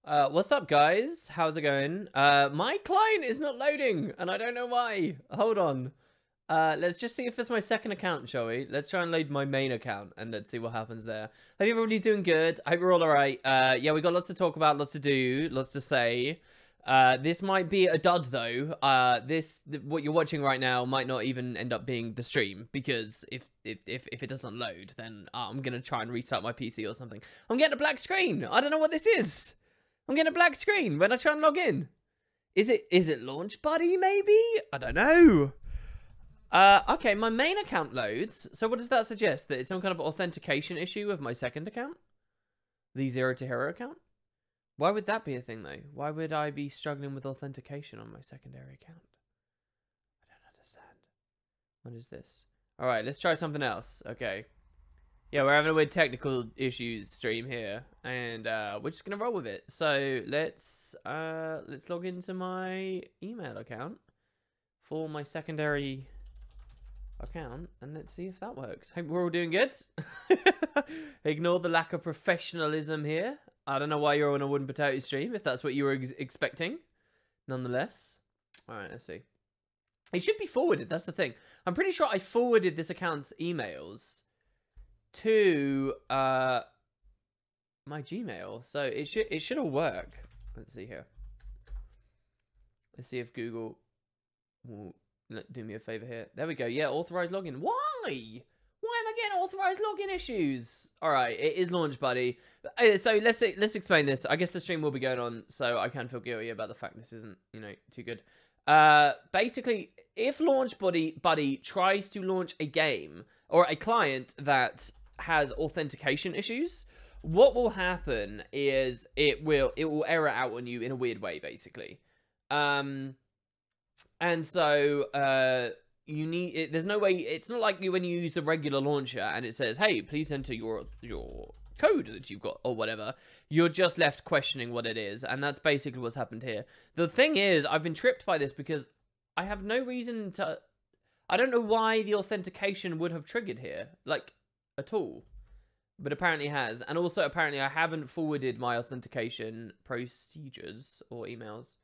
What's up, guys? How's it going? My client is not loading, and I don't know why. Hold on. Let's just see if it's my second account, shall we? Let's try and load my main account, and let's see what happens there. Hope everybody's doing good. I hope you're all alright. Yeah, we got lots to talk about, lots to do, lots to say. This might be a dud, though. What you're watching right now might not even end up being the stream, because if it doesn't load, then I'm gonna try and restart my PC or something. I'm getting a black screen. I don't know what this is. I'm getting a black screen when I try and log in. Is it Launch Buddy, maybe? I don't know. Okay, my main account loads. So what does that suggest? That it's some kind of authentication issue with my second account? The 0 to Hero account? Why would that be a thing, though? Why would I be struggling with authentication on my secondary account? I don't understand. What is this? Alright, let's try something else. Okay. Yeah, we're having a weird technical issues stream here, and we're just gonna roll with it. So let's log into my email account for my secondary account, and let's see if that works. Hope we're all doing good. Ignore the lack of professionalism here. I don't know why you're on a wooden potato stream, if that's what you were expecting. Nonetheless, all right, let's see. It should be forwarded. That's the thing. I'm pretty sure I forwarded this account's emails to my Gmail, so it should all work. Let's see here. Let's see if Google will do me a favor here. There we go. Yeah, authorized login. Why am I getting authorized login issues? All right, it is Launch Buddy. So let's explain this. I guess the stream will be going on, so I can feel guilty about the fact this isn't, you know, too good. Basically, if Launch Buddy tries to launch a game or a client that has authentication issues, what will happen is it will error out on you in a weird way, basically. And so you need it. There's no way. It's not like when you use the regular launcher and it says, hey, please enter your code that you've got or whatever. You're just left questioning what it is, and that's basically what's happened here. The thing is, I've been tripped by this because I have no reason to. I don't know why the authentication would have triggered here, like, at all. But apparently it has. And also, apparently, I haven't forwarded my authentication procedures or emails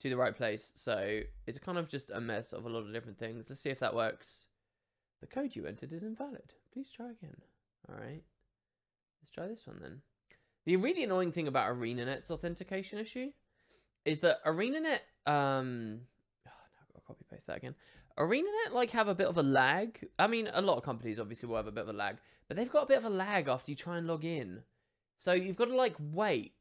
to the right place. So, it's kind of just a mess of a lot of different things. Let's see if that works. The code you entered is invalid. Please try again. Alright. Let's try this one then. The really annoying thing about ArenaNet's authentication issue is that ArenaNet, oh, no, I've got to copy paste that again. ArenaNet, like, have a bit of a lag. I mean, a lot of companies obviously will have a bit of a lag, but they've got a bit of a lag after you try and log in. So you've got to, like, wait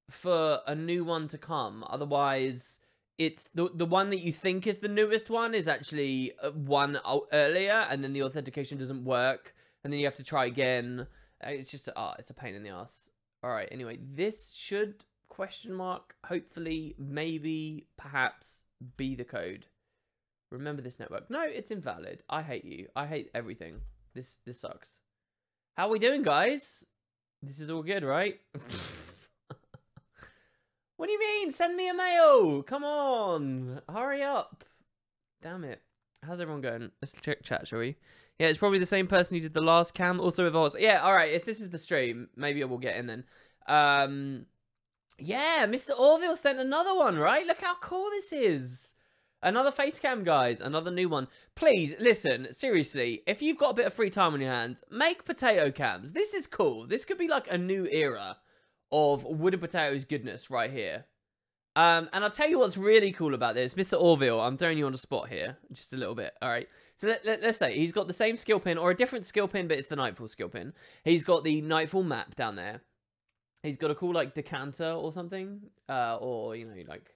for a new one to come. Otherwise, it's the one that you think is the newest one is actually one earlier, and then the authentication doesn't work, and then you have to try again. It's just, it's a pain in the ass. All right, anyway, this should, question mark, hopefully, maybe, perhaps, be the code. Remember this network. No, it's invalid. I hate you. I hate everything. This sucks. How are we doing, guys? This is all good, right? What do you mean? Send me a mail. Come on. Hurry up. Damn it. How's everyone going? Let's check chat, shall we? Yeah, it's probably the same person who did the last cam. Also with us. Yeah, all right. If this is the stream, maybe I will get in then. Yeah, Mr. Orville sent another one, right? Look how cool this is. Another face cam, guys. Another new one. Please, listen, seriously, if you've got a bit of free time on your hands, make potato cams. This is cool. This could be like a new era of wooden potatoes goodness right here. And I'll tell you what's really cool about this. Mr. Orville, I'm throwing you on the spot here. Just a little bit. All right. So let's say he's got the same skill pin or a different skill pin, but it's the Nightfall skill pin. He's got the Nightfall map down there. He's got a cool, like, decanter or something. Or, you know, like...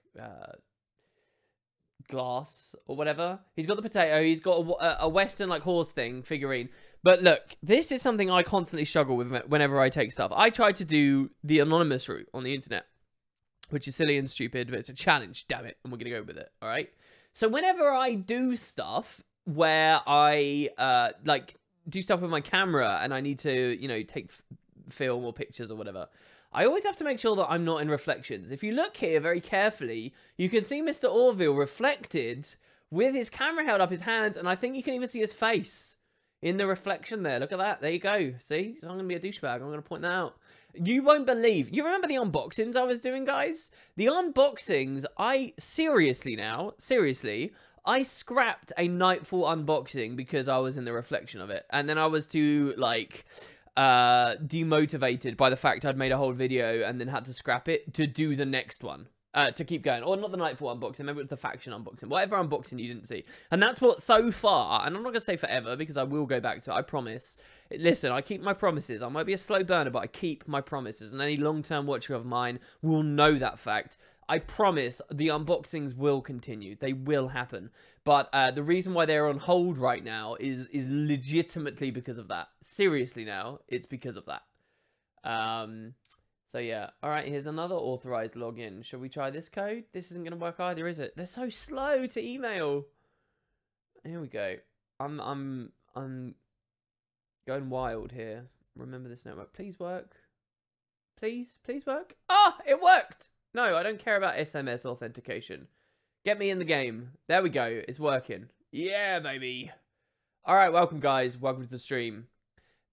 glass or whatever. He's got the potato. He's got a western, like, horse thing figurine. But look, this is something I constantly struggle with whenever I take stuff. I try to do the anonymous route on the internet, which is silly and stupid, but it's a challenge, damn it, and we're gonna go with it. All right, so whenever I do stuff where I like do stuff with my camera and I need to, you know, take film or pictures or whatever, I always have to make sure that I'm not in reflections. If you look here very carefully, you can see Mr. Orville reflected with his camera held up his hands, and I think you can even see his face in the reflection there. Look at that. There you go. See? So I'm going to be a douchebag. I'm going to point that out. You won't believe. You remember the unboxings I was doing, guys? The unboxings, seriously, I scrapped a Nightfall unboxing because I was in the reflection of it. And then I was too, like, demotivated by the fact I'd made a whole video and then had to scrap it to do the next one. To keep going. Or not the Nightfall unboxing, maybe it was the faction unboxing. Whatever unboxing you didn't see. And that's what, so far, and I'm not going to say forever, because I will go back to it, I promise. Listen, I keep my promises. I might be a slow burner, but I keep my promises. And any long-term watcher of mine will know that fact. I promise the unboxings will continue. They will happen. But the reason why they're on hold right now is legitimately because of that. Seriously now, it's because of that. So yeah, all right, here's another authorized login. Shall we try this code? This isn't going to work either, is it? They're so slow to email. Here we go. I'm going wild here. Remember this network. Please work. Please work. Ah, it worked. No, I don't care about SMS authentication. Get me in the game. There we go. It's working. Yeah, baby. All right, welcome, guys. Welcome to the stream.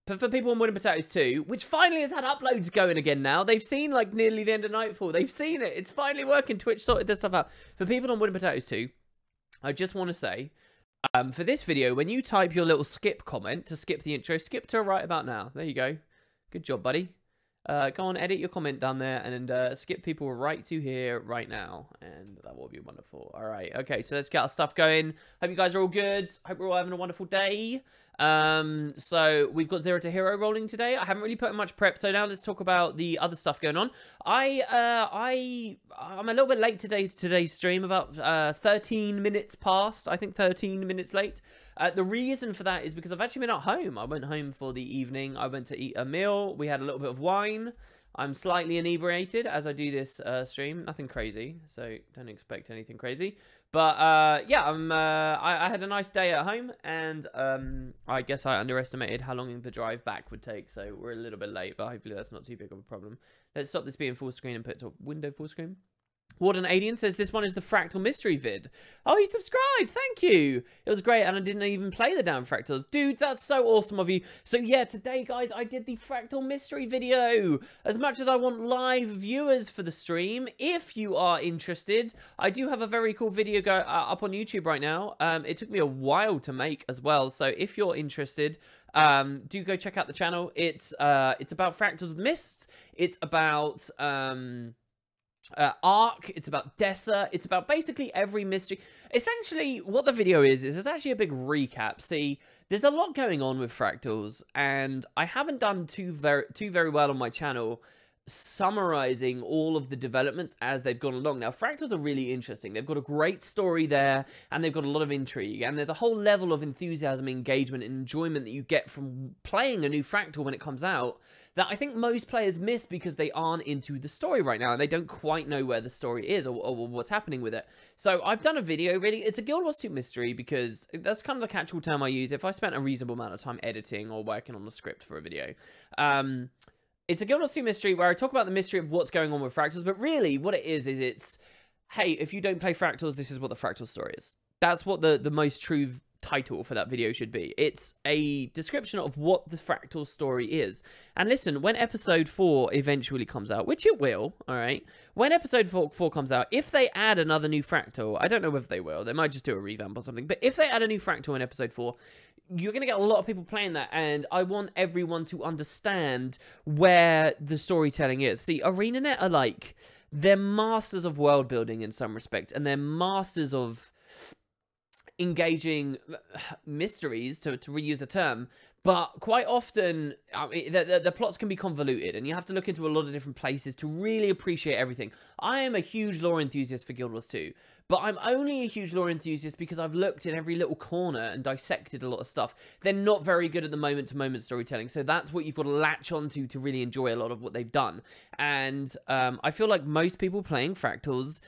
But for people on Wooden Potatoes 2, which finally has had uploads going again now. They've seen, like, nearly the end of Nightfall. They've seen it. It's finally working. Twitch sorted this stuff out. For people on Wooden Potatoes 2, I just want to say, for this video, when you type your little skip comment to skip the intro, skip to right about now. There you go. Good job, buddy. Go on, edit your comment down there and skip people right to here right now. And that will be wonderful. All right. Okay, so let's get our stuff going. Hope you guys are all good. Hope we're all having a wonderful day. So we've got 0 to Hero rolling today. I haven't really put in much prep, so now let's talk about the other stuff going on. I'm a little bit late today to today's stream, about 13 minutes past. I think 13 minutes late. The reason for that is because I've actually been at home. I went home for the evening. I went to eat a meal. We had a little bit of wine. I'm slightly inebriated as I do this stream. Nothing crazy, so don't expect anything crazy. But yeah, I had a nice day at home, and I guess I underestimated how long the drive back would take, so we're a little bit late, but hopefully that's not too big of a problem. Let's stop this being full screen and put it to window full screen. Warden Alien says this one is the Fractal Mystery vid. Oh, he subscribed. Thank you. It was great, and I didn't even play the damn Fractals. Dude, that's so awesome of you. So yeah, today, guys, I did the Fractal Mystery video. As much as I want live viewers for the stream, if you are interested, I do have a very cool video up on YouTube right now. It took me a while to make as well, so if you're interested, do go check out the channel. It's about Fractals Mist. It's about Arc, it's about Dessa, it's about basically every mystery. Essentially, what the video is it's actually a big recap. See, there's a lot going on with Fractals, and I haven't done too very well on my channel summarizing all of the developments as they've gone along. Now, Fractals are really interesting. They've got a great story there, and they've got a lot of intrigue, and there's a whole level of enthusiasm, engagement, and enjoyment that you get from playing a new Fractal when it comes out that I think most players miss because they aren't into the story right now, and they don't quite know where the story is or what's happening with it. So I've done a video, really. It's a Guild Wars 2 mystery because that's kind of the catch-all term I use if I spent a reasonable amount of time editing or working on the script for a video. It's a Guild Wars 2 mystery where I talk about the mystery of what's going on with Fractals, but really what it is it's, hey, if you don't play Fractals, this is what the Fractal story is. That's what the most true title for that video should be. It's a description of what the Fractal story is. And listen, when episode 4 eventually comes out, which it will, all right, when episode 4 comes out, if they add another new Fractal, I don't know whether they will, they might just do a revamp or something, but if they add a new Fractal in episode 4, you're going to get a lot of people playing that, and I want everyone to understand where the storytelling is. See, ArenaNet are like, they're masters of world building in some respects, and they're masters of engaging mysteries, to reuse a term, but quite often the plots can be convoluted, and you have to look into a lot of different places to really appreciate everything. I am a huge lore enthusiast for Guild Wars 2, but I'm only a huge lore enthusiast because I've looked in every little corner and dissected a lot of stuff. They're not very good at the moment-to-moment storytelling, so that's what you've got to latch onto to really enjoy a lot of what they've done. And I feel like most people playing Fractals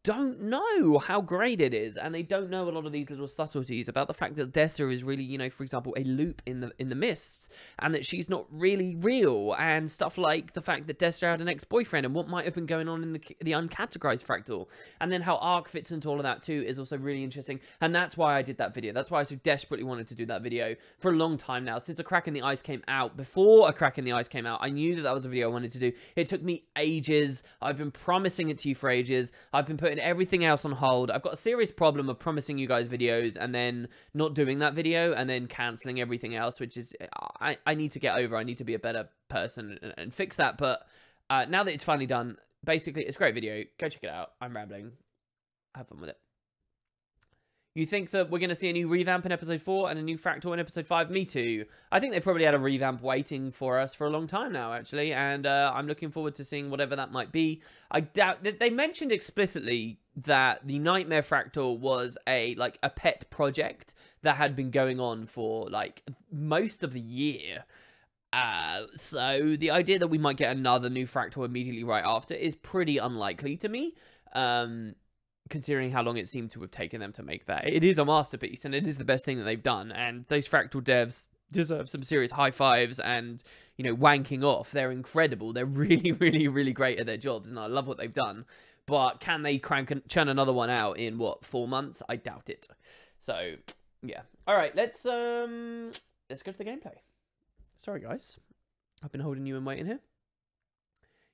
don't know how great it is, and they don't know a lot of these little subtleties about the fact that Dessa is really, you know, for example, a loop in the mists, and that she's not really real, and stuff like the fact that Dessa had an ex-boyfriend and what might have been going on in the uncategorized Fractal, and then how Arc fits into all of that too is also really interesting, and that's why I did that video. That's why I so desperately wanted to do that video for a long time now. Since A Crack in the Ice came out, before A Crack in the Ice came out, I knew that that was a video I wanted to do. It took me ages. I've been promising it to you for ages. I've been putting everything else on hold. I've got a serious problem of promising you guys videos and then not doing that video and then cancelling everything else, which is, I need to get over. I need to be a better person and fix that. But now that it's finally done, basically, it's a great video. Go check it out. I'm rambling. Have fun with it. You think that we're going to see a new revamp in episode 4 and a new Fractal in episode 5? Me too. I think they probably had a revamp waiting for us for a long time now, actually, and I'm looking forward to seeing whatever that might be. I doubt that they mentioned explicitly that the Nightmare Fractal was a pet project that had been going on for like most of the year. So the idea that we might get another new Fractal immediately right after is pretty unlikely to me. Considering how long it seemed to have taken them to make that. It is a masterpiece, and it is the best thing that they've done, and those Fractal devs deserve some serious high fives and, you know, wanking off. They're incredible. They're really, really, really great at their jobs, and I love what they've done. But can they churn another one out in, what, 4 months? I doubt it. So, yeah. Alright, let's go to the gameplay. Sorry, guys. I've been holding you and waiting here.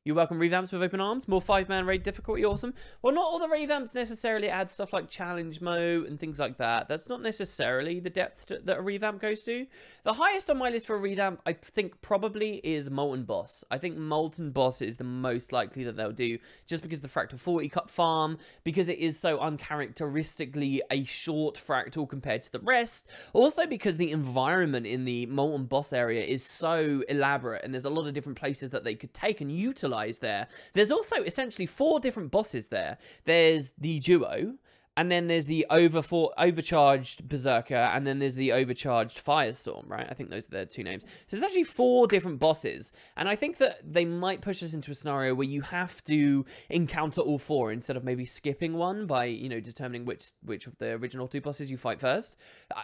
You welcome revamps with open arms, more 5-man raid difficulty, awesome. Well, not all the revamps necessarily add stuff like challenge mode and things like that. That's not necessarily the depth that a revamp goes to. The highest on my list for a revamp, I think, probably is Molten Boss. I think Molten Boss is the most likely that they'll do, just because the Fractal 40 cut farm, because it is so uncharacteristically a short Fractal compared to the rest. Also because the environment in the Molten Boss area is so elaborate, and there's a lot of different places that they could take and utilize there. There's also essentially 4 different bosses there. There's the duo, and then there's the overcharged Berserker, and then there's the overcharged Firestorm, right? I think those are their 2 names. So there's actually 4 different bosses, and I think that they might push us into a scenario where you have to encounter all 4 instead of maybe skipping one by, you know, determining which of the original 2 bosses you fight first.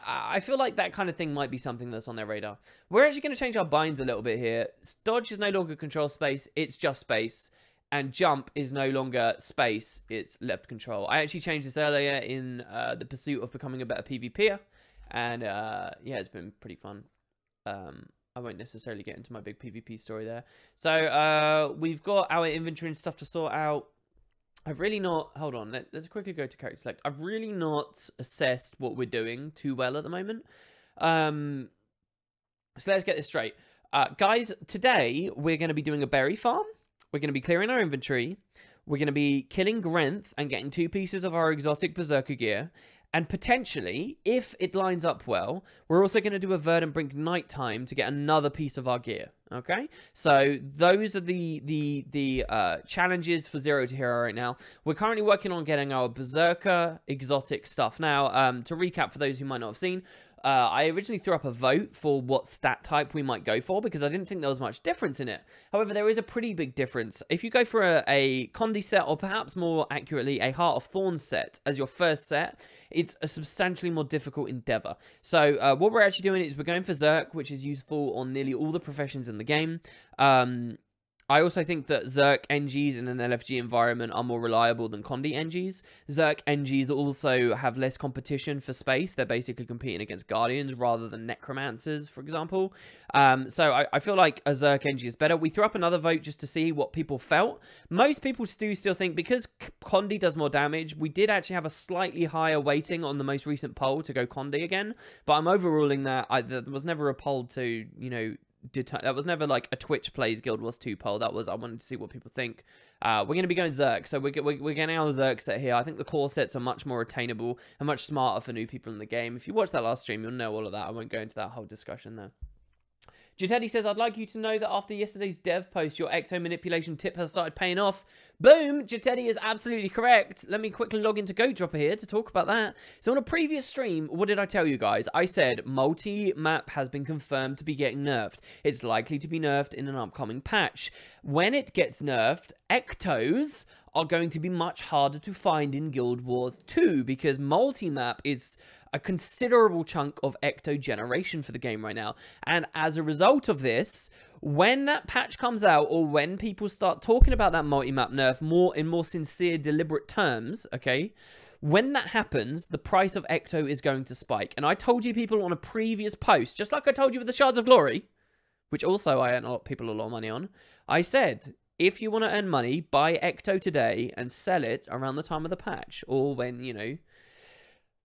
I feel like that kind of thing might be something that's on their radar. We're actually going to change our binds a little bit here. Dodge is no longer control space, it's just space. And jump is no longer space, it's left control. I actually changed this earlier in the pursuit of becoming a better PvPer. And yeah, it's been pretty fun. I won't necessarily get into my big PvP story there. So we've got our inventory and stuff to sort out. I've really not... Hold on, let's quickly go to character select. I've really not assessed what we're doing too well at the moment. So let's get this straight. Guys, today we're going to be doing a berry farm. We're going to be clearing our inventory. We're going to be killing Gren and getting 2 pieces of our exotic Berserker gear. And potentially, if it lines up well, we're also going to do a Verdant Brink nighttime to get another piece of our gear. Okay? So those are the challenges for Zero to Hero right now. We're currently working on getting our Berserker exotic stuff. Now, to recap for those who might not have seen, I originally threw up a vote for what stat type we might go for because I didn't think there was much difference in it. However, there is a pretty big difference. If you go for a Condi set, or perhaps more accurately, a Heart of Thorns set as your first set, it's a substantially more difficult endeavor. So what we're actually doing is we're going for Zerk, which is useful on nearly all the professions in the game. I also think that Zerk NGs in an LFG environment are more reliable than Condi NGs. Zerk NGs also have less competition for space. They're basically competing against Guardians rather than Necromancers, for example. So I feel like a Zerk NG is better. We threw up another vote just to see what people felt. Most people do still think, because Condi does more damage, we did actually have a slightly higher weighting on the most recent poll to go Condi again. But I'm overruling that. There was never a poll to, you know, that was never like a Twitch plays Guild Wars 2 poll. That was, I wanted to see what people think. We're going to be going Zerk, so we're getting our Zerk set here. I think the core sets are much more attainable and much smarter for new people in the game. If you watched that last stream, you'll know all of that. I won't go into that whole discussion there. Jitetti says, I'd like you to know that after yesterday's dev post, your ecto manipulation tip has started paying off. Boom! Jitetti is absolutely correct. Let me quickly log into GoDropper here to talk about that. So on a previous stream, what did I tell you guys? I said multi-map has been confirmed to be getting nerfed. It's likely to be nerfed in an upcoming patch. When it gets nerfed, ectos are going to be much harder to find in Guild Wars 2 because multi-map is a considerable chunk of ecto generation for the game right now. And as a result of this, when that patch comes out or when people start talking about that multi-map nerf in more sincere, deliberate terms, okay, when that happens, the price of ecto is going to spike. And I told you people on a previous post, just like I told you with the Shards of Glory, which also I earn a lot of people a lot of money on, I said, if you want to earn money, buy ecto today and sell it around the time of the patch or when, you know,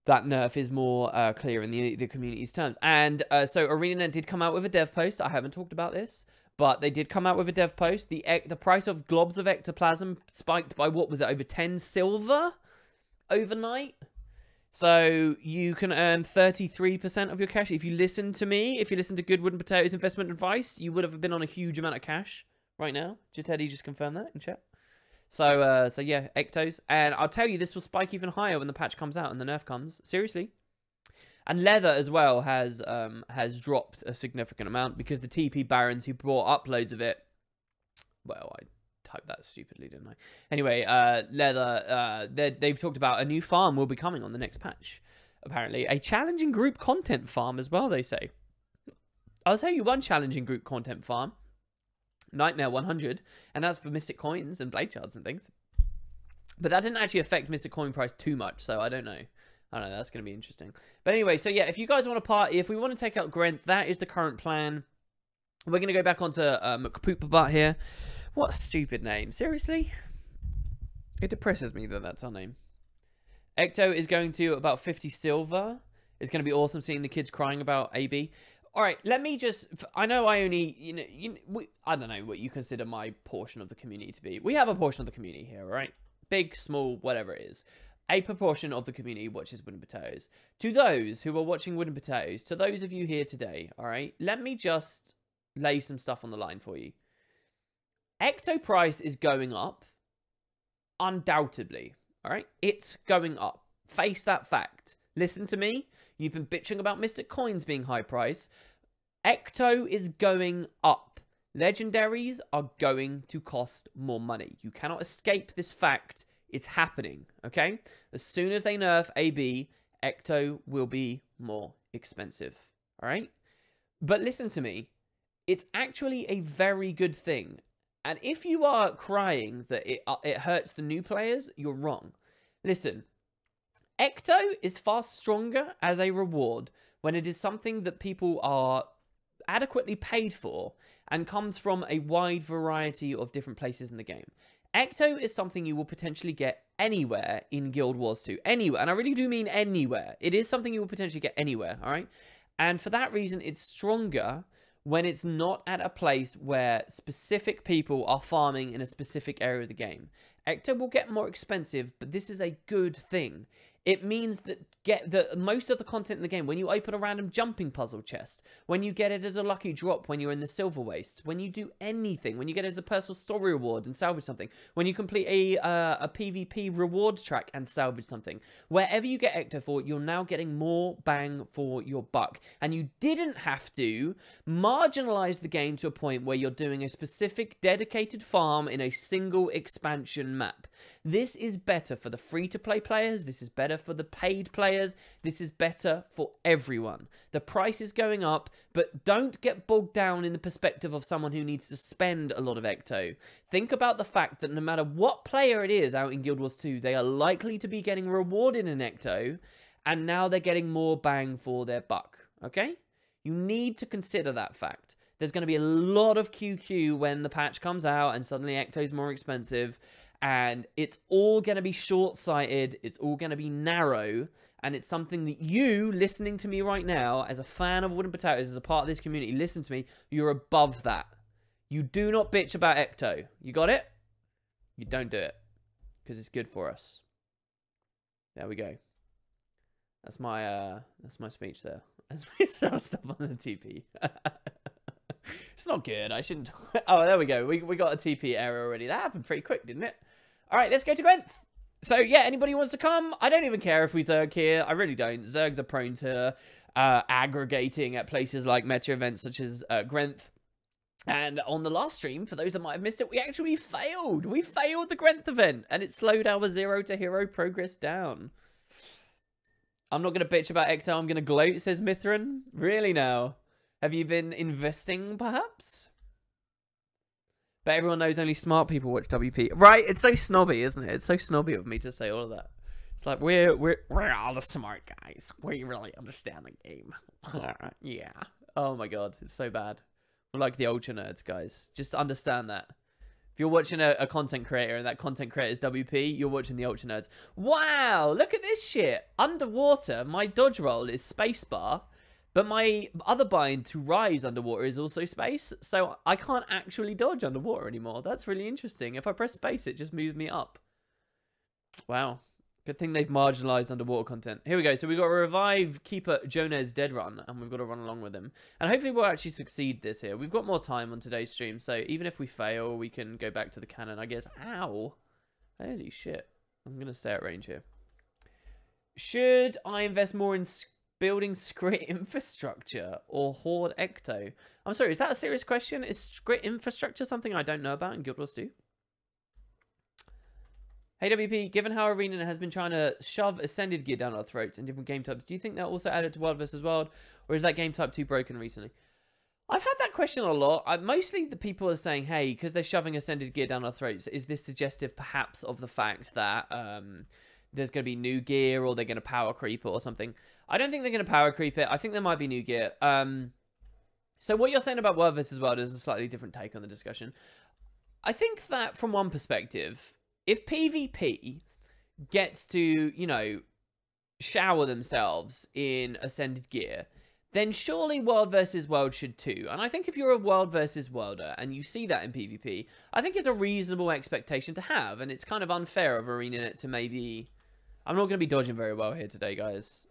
that nerf is more clear in the community's terms. And so ArenaNet did come out with a dev post. I haven't talked about this, but they did come out with a dev post. The price of globs of ectoplasm spiked by, what was it, over 10 silver overnight? So you can earn 33% of your cash. If you listen to me, if you listen to Good Wooden Potatoes investment advice, you would have been on a huge amount of cash right now. Jitetti just confirmed that in chat. So, yeah, ectos. And I'll tell you, this will spike even higher when the patch comes out and the nerf comes. Seriously. And leather as well has dropped a significant amount because the TP barons who brought uploads of it... Well, I typed that stupidly, didn't I? Anyway, leather, they've talked about a new farm will be coming on the next patch. Apparently. A challenging group content farm as well, they say. I'll tell you one challenging group content farm. Nightmare 100, and that's for Mystic Coins and Blade Shards and things. But that didn't actually affect Mystic Coin price too much, so I don't know. That's going to be interesting. But anyway, so yeah, if you guys want to party, if we want to take out Gren, that is the current plan. We're going to go back onto McPoopabutt here. What a stupid name. Seriously? It depresses me that that's our name. Ecto is going to about 50 silver. It's going to be awesome seeing the kids crying about AB. All right, let me just... I know I only... I don't know what you consider my portion of the community to be. We have a portion of the community here, all right? Big, small, whatever it is. A proportion of the community watches Wooden Potatoes. To those who are watching Wooden Potatoes, to those of you here today, all right? Let me just lay some stuff on the line for you. Ecto price is going up. Undoubtedly, all right? It's going up. Face that fact. Listen to me. You've been bitching about Mystic Coins being high price. Ecto is going up. Legendaries are going to cost more money. You cannot escape this fact. It's happening, okay? As soon as they nerf AB, Ecto will be more expensive, all right? But listen to me. It's actually a very good thing. And if you are crying that it hurts the new players, you're wrong. Listen. Ecto is far stronger as a reward when it is something that people are adequately paid for and comes from a wide variety of different places in the game. Ecto is something you will potentially get anywhere in Guild Wars 2. Anywhere. And I really do mean anywhere. It is something you will potentially get anywhere, alright? And for that reason, it's stronger when it's not at a place where specific people are farming in a specific area of the game. Ecto will get more expensive, but this is a good thing. It means that most of the content in the game, when you open a random jumping puzzle chest, when you get it as a lucky drop when you're in the Silver Wastes, when you do anything, when you get it as a personal story reward and salvage something, when you complete a PvP reward track and salvage something, wherever you get Ecto for, you're now getting more bang for your buck. And you didn't have to marginalize the game to a point where you're doing a specific dedicated farm in a single expansion map. This is better for the free-to-play players. This is better for the paid players. This is better for everyone. The price is going up, but don't get bogged down in the perspective of someone who needs to spend a lot of Ecto. Think about the fact that no matter what player it is out in Guild Wars 2, they are likely to be getting rewarded in Ecto, and now they're getting more bang for their buck, okay? You need to consider that fact. There's going to be a lot of QQ when the patch comes out and suddenly Ecto is more expensive. And it's all going to be short-sighted. It's all going to be narrow. And it's something that you, listening to me right now, as a fan of Wooden Potatoes, as a part of this community, listen to me, you're above that. You do not bitch about Ecto. You got it? You don't do it. Because it's good for us. There we go. That's my speech there. As we sell stuff on the TP. It's not good. I shouldn't... Oh, there we go. We got a TP error already. That happened pretty quick, didn't it? All right, let's go to Gren. So, yeah, anybody wants to come? I don't even care if we Zerg here. I really don't. Zergs are prone to aggregating at places like meta events such as Grenth. And on the last stream, for those that might have missed it, we actually failed. We failed the Grenth event, and it slowed our 0 to hero progress down. I'm not going to bitch about Ecto. I'm going to gloat, says Mithrin. Really now? Have you been investing, perhaps? But everyone knows only smart people watch WP. Right, it's so snobby, isn't it? It's so snobby of me to say all of that. It's like, we're all the smart guys. We really understand the game. Yeah. Oh my god, it's so bad. We're like the ultra nerds, guys. Just understand that. If you're watching a content creator and that content creator is WP, you're watching the ultra nerds. Wow, look at this shit. Underwater, my dodge roll is spacebar. But my other bind to rise underwater is also space, so I can't actually dodge underwater anymore. That's really interesting. If I press space, it just moves me up. Wow. Good thing they've marginalized underwater content. Here we go. So we've got to revive Keeper Jonah's dead run, and we've got to run along with him. And hopefully we'll actually succeed this here. We've got more time on today's stream, so even if we fail, we can go back to the cannon, I guess. Ow. Holy shit. I'm going to stay at range here. Should I invest more in building Skrit infrastructure or Horde Ecto? I'm sorry, is that a serious question? Is Skrit infrastructure something I don't know about in Guild Wars 2? Hey WP, given how ArenaNet has been trying to shove Ascended gear down our throats in different game types, do you think that also added to World vs. World, or is that game type too broken recently? I've had that question a lot. Mostly the people are saying, hey, because they're shoving Ascended gear down our throats, is this suggestive perhaps of the fact that there's going to be new gear, or they're going to power creep it or something? I don't think they're going to power creep it. I think there might be new gear. So what you're saying about World vs. World is a slightly different take on the discussion. I think that from one perspective, if PvP gets to, you know, shower themselves in Ascended gear, then surely World vs. World should too. And I think if you're a World vs. Worlder and you see that in PvP, I think it's a reasonable expectation to have. And it's kind of unfair of ArenaNet to maybe... I'm not going to be dodging very well here today, guys.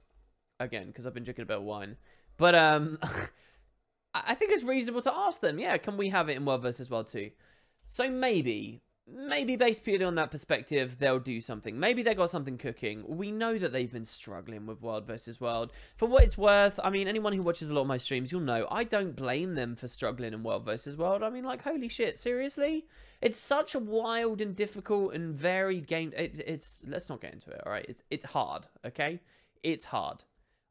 Again, because I've been drinking a bit of wine. But I think it's reasonable to ask them, yeah, can we have it in World vs. World too? So maybe based purely on that perspective, they'll do something. Maybe they got something cooking. We know that they've been struggling with World vs. World. For what it's worth, I mean, anyone who watches a lot of my streams, you'll know, I don't blame them for struggling in World vs. World. I mean, like, holy shit, seriously? It's such a wild and difficult and varied game. It's let's not get into it, all right? It's hard, okay? It's hard.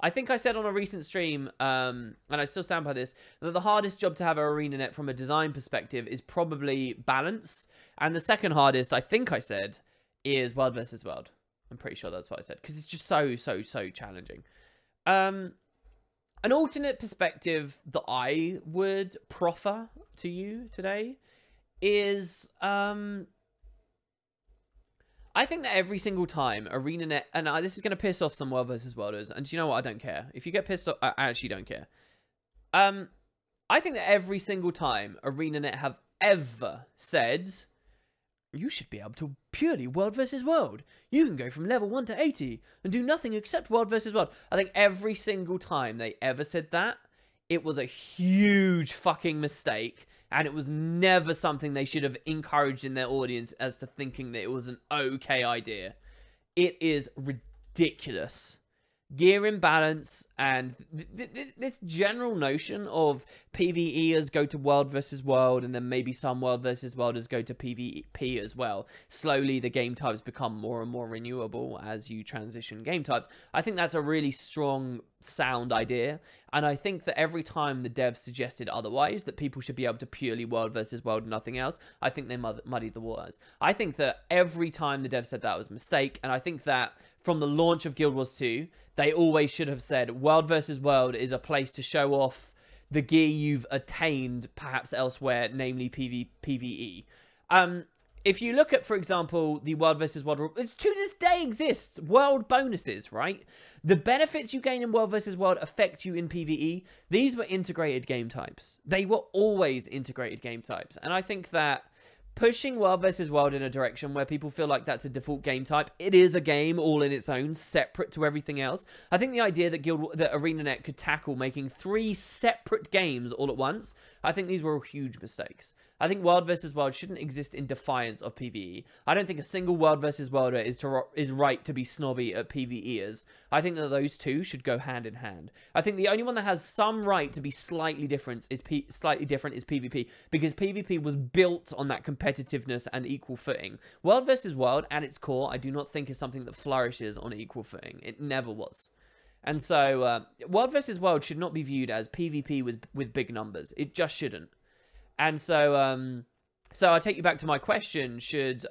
I think I said on a recent stream, and I still stand by this, that the hardest job to have at ArenaNet from a design perspective is probably balance. And the second hardest, I think I said, is World vs. World. I'm pretty sure that's what I said. Because it's just so challenging. An alternate perspective that I would proffer to you today is... I think that every single time ArenaNet, and this is going to piss off some World vs. Worlders, and do you know what? I don't care. If you get pissed off, I actually don't care. I think that every single time ArenaNet have ever said, you should be able to purely World vs. World. You can go from level 1 to 80 and do nothing except World vs. World. I think every single time they ever said that, it was a huge fucking mistake. And it was never something they should have encouraged in their audience as to thinking that it was an okay idea. It is ridiculous. Gear imbalance and this general notion of PvEers go to World vs. World and then maybe some World vs. Worlders go to PvP as well. Slowly the game types become more and more renewable as you transition game types. I think that's a really strong, sound idea. And I think that every time the devs suggested otherwise, that people should be able to purely World vs. World and nothing else, I think they muddied the waters. I think that every time the devs said that was a mistake, and I think that from the launch of Guild Wars 2, they always should have said World vs. World is a place to show off the gear you've attained perhaps elsewhere, namely PvE. If you look at, for example, the World vs. World, which to this day exists, world bonuses, right? The benefits you gain in World vs. World affect you in PvE. These were integrated game types. They were always integrated game types. And I think that pushing World versus World in a direction where people feel like that's a default game type. It is a game all in its own, separate to everything else. I think the idea that ArenaNet could tackle making 3 separate games all at once, I think these were huge mistakes. I think World versus World shouldn't exist in defiance of PvE. I don't think a single World versus Worlder is right to be snobby at PvEers. I think that those two should go hand in hand. I think the only one that has some right to be slightly different is PvP, because PvP was built on that competitiveness and equal footing. World versus World, at its core, I do not think is something that flourishes on equal footing. It never was. And so, World versus World should not be viewed as PvP with big numbers. It just shouldn't. And so, so I take you back to my question: should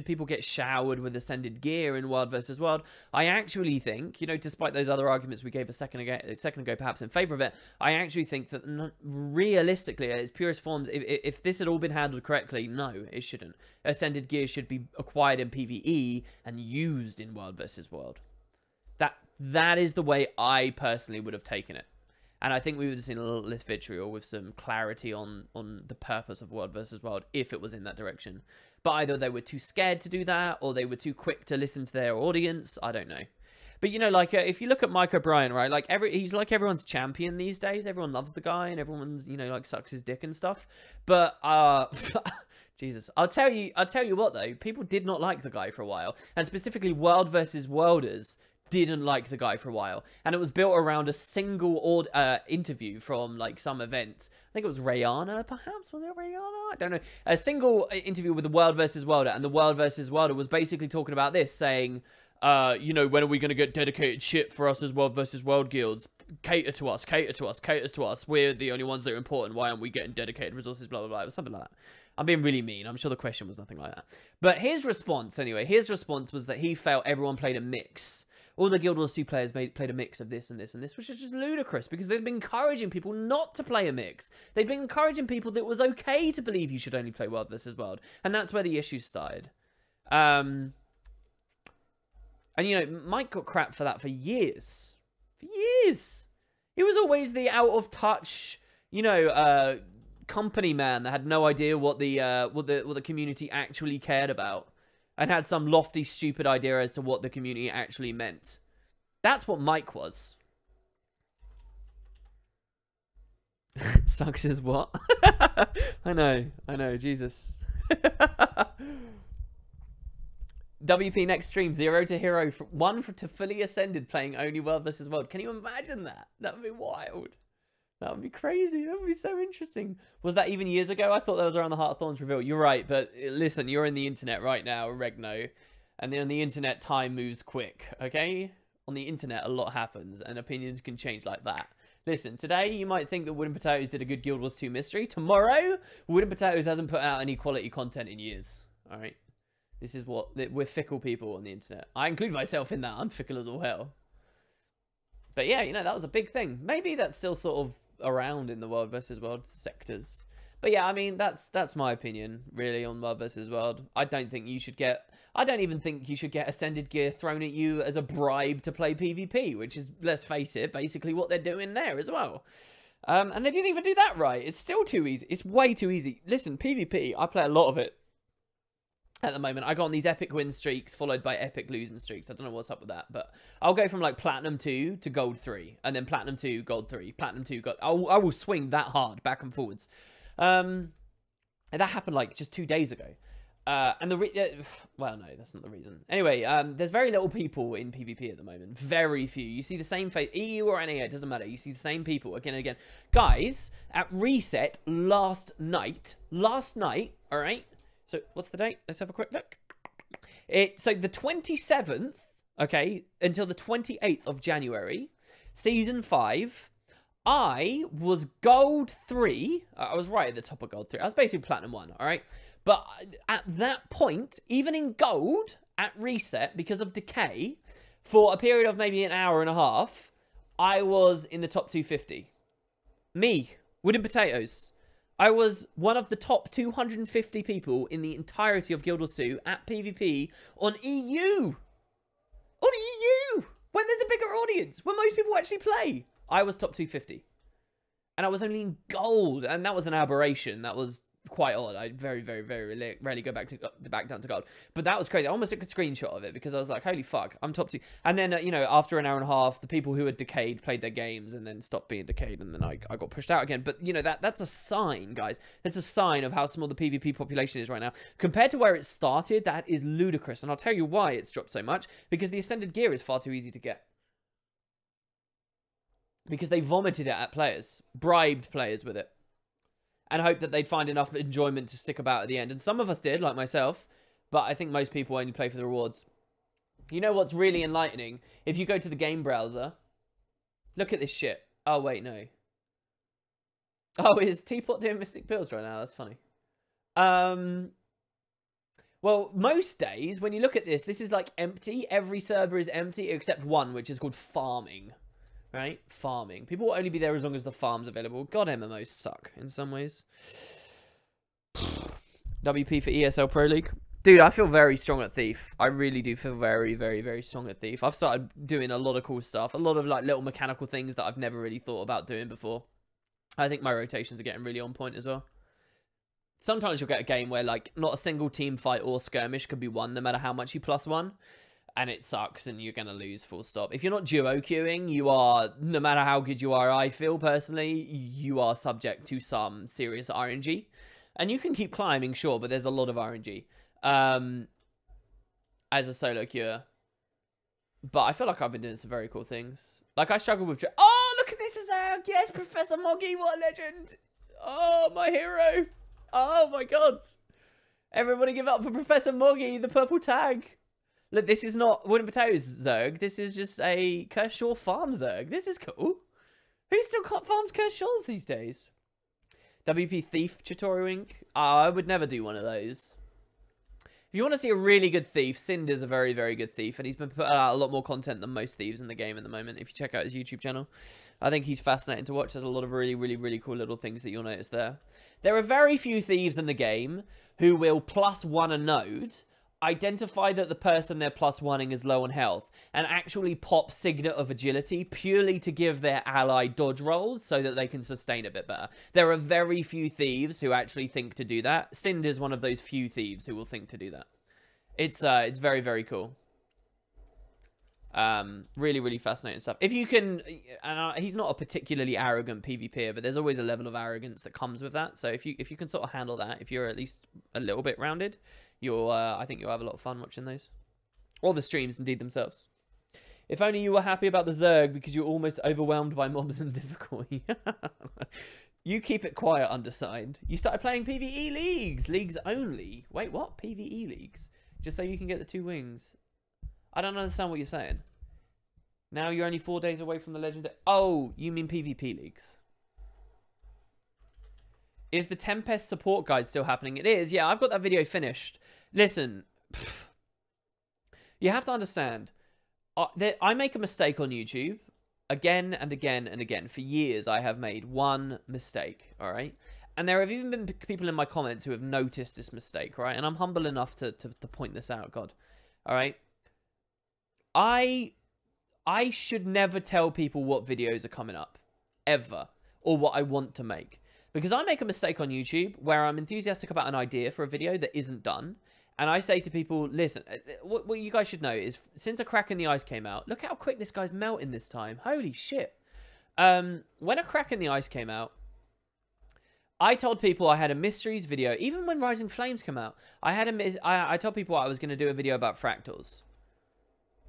people get showered with ascended gear in World versus World? I actually think, you know, despite those other arguments we gave a second ago, perhaps in favor of it, I actually think that realistically, at its purest forms, if this had all been handled correctly, no, it shouldn't. Ascended gear should be acquired in PvE and used in World versus World. That is the way I personally would have taken it. And I think we would have seen a little less vitriol with some clarity on the purpose of World versus World if it was in that direction. But either they were too scared to do that, or they were too quick to listen to their audience. I don't know. But, you know, like, if you look at Mike O'Brien, right, like, he's like everyone's champion these days. Everyone loves the guy, and everyone's, you know, like, sucks his dick and stuff. But, Jesus. I'll tell you what, though. People did not like the guy for a while. And specifically, World versus Worlders didn't like the guy for a while, and it was built around a single interview from like some event. I think it was Rihanna, perhaps. Was it Rihanna? I don't know. A single interview with the World versus Worlder, and the World versus Worlder was basically talking about this, saying, you know, when are we going to get dedicated shit for us as World versus World guilds? Cater to us, cater to us, cater to us. We're the only ones that are important. Why aren't we getting dedicated resources? Blah blah blah. It was something like that. I'm being really mean. I'm sure the question was nothing like that. But his response, anyway, was that he felt everyone played a mix. All the Guild Wars 2 players played a mix of this and this and this, which is just ludicrous, because they've been encouraging people not to play a mix. They've been encouraging people that it was okay to believe you should only play World versus World. And that's where the issues started. And, you know, Mike got crap for that for years. For years. He was always the out-of-touch, you know, company man that had no idea what the community actually cared about, and had some lofty, stupid idea as to what the community actually meant. That's what Mike was. Sucks as what? I know, Jesus. WP next stream, 0 to hero, 1 to fully ascended, playing only World versus World. Can you imagine that? That would be wild. That would be crazy. That would be so interesting. Was that even years ago? I thought that was around the Heart of Thorns reveal. You're right, but listen, you're in the internet right now, Regno. And then on the internet, time moves quick, okay? On the internet, a lot happens, and opinions can change like that. Listen, today, you might think that Wooden Potatoes did a good Guild Wars 2 mystery. Tomorrow, Wooden Potatoes hasn't put out any quality content in years, all right? This is what... We're fickle people on the internet. I include myself in that. I'm fickle as all hell. But yeah, you know, that was a big thing. Maybe that's still sort of around in the World versus World sectors. But yeah, I mean, that's my opinion, really, on World versus World. I don't even think you should get ascended gear thrown at you as a bribe to play PvP, which is, let's face it, basically what they're doing there as well. And they didn't even do that right. It's still too easy. It's way too easy. Listen, PvP, I play a lot of it at the moment. I go on these epic win streaks followed by epic losing streaks. I don't know what's up with that, but I'll go from like Platinum 2 to Gold 3, and then Platinum 2, Gold 3, Platinum 2, Gold... I will swing that hard back and forwards. And that happened like just 2 days ago. And well, no, that's not the reason. Anyway, there's very little people in PvP at the moment. Very few. You see the same face, EU or NA, it doesn't matter. You see the same people again and again. Guys, at Reset last night, all right? So, what's the date? Let's have a quick look. So, the 27th, okay, until the 28th of January, Season 5, I was Gold 3. I was right at the top of Gold 3. I was basically Platinum 1, all right? But at that point, even in Gold, at Reset, because of Decay, for a period of maybe an hour and a half, I was in the top 250. Me, Wooden Potatoes. I was one of the top 250 people in the entirety of Guild Wars 2 at PvP on EU. On EU! When there's a bigger audience, when most people actually play. I was top 250. And I was only in Gold, and that was an aberration. That was quite odd. I very rarely go back down to gold. But that was crazy. I almost took a screenshot of it because I was like, holy fuck, I'm top 2. And then, you know, after an hour and a half, the people who had decayed played their games and then stopped being decayed. And then I got pushed out again. But, you know, that's a sign, guys. That's a sign of how small the PvP population is right now. Compared to where it started, that is ludicrous. And I'll tell you why it's dropped so much. Because the Ascended gear is far too easy to get. Because they vomited it at players, bribed players with it, and hoped that they'd find enough enjoyment to stick about at the end. And some of us did, like myself, but I think most people only play for the rewards. You know what's really enlightening? If you go to the game browser, look at this shit. Oh, wait, no. Oh, is Teapot doing Mystic Pills right now? That's funny. Well, most days, when you look at this, this is like empty. Every server is empty except one, which is called farming. Right? Farming. People will only be there as long as the farm's available. God, MMOs suck in some ways. WP for ESL Pro League. Dude, I feel very strong at Thief. I really do feel very strong at Thief. I've started doing a lot of cool stuff. A lot of like little mechanical things that I've never really thought about doing before. I think my rotations are getting really on point as well. Sometimes you'll get a game where like not a single team fight or skirmish could be won no matter how much you +1. And it sucks and you're going to lose full stop. If you're not duo queuing, you are, no matter how good you are, I feel personally, you are subject to some serious RNG. And you can keep climbing, sure, but there's a lot of RNG as a solo queuer. But I feel like I've been doing some very cool things. Like I struggled with... Oh, look at this Zerg! Yes, Professor Moggy, what a legend! Oh, my hero! Oh my god! Everybody give up for Professor Moggy, the purple tag! Look, this is not Wooden Potatoes Zerg. This is just a Kershaw Farm Zerg. This is cool. Who still farms Kershaws these days? WP Thief tutorial ink. I would never do one of those. If you want to see a really good thief, Cinder's a very good thief. And he's been putting out a lot more content than most thieves in the game at the moment. If you check out his YouTube channel. I think he's fascinating to watch. There's a lot of really cool little things that you'll notice there. There are very few thieves in the game who will +1 a node, identify that the person they're +1ing is low on health, and actually pop Signet of Agility purely to give their ally dodge rolls so that they can sustain a bit better. There are very few thieves who actually think to do that. Cinder's one of those few thieves who will think to do that. It's very cool. Really fascinating stuff. If you can, and he's not a particularly arrogant PvPer, but there's always a level of arrogance that comes with that. So if you can sort of handle that, if you're at least a little bit rounded, you'll I think you'll have a lot of fun watching those, or the streams indeed themselves. If only you were happy about the Zerg because you're almost overwhelmed by mobs and difficulty. You keep it quiet, Undersigned. You started playing PvE leagues only. Wait, what? PvE leagues? Just so you can get the 2 wings. I don't understand what you're saying. Now you're only 4 days away from the legendary... Oh, you mean PvP leagues. Is the Tempest support guide still happening? It is. Yeah, I've got that video finished. Listen. You have to understand. I make a mistake on YouTube. Again and again and again. For years, I have made one mistake. All right? And there have even been people in my comments who have noticed this mistake. Right? And I'm humble enough to point this out. God. All right? I should never tell people what videos are coming up. Ever. Or what I want to make. Because I make a mistake on YouTube where I'm enthusiastic about an idea for a video that isn't done. And I say to people, listen, what you guys should know is since A Crack in the Ice came out, look how quick this guy's melting this time. Holy shit. When A Crack in the Ice came out, I told people I had a mysteries video. Even when Rising Flames came out, I told people I was going to do a video about fractals.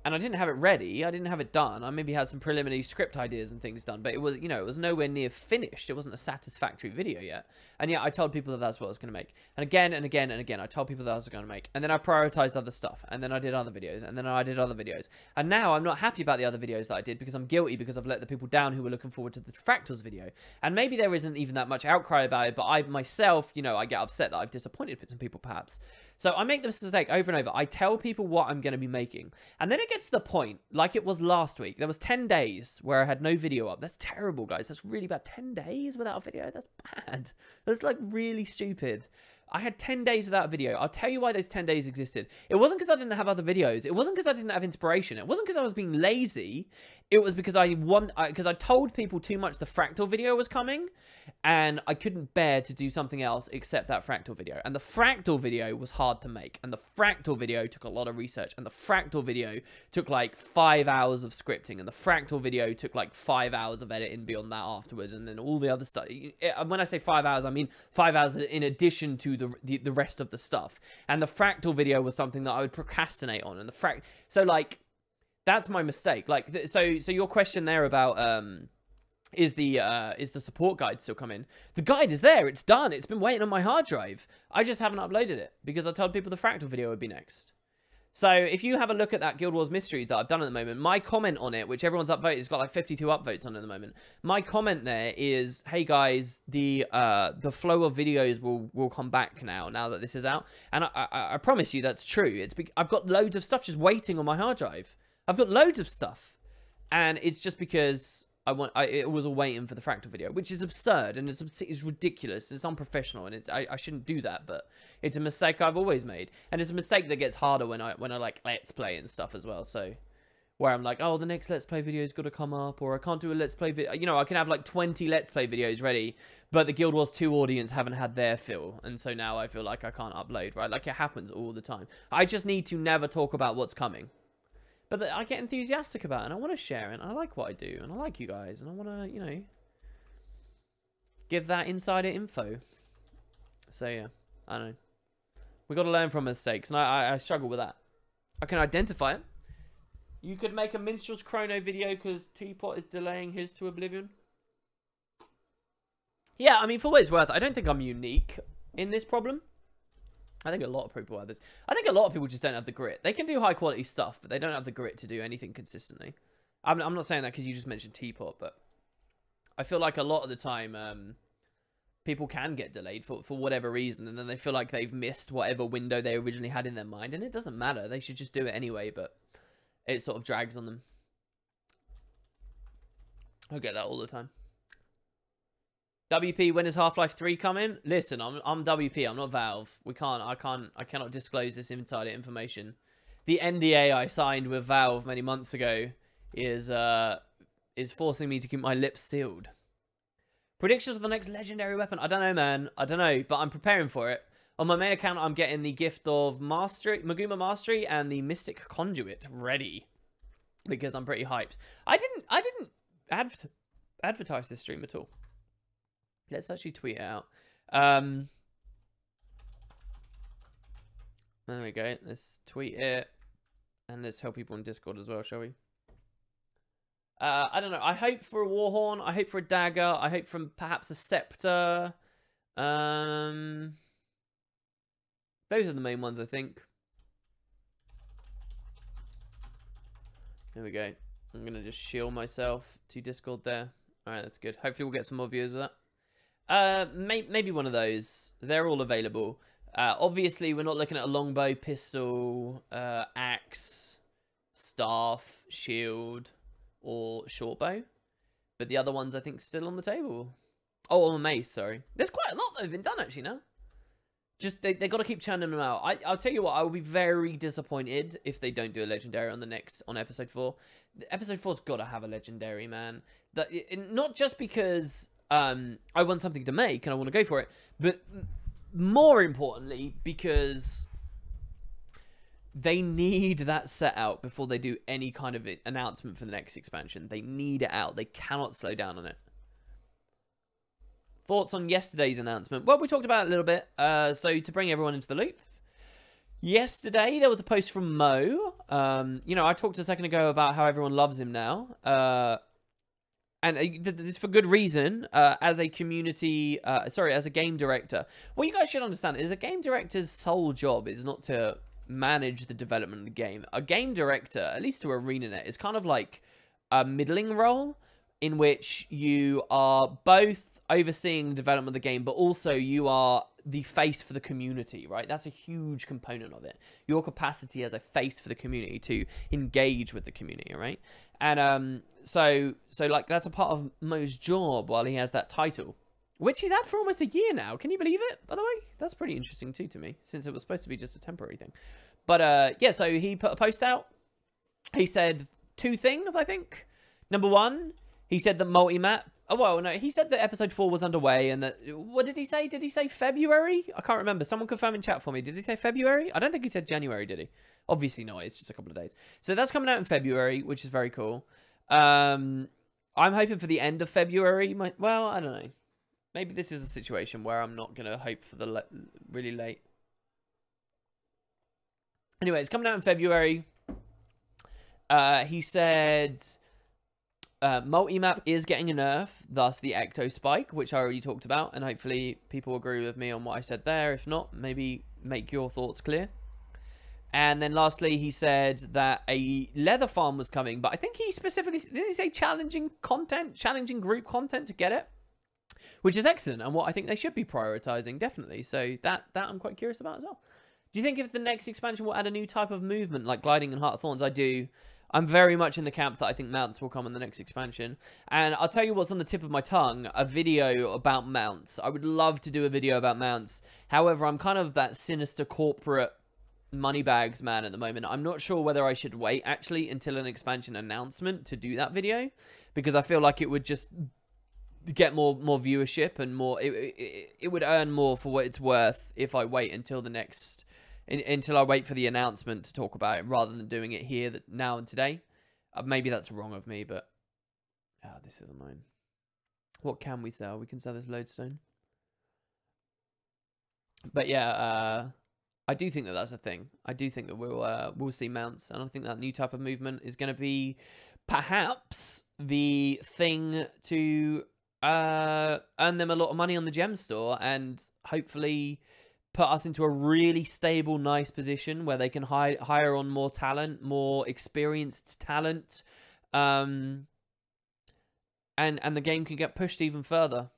And I didn't have it ready. I didn't have it done. I maybe had some preliminary script ideas and things done. But it was, you know, it was nowhere near finished. It wasn't a satisfactory video yet. And yeah, I told people that that's what I was going to make. And again and again and again, I told people that I was going to make. And then I prioritized other stuff. And then I did other videos. And then I did other videos. And now I'm not happy about the other videos that I did because I'm guilty because I've let the people down who were looking forward to the Fractals video. And maybe there isn't even that much outcry about it. But I myself, you know, I get upset that I've disappointed some people perhaps. So I make this mistake over and over. I tell people what I'm going to be making. And then it gets to the point, like it was last week. There was 10 days where I had no video up. That's terrible, guys. That's really bad. 10 days without a video? That's bad. That's like really stupid. I had 10 days without a video. I'll tell you why those 10 days existed. It wasn't because I didn't have other videos. It wasn't because I didn't have inspiration. It wasn't because I was being lazy. It was because I told people too much the Fractal video was coming, and I couldn't bear to do something else except that Fractal video. And the Fractal video was hard to make, and the Fractal video took a lot of research, and the Fractal video took like 5 hours of scripting, and the Fractal video took like 5 hours of editing beyond that afterwards, and then all the other stuff. When I say 5 hours, I mean 5 hours in addition to the rest of the stuff. And the Fractal video was something that I would procrastinate on, and so like that's my mistake. Like so your question there about is the support guide still coming? The guide is there. It's done. It's been waiting on my hard drive. I just haven't uploaded it because I told people the Fractal video would be next. So if you have a look at that Guild Wars Mysteries that I've done at the moment, my comment on it, which everyone's upvoted, it's got like 52 upvotes on it at the moment. My comment there is, hey guys, the flow of videos will come back now that this is out. And I promise you that's true. I've got loads of stuff just waiting on my hard drive. I've got loads of stuff. And it's just because it was all waiting for the Fractal video, which is absurd, and it's ridiculous, and it's unprofessional, and I shouldn't do that, but it's a mistake I've always made, and it's a mistake that gets harder when I like Let's Play and stuff as well. So where I'm like, oh, the next Let's Play video's got to come up, or I can't do a Let's Play video. You know, I can have like 20 Let's Play videos ready, but the Guild Wars 2 audience haven't had their fill, and so now I feel like I can't upload, right? Like it happens all the time. I just need to never talk about what's coming. But I get enthusiastic about it, and I want to share it, and I like what I do, and I like you guys, and I want to, you know, give that insider info. So, yeah, I don't know. We got to learn from mistakes, and I struggle with that. I can identify it. You could make a Minstrel's Chrono video because Teapot is delaying his to oblivion. Yeah, I mean, for what it's worth, I don't think I'm unique in this problem. I think a lot of people have this. I think a lot of people just don't have the grit. They can do high quality stuff, but they don't have the grit to do anything consistently. I'm not saying that because you just mentioned Teapot, but I feel like a lot of the time people can get delayed for whatever reason, and then they feel like they've missed whatever window they originally had in their mind, and it doesn't matter. They should just do it anyway, but it sort of drags on them. I get that all the time. WP, when is Half-Life 3 coming? Listen, I'm WP, I'm not Valve. I cannot disclose this insider information. The NDA I signed with Valve many months ago is forcing me to keep my lips sealed. Predictions of the next legendary weapon? I don't know, man. I don't know, but I'm preparing for it. On my main account, I'm getting the gift of Maguma Mastery and the Mystic Conduit ready because I'm pretty hyped. I didn't advertise this stream at all. Let's actually tweet it out. There we go. Let's tweet it. And let's tell people on Discord as well, shall we? I don't know. I hope for a Warhorn. I hope for a dagger. I hope for perhaps a scepter. Those are the main ones, I think. There we go. I'm going to just shield myself to Discord there. Alright, that's good. Hopefully we'll get some more viewers with that. Maybe one of those. They're all available. Obviously, we're not looking at a longbow, pistol, axe, staff, shield, or shortbow. But the other ones, I think, still on the table. Oh, a mace, sorry. There's quite a lot that have been done, actually, now. Just, they got to keep churning them out. I'll tell you what, I will be very disappointed if they don't do a legendary on episode 4. Episode 4's got to have a legendary, man. Not just because I want something to make and I want to go for it, but more importantly because they need that set out before they do any kind of announcement for the next expansion. They need it out. They cannot slow down on it. Thoughts on yesterday's announcement? Well, we talked about it a little bit. So to bring everyone into the loop, yesterday there was a post from Mo. You know, I talked a second ago about how everyone loves him now. And it's for good reason. As a community, as a game director, what you guys should understand is a game director's sole job is not to manage the development of the game. A game director, at least to ArenaNet, is kind of like a middling role in which you are both overseeing the development of the game, but also you are the face for the community, right? That's a huge component of it. Your capacity as a face for the community to engage with the community, right? And so like that's a part of Mo's job while he has that title, which he's had for almost a year now. Can you believe it, by the way? That's pretty interesting too to me, since it was supposed to be just a temporary thing. But yeah, so he put a post out. He said 2 things, I think. Number 1, he said that multi-map... Oh, well, no, he said that episode 4 was underway and that... What did he say? Did he say February? I can't remember. Someone confirm in chat for me. Did he say February? I don't think he said January, did he? Obviously not. It's just a couple of days. So that's coming out in February, which is very cool. I'm hoping for the end of February. Well, I don't know. Maybe this is a situation where I'm not going to hope for the really late. Anyway, it's coming out in February. He said multi-map is getting a nerf, thus the Ecto Spike, which I already talked about, and hopefully people agree with me on what I said there. If not, maybe make your thoughts clear. And then lastly, he said that a leather farm was coming, but I think he specifically, did he say challenging content, challenging group content to get it? Which is excellent, and what I think they should be prioritizing, definitely. So that I'm quite curious about as well. Do you think if the next expansion will add a new type of movement, like gliding and Heart of Thorns? I do. I'm very much in the camp that I think mounts will come in the next expansion. And I'll tell you what's on the tip of my tongue, a video about mounts. I would love to do a video about mounts. However, I'm kind of that sinister corporate moneybags man at the moment. I'm not sure whether I should wait, actually, until an expansion announcement to do that video. Because I feel like it would just get more viewership and more... It would earn more for what it's worth if I wait until the next... Until I wait for the announcement to talk about it, rather than doing it here, now and today. Maybe that's wrong of me, but... this is annoying. What can we sell? We can sell this lodestone. But yeah, I do think that that's a thing. I do think that we'll see mounts, and I think that new type of movement is going to be perhaps the thing to earn them a lot of money on the gem store, and hopefully put us into a really stable, nice position where they can hire on more talent, more experienced talent, and the game can get pushed even further.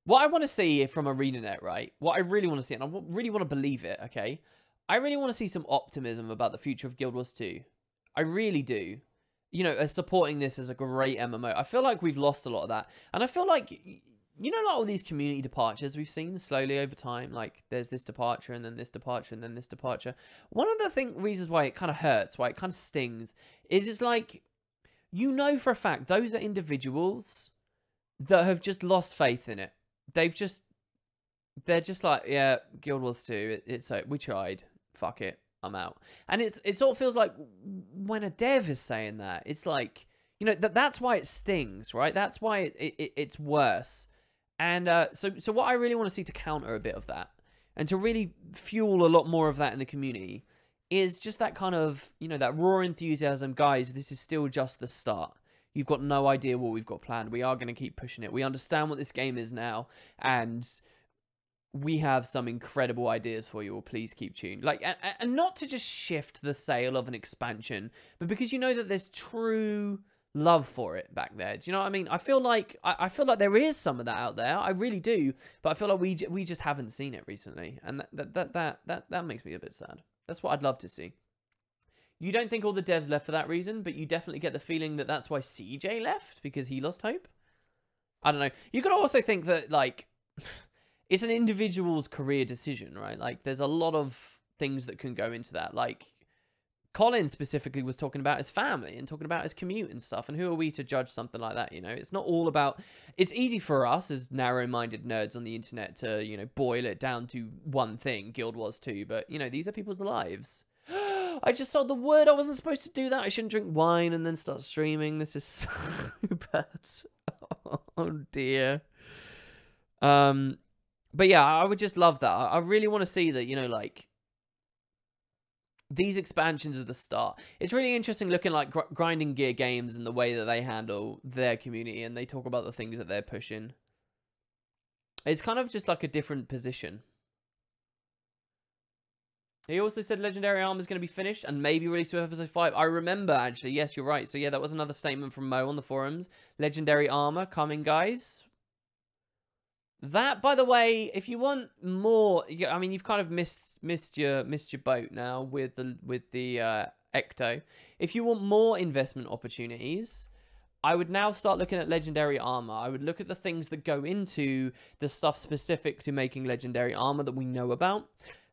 What I want to see from ArenaNet, right? What I really want to see, and I really want to believe it, okay? I really want to see some optimism about the future of Guild Wars 2. I really do. You know, supporting this as a great MMO. I feel like we've lost a lot of that. And I feel like... You know, like all these community departures we've seen slowly over time, like there's this departure and then this departure and then this departure. One of the reasons why it kind of hurts, why it kind of stings, is it's like, you know for a fact, those are individuals that have just lost faith in it. They're just like, yeah, Guild Wars 2, it's like, we tried, fuck it, I'm out. And it sort of feels like when a dev is saying that, it's like, you know, that's why it stings, right? That's why it's worse. And so what I really want to see to counter a bit of that, and to really fuel a lot more of that in the community, is just that kind of, you know, that raw enthusiasm. Guys, this is still just the start. You've got no idea what we've got planned. We are going to keep pushing it. We understand what this game is now, and we have some incredible ideas for you. Well, please keep tuned. Like, and not to just shift the sale of an expansion, but because you know that there's true love for it back there. Do you know what I mean? I feel like there is some of that out there. I really do, but I feel like we just haven't seen it recently, and that makes me a bit sad. That's what I'd love to see. You don't think all the devs left for that reason, but you definitely get the feeling that that's why CJ left, because he lost hope. I don't know. You could also think that, like, it's an individual's career decision, right? Like, there's a lot of things that can go into that. Like, Colin specifically was talking about his family and talking about his commute and stuff. And who are we to judge something like that, you know? It's not all about... It's easy for us as narrow-minded nerds on the internet to, you know, boil it down to one thing, Guild Wars 2. But, you know, these are people's lives. I just saw the word. I wasn't supposed to do that. I shouldn't drink wine and then start streaming. This is so bad. Oh, dear. But yeah, I would just love that. I really want to see that, you know, like... These expansions are the start. It's really interesting looking like Grinding Gear Games and the way that they handle their community, and they talk about the things that they're pushing. It's kind of just like a different position. He also said Legendary Armor is going to be finished and maybe released with episode 5. I remember, actually. Yes, you're right. So yeah, that was another statement from Mo on the forums. Legendary Armor coming, guys. That, by the way, if you want more, I mean, you've kind of missed your boat now with the Ecto. If you want more investment opportunities, I would now start looking at legendary armor. I would look at the things that go into the stuff specific to making legendary armor that we know about.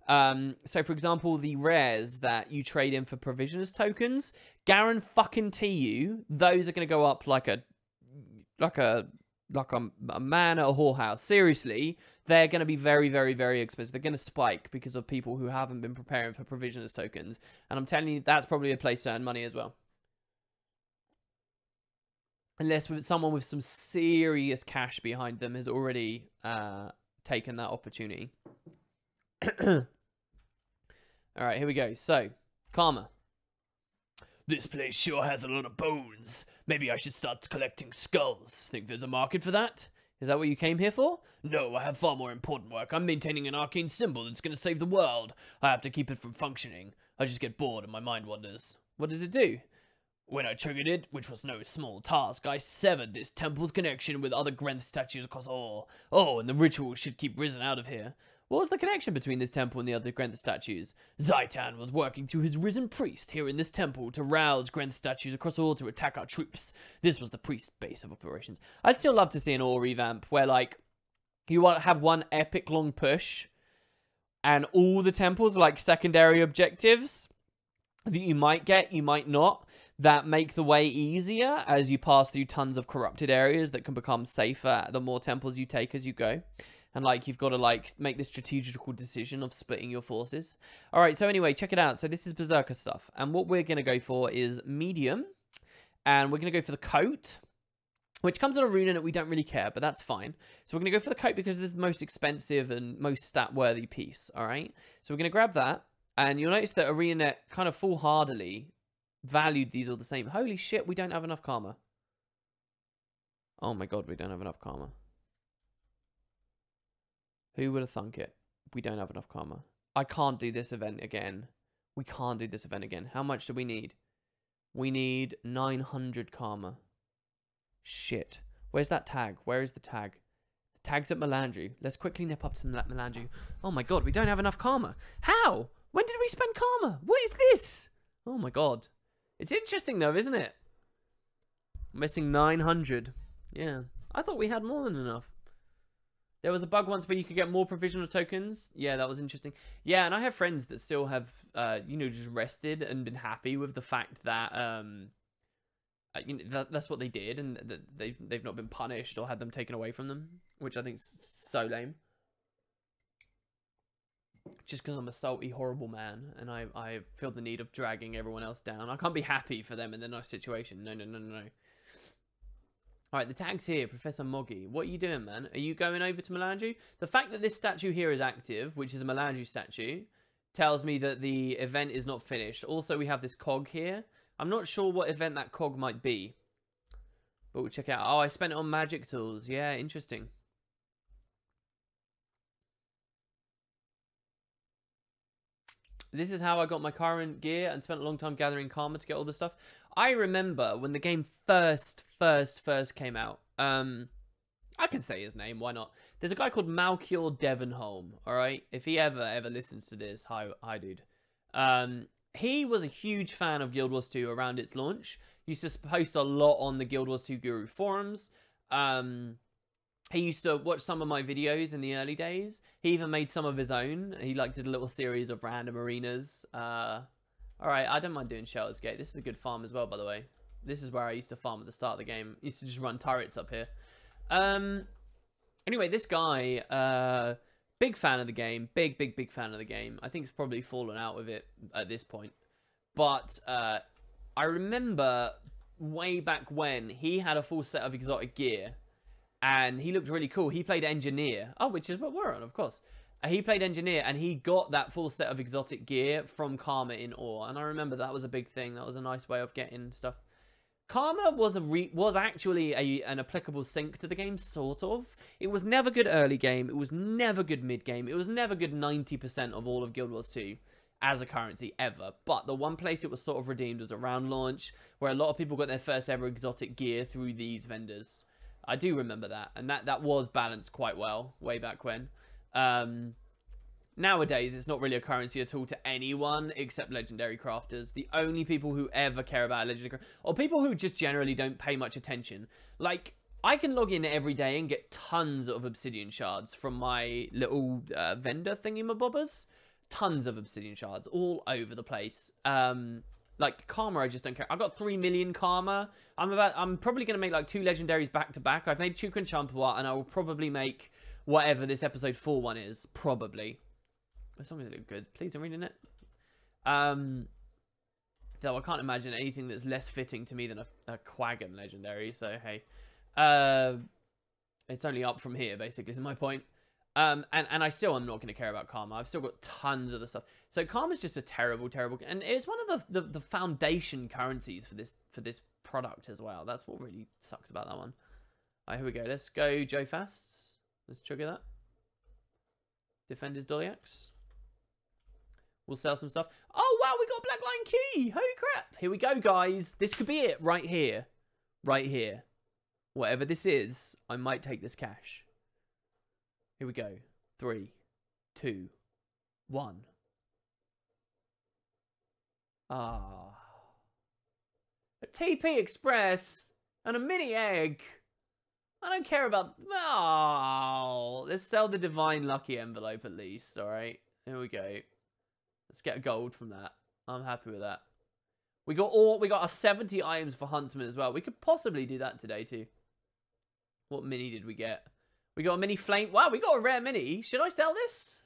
So for example, the rares that you trade in for provisioners tokens, guarantee you, those are going to go up like a man at a whorehouse. Seriously, they're going to be very, very, very expensive. They're going to spike because of people who haven't been preparing for provisioners tokens. And I'm telling you, that's probably a place to earn money as well. Unless someone with some serious cash behind them has already taken that opportunity. Alright, here we go. So, Karma. This place sure has a lot of bones. Maybe I should start collecting skulls. Think there's a market for that? Is that what you came here for? No, I have far more important work. I'm maintaining an arcane symbol that's going to save the world. I have to keep it from functioning. I just get bored and my mind wanders. What does it do? When I triggered it, which was no small task, I severed this temple's connection with other Gren statues across all. Oh, and the ritual should keep risen out of here. What was the connection between this temple and the other Gren statues? Zaitan was working through his risen priest here in this temple to rouse Gren statues across all to attack our troops. This was the priest's base of operations. I'd still love to see an ore revamp where, like, you want to have one epic long push and all the temples are like secondary objectives that you might get, you might not, that make the way easier as you pass through tons of corrupted areas that can become safer the more temples you take as you go. And, like, you've got to, like, make the strategical decision of splitting your forces. All right, so anyway, check it out. So this is Berserker stuff. And what we're going to go for is medium. And we're going to go for the coat, which comes on a rune and we don't really care, but that's fine. So we're going to go for the coat because this is the most expensive and most stat-worthy piece, all right? So we're going to grab that. And you'll notice that ArenaNet kind of foolhardily valued these all the same. Holy shit, we don't have enough karma. Oh my god, we don't have enough karma. Who would have thunk it? We don't have enough karma. I can't do this event again. We can't do this event again. How much do we need? We need 900 karma. Shit. Where's that tag? Where is the tag? The tag's at Melandru. Let's quickly nip up to Melandru. Oh my god, we don't have enough karma. How? When did we spend karma? What is this? Oh my god. It's interesting though, isn't it? Missing 900. Yeah. I thought we had more than enough. There was a bug once where you could get more provisional tokens. Yeah, that was interesting. Yeah, and I have friends that still have, you know, just rested and been happy with the fact that, you know, that's what they did, and that they've not been punished or had them taken away from them, which I think is so lame. Just because I'm a salty, horrible man, and I feel the need of dragging everyone else down. I can't be happy for them in their nice situation. No, no, no, no, no. Alright, the tag's here, Professor Moggy. What are you doing, man? Are you going over to Melandru? The fact that this statue here is active, which is a Melandru statue, tells me that the event is not finished. Also, we have this cog here. I'm not sure what event that cog might be, but we'll check it out. Oh, I spent it on magic tools. Yeah, interesting. This is how I got my current gear and spent a long time gathering karma to get all this stuff. I remember when the game first came out. I can say his name, why not? There's a guy called Malkior Devonholm, alright? If he ever listens to this, hi dude. He was a huge fan of Guild Wars 2 around its launch. Used to post a lot on the Guild Wars 2 Guru forums. He used to watch some of my videos in the early days. He even made some of his own. He like did a little series of random arenas. Alright, I don't mind doing Shelter's Gate. This is a good farm as well, by the way. This is where I used to farm at the start of the game. I used to just run turrets up here. Anyway, this guy, big fan of the game. Big fan of the game. I think it's probably fallen out with it at this point. But I remember way back when he had a full set of exotic gear. And he looked really cool. He played Engineer. Oh, which is what we're on, of course. He played Engineer, and he got that full set of exotic gear from Karma in Ore. And I remember that was a big thing. That was a nice way of getting stuff. Karma was actually an applicable sync to the game, sort of. It was never good early game. It was never good mid game. It was never good 90% of all of Guild Wars 2 as a currency ever. But the one place it was sort of redeemed was around launch, where a lot of people got their first ever exotic gear through these vendors. I do remember that, and that was balanced quite well way back when. nowadays it's not really a currency at all to anyone except legendary crafters. The only people who ever care about legendary or people who just generally don't pay much attention. Like, I can log in every day and get tons of obsidian shards from my little vendor thingy-mabobbers. Tons of obsidian shards all over the place. Like karma, I just don't care. I've got 3 million karma. I'm probably gonna make like 2 legendaries back to back. I've made Chuka and Champawat, and I will probably make whatever this episode 4 one is. Probably, as long as it looks good. Please, I'm reading it. Though I can't imagine anything that's less fitting to me than a Quaggan legendary. So hey, it's only up from here. Basically, is my point. And I still am not going to care about karma. I've still got tons of the stuff. So karma's just a terrible, and it's one of the foundation currencies for this product as well. That's what really sucks about that one. All right, here we go. Let's go Joe Fasts. Let's trigger that. Defend his Dolyax. We'll sell some stuff. Oh wow, we got a Black Line Key. Holy crap! Here we go, guys. This could be it right here, right here. Whatever this is, I might take this cash. Here we go. 3, 2, 1. Ah. A TP Express and a mini egg. I don't care about... Oh. Let's sell the Divine Lucky Envelope at least. Alright. Here we go. Let's get a gold from that. I'm happy with that. We got our 70 items for Huntsman as well. We could possibly do that today too. What mini did we get? We got a mini flame. Wow, we got a rare mini. Should I sell this?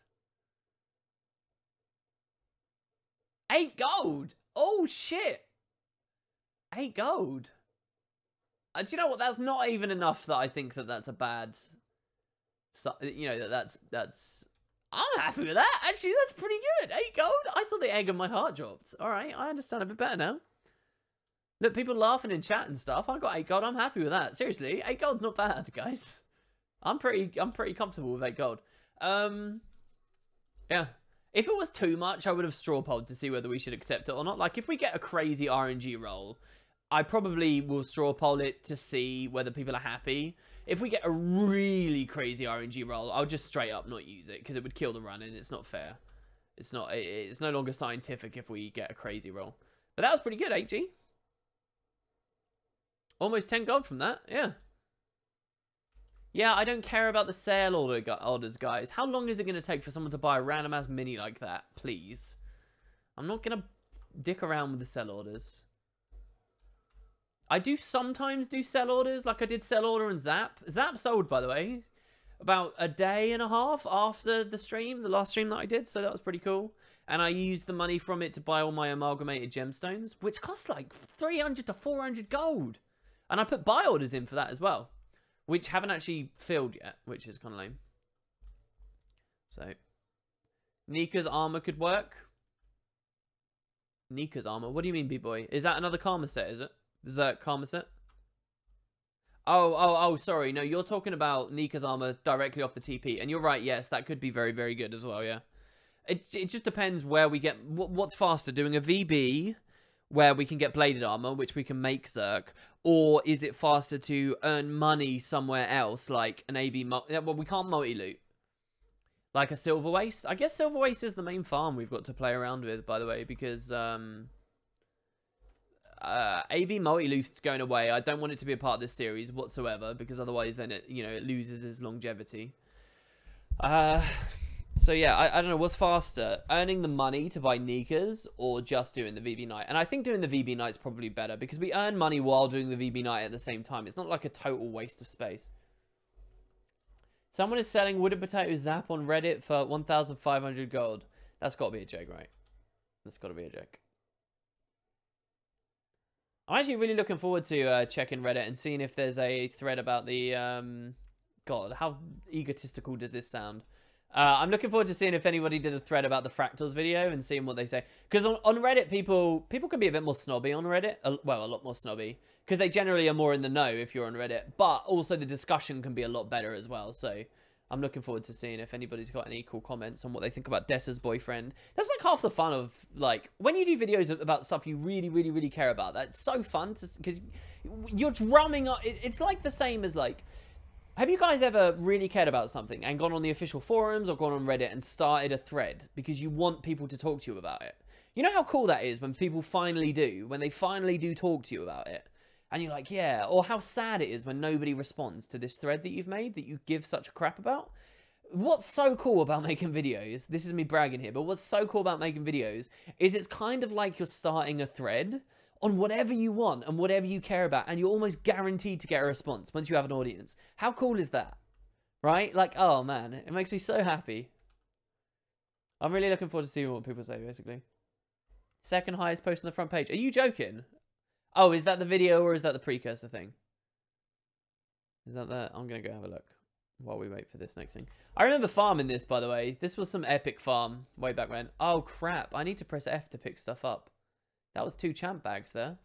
8 gold. Oh, shit. 8 gold. Do you know what? That's not even enough that I think that that's a bad... You know, that's... I'm happy with that. Actually, that's pretty good. 8 gold. I saw the egg and my heart dropped. All right, I understand a bit better now. Look, people laughing in chat and stuff. I got 8 gold. I'm happy with that. Seriously, 8 gold's not bad, guys. I'm pretty comfortable with 8 gold. Yeah. If it was too much, I would have straw polled to see whether we should accept it or not. Like, if we get a crazy RNG roll, I probably will straw poll it to see whether people are happy. If we get a really crazy RNG roll, I'll just straight up not use it because it would kill the run and it's not fair. It's no longer scientific if we get a crazy roll. But that was pretty good, HG. Almost 10 gold from that, yeah. Yeah, I don't care about the sale orders, guys. How long is it going to take for someone to buy a random ass mini like that? Please. I'm not going to dick around with the sell orders. I do sometimes do sell orders, like I did sell order and Zap. Zap sold, by the way, about a day and a half after the stream, the last stream that I did, so that was pretty cool. And I used the money from it to buy all my amalgamated gemstones, which cost like 300 to 400 gold. And I put buy orders in for that as well, which haven't actually filled yet, which is kind of lame. So, Nika's armor could work. Nika's armor? What do you mean, B-boy? Is that another karma set, is it? Is that karma set? Oh, sorry. No, you're talking about Nika's armor directly off the TP. And you're right, yes, that could be very, very good as well, yeah. It just depends where we get... What's faster, doing a VB where we can get bladed armor, which we can make Zerk, or is it faster to earn money somewhere else, like an AB... Well, we can't multi-loot. Like a Silver Waste. I guess Silver Waste is the main farm we've got to play around with, by the way, because... AB multi-loot's going away. I don't want it to be a part of this series whatsoever, because otherwise then it, you know, it loses its longevity. So yeah, I don't know, what's faster? Earning the money to buy Nikas or just doing the VB Night? And I think doing the VB Night's probably better, because we earn money while doing the VB Night at the same time. It's not like a total waste of space. Someone is selling Wooden Potato Zap on Reddit for 1,500 gold. That's got to be a joke, right? That's got to be a joke. I'm actually really looking forward to checking Reddit and seeing if there's a thread about the... God, how egotistical does this sound? I'm looking forward to seeing if anybody did a thread about the Fractals video and seeing what they say. Because on Reddit, people can be a bit more snobby on Reddit. Well, a lot more snobby. Because they generally are more in the know if you're on Reddit. But also the discussion can be a lot better as well. So I'm looking forward to seeing if anybody's got any cool comments on what they think about Dessa's boyfriend. That's like half the fun of, like, when you do videos about stuff you really, really, really care about. That's so fun because you're drumming up. It's like the same as, like, Have you guys ever really cared about something and gone on the official forums or gone on Reddit and started a thread because you want people to talk to you about it? You know how cool that is when people finally do, when they finally do talk to you about it. And you're like, yeah. Or how sad it is when nobody responds to this thread that you've made that you give such a crap about. What's so cool about making videos, this is me bragging here, but what's so cool about making videos is it's kind of like you're starting a thread on whatever you want and whatever you care about, and you're almost guaranteed to get a response once you have an audience. How cool is that? Right? Like, oh man, it makes me so happy. I'm really looking forward to seeing what people say, basically. Second highest post on the front page. Are you joking? Oh, is that the video or is that the precursor thing? Is that that? I'm going to go have a look while we wait for this next thing. I remember farming this, by the way. This was some epic farm way back when. Oh, crap. I need to press F to pick stuff up. That was 2 champ bags there.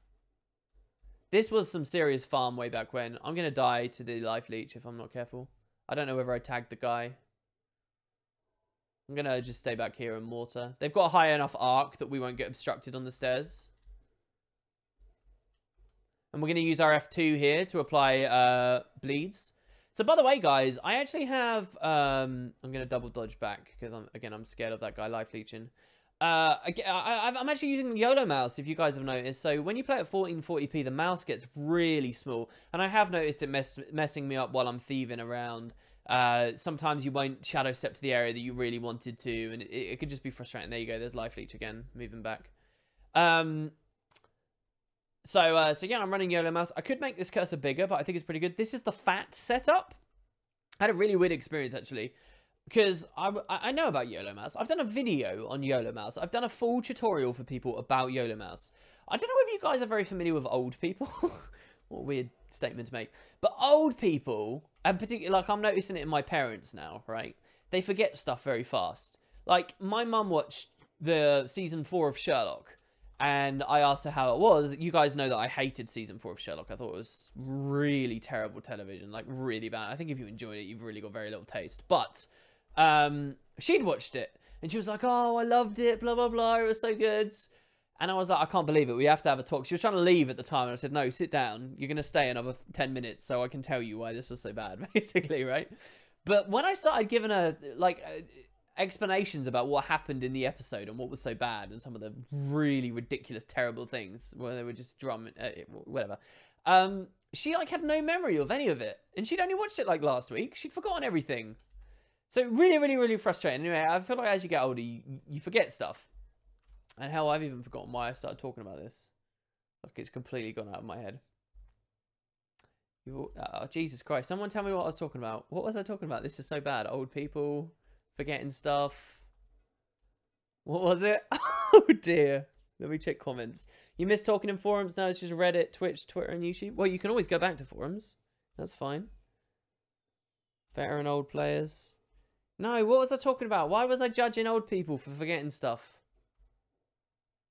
This was some serious farm way back when. I'm going to die to the life leech if I'm not careful. I don't know whether I tagged the guy. I'm going to just stay back here and mortar. They've got a high enough arc that we won't get obstructed on the stairs. And we're going to use our F2 here to apply bleeds. So, by the way, guys, I actually have... I'm going to double dodge back because, I'm scared of that guy life leeching. I'm actually using Yolo Mouse, if you guys have noticed. So, when you play at 1440p, the mouse gets really small. And I have noticed it messing me up while I'm thieving around. Sometimes you won't shadow step to the area that you really wanted to. And it could just be frustrating. There you go. There's life leech again. Moving back. So yeah, I'm running Yolo Mouse. I could make this cursor bigger, but I think it's pretty good. This is the fat setup. I had a really weird experience, actually, because I know about Yolo Mouse. I've done a video on Yolo Mouse. I've done a full tutorial for people about Yolo Mouse. I don't know if you guys are very familiar with old people. What a weird statement to make. But old people, and particularly, like, I'm noticing it in my parents now, right? They forget stuff very fast. Like, my mum watched the season 4 of Sherlock. And I asked her how it was. You guys know that I hated season 4 of Sherlock. I thought it was really terrible television. Like, really bad. I think if you enjoyed it, you've really got very little taste. But she'd watched it. And she was like, oh, I loved it. Blah, blah, blah. It was so good. And I was like, I can't believe it. We have to have a talk. She was trying to leave at the time. And I said, no, sit down. You're going to stay another 10 minutes so I can tell you why this was so bad, basically, right? But when I started giving her, like... explanations about what happened in the episode and what was so bad and some of the really ridiculous, terrible things where they were just whatever. She like had no memory of any of it, and she'd only watched it like last week. She'd forgotten everything. So really, really, really frustrating. Anyway, I feel like as you get older, you forget stuff. And hell, I've even forgotten why I started talking about this. Like it's completely gone out of my head. Oh, Jesus Christ! Someone tell me what I was talking about. What was I talking about? This is so bad. Old people. Forgetting stuff. What was it? Oh dear. Let me check comments. You missed talking in forums. Now it's just Reddit, Twitch, Twitter, and YouTube. Well, you can always go back to forums. That's fine. Veteran old players. No, what was I talking about? Why was I judging old people for forgetting stuff?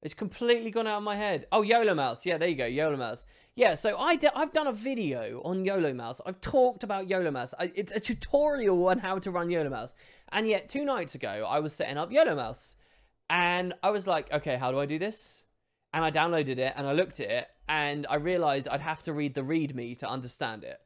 It's completely gone out of my head. Oh, Yolo Mouse. Yeah, there you go. Yolo Mouse. Yeah, so I've done a video on Yolo Mouse. I've talked about Yolo Mouse. It's a tutorial on how to run Yolo Mouse. And yet, 2 nights ago, I was setting up Yolo Mouse. And I was like, okay, how do I do this? And I downloaded it, and I looked at it, and I realized I'd have to read the README to understand it.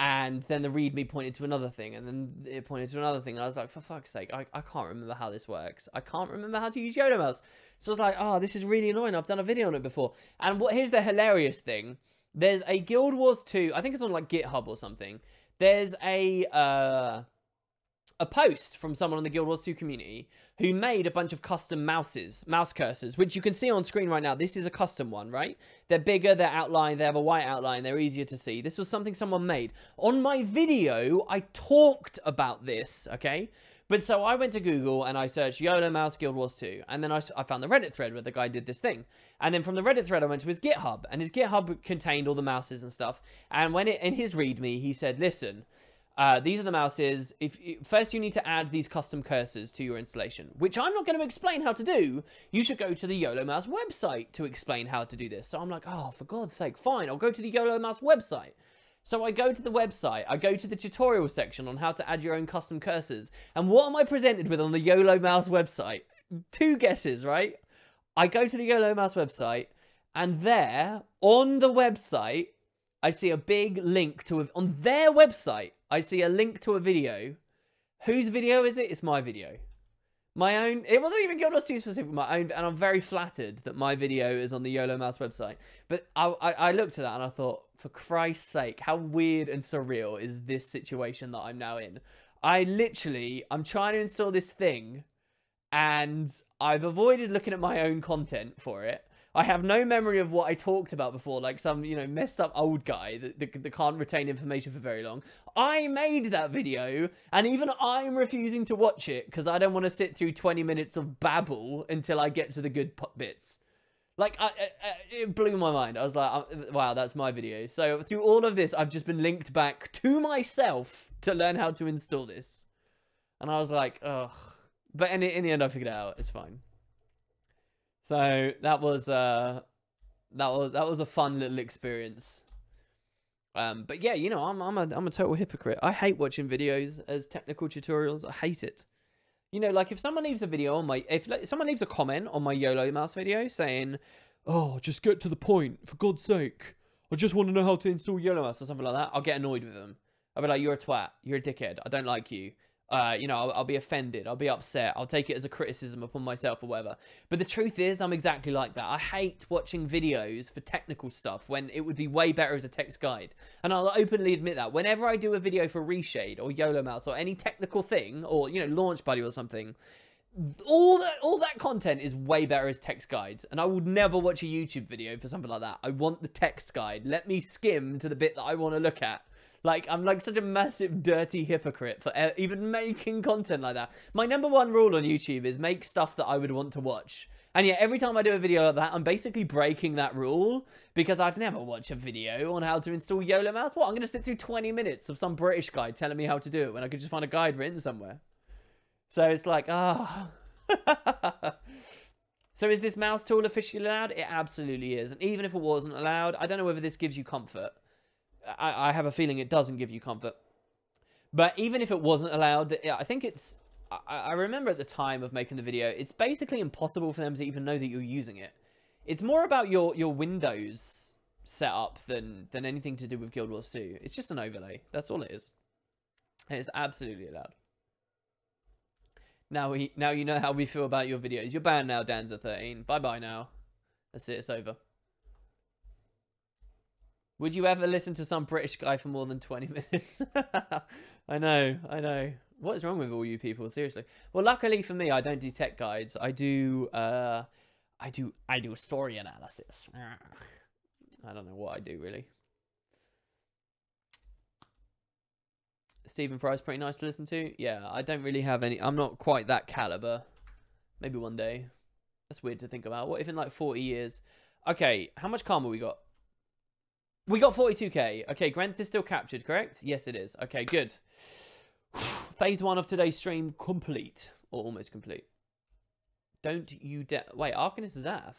And then the README pointed to another thing, and then it pointed to another thing. And I was like, for fuck's sake, I can't remember how this works. I can't remember how to use Yolo Mouse. So I was like, oh, this is really annoying. I've done a video on it before. And here's the hilarious thing. There's a Guild Wars 2, I think it's on like GitHub or something. There's a post from someone on the Guild Wars 2 community who made a bunch of custom mouse cursors, which you can see on screen right now. This is a custom one, right? They're bigger, they're outlined, they have a white outline, they're easier to see. This was something someone made. On my video, I talked about this, okay? But so I went to Google and I searched Yolo Mouse Guild Wars 2. And then I found the Reddit thread where the guy did this thing. And then from the Reddit thread, I went to his GitHub. And his GitHub contained all the mouses and stuff. And when in his README, he said, listen, these are the mouses. First, you need to add these custom cursors to your installation, which I'm not going to explain how to do. You should go to the Yolo Mouse website to explain how to do this. So I'm like, oh, for God's sake, fine. I'll go to the Yolo Mouse website. So I go to the website, I go to the tutorial section on how to add your own custom cursors. And what am I presented with on the Yolo Mouse website? 2 guesses, right? I go to the Yolo Mouse website, and there, on the website, I see a big link to, on their website, I see a link to a video. Whose video is it? It's my video. My own. It wasn't even Guild Wars 2 specific, my own, and I'm very flattered that my video is on the Yolo Mouse website. But I looked at that and I thought, for Christ's sake, how weird and surreal is this situation that I'm now in? I'm trying to install this thing, and I've avoided looking at my own content for it. I have no memory of what I talked about before, like some, you know, messed up old guy that can't retain information for very long. I made that video, and even I'm refusing to watch it because I don't want to sit through 20 minutes of babble until I get to the good bits. Like, it blew my mind. I was like, wow, that's my video. So through all of this, I've just been linked back to myself to learn how to install this. And I was like, ugh. But in the end, I figured it out. It's fine. So that was a fun little experience. But yeah, you know, I'm a total hypocrite. I hate watching videos as technical tutorials. I hate it. You know, like if someone leaves a video on my, if someone leaves a comment on my Yolo Mouse video saying, "Oh, just get to the point, for God's sake. I just want to know how to install Yolo Mouse," or something like that, I'll get annoyed with them. I'll be like, "You're a twat. You're a dickhead. I don't like you." You know, I'll be offended. I'll be upset. I'll take it as a criticism upon myself or whatever. But the truth is, I'm exactly like that. I hate watching videos for technical stuff when it would be way better as a text guide. And I'll openly admit that. Whenever I do a video for Reshade or Yolo Mouse or any technical thing, or, you know, Launch Buddy or something, all that content is way better as text guides. And I would never watch a YouTube video for something like that. I want the text guide. Let me skim to the bit that I want to look at. Like, I'm like such a massive dirty hypocrite for even making content like that. My #1 rule on YouTube is make stuff that I would want to watch. And yeah, every time I do a video like that, I'm basically breaking that rule because I'd never watch a video on how to install Yolo Mouse. What? I'm going to sit through 20 minutes of some British guy telling me how to do it when I could just find a guide written somewhere. So it's like, ah. So is this mouse tool officially allowed? It absolutely is. And even if it wasn't allowed, I don't know whether this gives you comfort. I have a feeling it doesn't give you comfort. But even if it wasn't allowed, I think it's... I remember at the time of making the video, it's basically impossible for them to even know that you're using it. It's more about your Windows setup than anything to do with Guild Wars 2. It's just an overlay. That's all it is. It's absolutely allowed. Now you know how we feel about your videos. You're banned now, Danza13. Bye-bye now. That's it. It's over. Would you ever listen to some British guy for more than 20 minutes? I know. What is wrong with all you people? Seriously. Well, luckily for me, I don't do tech guides. I do story analysis. I don't know what I do, really. Stephen Fry's pretty nice to listen to. Yeah, I don't really have any... I'm not quite that caliber. Maybe one day. That's weird to think about. What if in like 40 years... Okay, how much karma we got? We got 42k. Okay, Gren is still captured, correct? Yes, it is. Okay, good. Phase 1 of today's stream complete. Or almost complete. Don't you dare... Wait, Arcanist Zaf?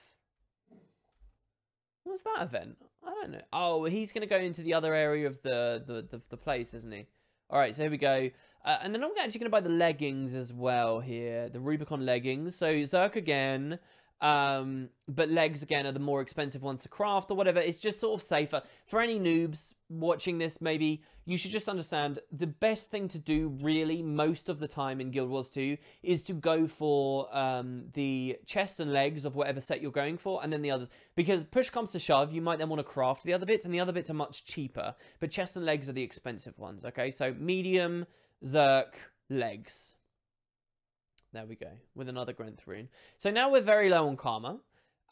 What's that event? I don't know. Oh, he's going to go into the other area of the place, isn't he? Alright, so here we go. And then I'm actually going to buy the leggings as well here. The Rubicon leggings. So, Zerk again... but legs again are the more expensive ones to craft or whatever. It's just sort of safer for any noobs watching this. Maybe you should just understand the best thing to do really most of the time in Guild Wars 2 is to go for the chest and legs of whatever set you're going for, and then the others, because push comes to shove you might then want to craft the other bits, and the other bits are much cheaper, but chest and legs are the expensive ones. Okay, so medium, Zerk, legs. There we go, with another Grenth rune. So now we're very low on karma.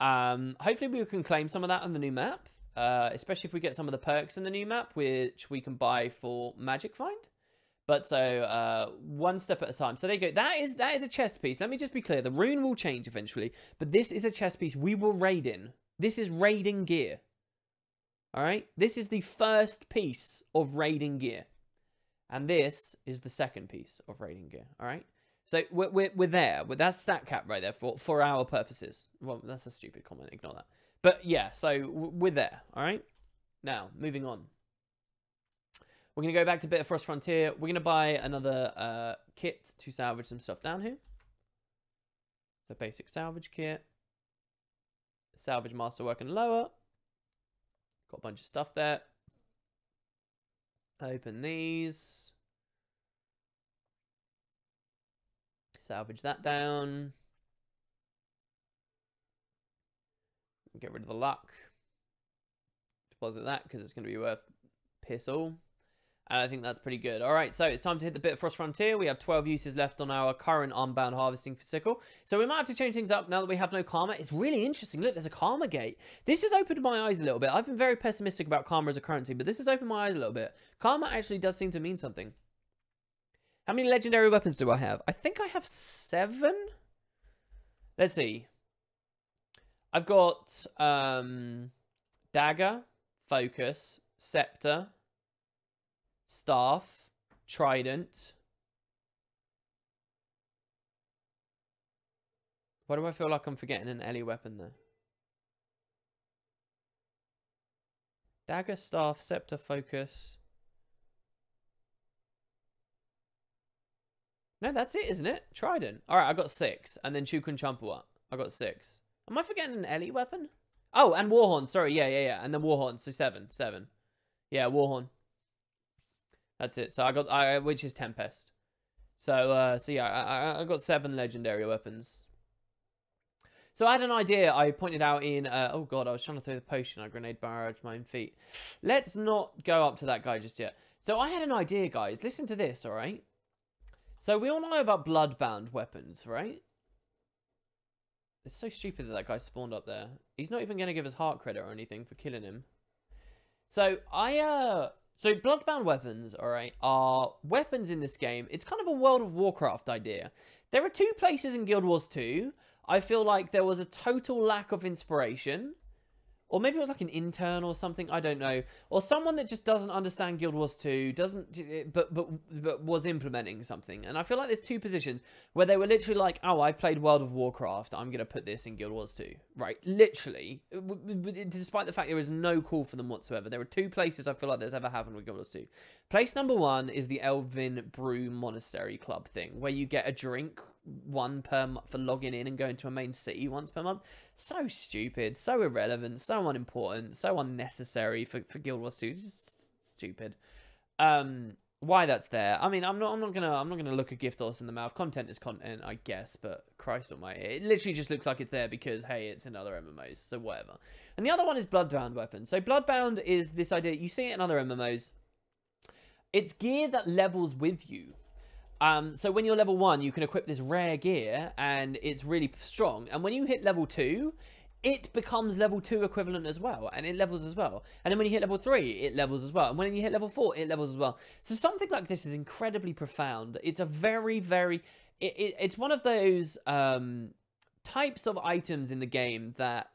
Hopefully we can claim some of that on the new map. Especially if we get some of the perks in the new map, which we can buy for Magic Find. But so, one step at a time. So there you go. That is a chest piece. Let me just be clear. The rune will change eventually. But this is a chest piece we will raid in. This is raiding gear. Alright? This is the first piece of raiding gear. And this is the second piece of raiding gear. Alright? So we're there. That's stat cap right there for our purposes. Well, that's a stupid comment. Ignore that. But yeah, so we're there. All right. Now moving on. We're gonna go back to Bitterfrost Frontier. We're gonna buy another kit to salvage some stuff down here. The basic salvage kit. Salvage master working lower. Got a bunch of stuff there. Open these. Salvage that down. Get rid of the luck. Deposit that because it's going to be worth piss all. And I think that's pretty good. All right, so it's time to hit the Bitterfrost Frontier. We have 12 uses left on our current Unbound Harvesting sickle. So we might have to change things up now that we have no Karma. It's really interesting. Look, there's a Karma gate. This has opened my eyes a little bit. I've been very pessimistic about Karma as a currency, but this has opened my eyes a little bit. Karma actually does seem to mean something. How many legendary weapons do I have? I think I have 7. Let's see. I've got Dagger, Focus, Scepter, Staff, Trident. Why do I feel like I'm forgetting an Ellie weapon there? Dagger, Staff, Scepter, Focus. No, that's it, isn't it? Trident. Alright, I got 6. And then Chukun Champua. I got 6. Am I forgetting an Ellie weapon? Oh, and Warhorn. Sorry, yeah. And then Warhorn. So 7. Yeah, Warhorn. That's it. So I got, which is Tempest. So yeah, I got 7 legendary weapons. So I had an idea I pointed out in, oh god, I was trying to throw the potion. I grenade barraged my own feet. Let's not go up to that guy just yet. So I had an idea, guys. Listen to this, all right? So we all know about bloodbound weapons, right? It's so stupid that that guy spawned up there. He's not even going to give us heart credit or anything for killing him. So so bloodbound weapons, all right, are weapons in this game. It's kind of a World of Warcraft idea. There are 2 places in Guild Wars 2. I feel like there was a total lack of inspiration. Or maybe it was like an intern or something, I don't know. Or someone that just doesn't understand Guild Wars 2, but was implementing something. And I feel like there's 2 positions where they were literally like, oh, I've played World of Warcraft, I'm going to put this in Guild Wars 2. Right, literally. Despite the fact there is no call for them whatsoever. There are 2 places I feel like that's ever happened with Guild Wars 2. Place number 1 is the Elven Brew Monastery Club thing, where you get a drink 1 per month for logging in and going to a main city once per month. So stupid, so irrelevant, so unimportant, so unnecessary for Guild Wars 2. Just stupid. Why that's there? I mean, I'm not gonna look a gift horse in the mouth. Content is content, I guess, but Christ almighty, it literally just looks like it's there because hey, it's in other MMOs, so whatever. And the other one is bloodbound weapons. So bloodbound is this idea, you see it in other MMOs. It's gear that levels with you. So when you're level 1, you can equip this rare gear, and it's really strong. And when you hit level 2, it becomes level 2 equivalent as well, and it levels as well. And then when you hit level 3, it levels as well. And when you hit level 4, it levels as well. So something like this is incredibly profound. It's a very, very... It's one of those types of items in the game that...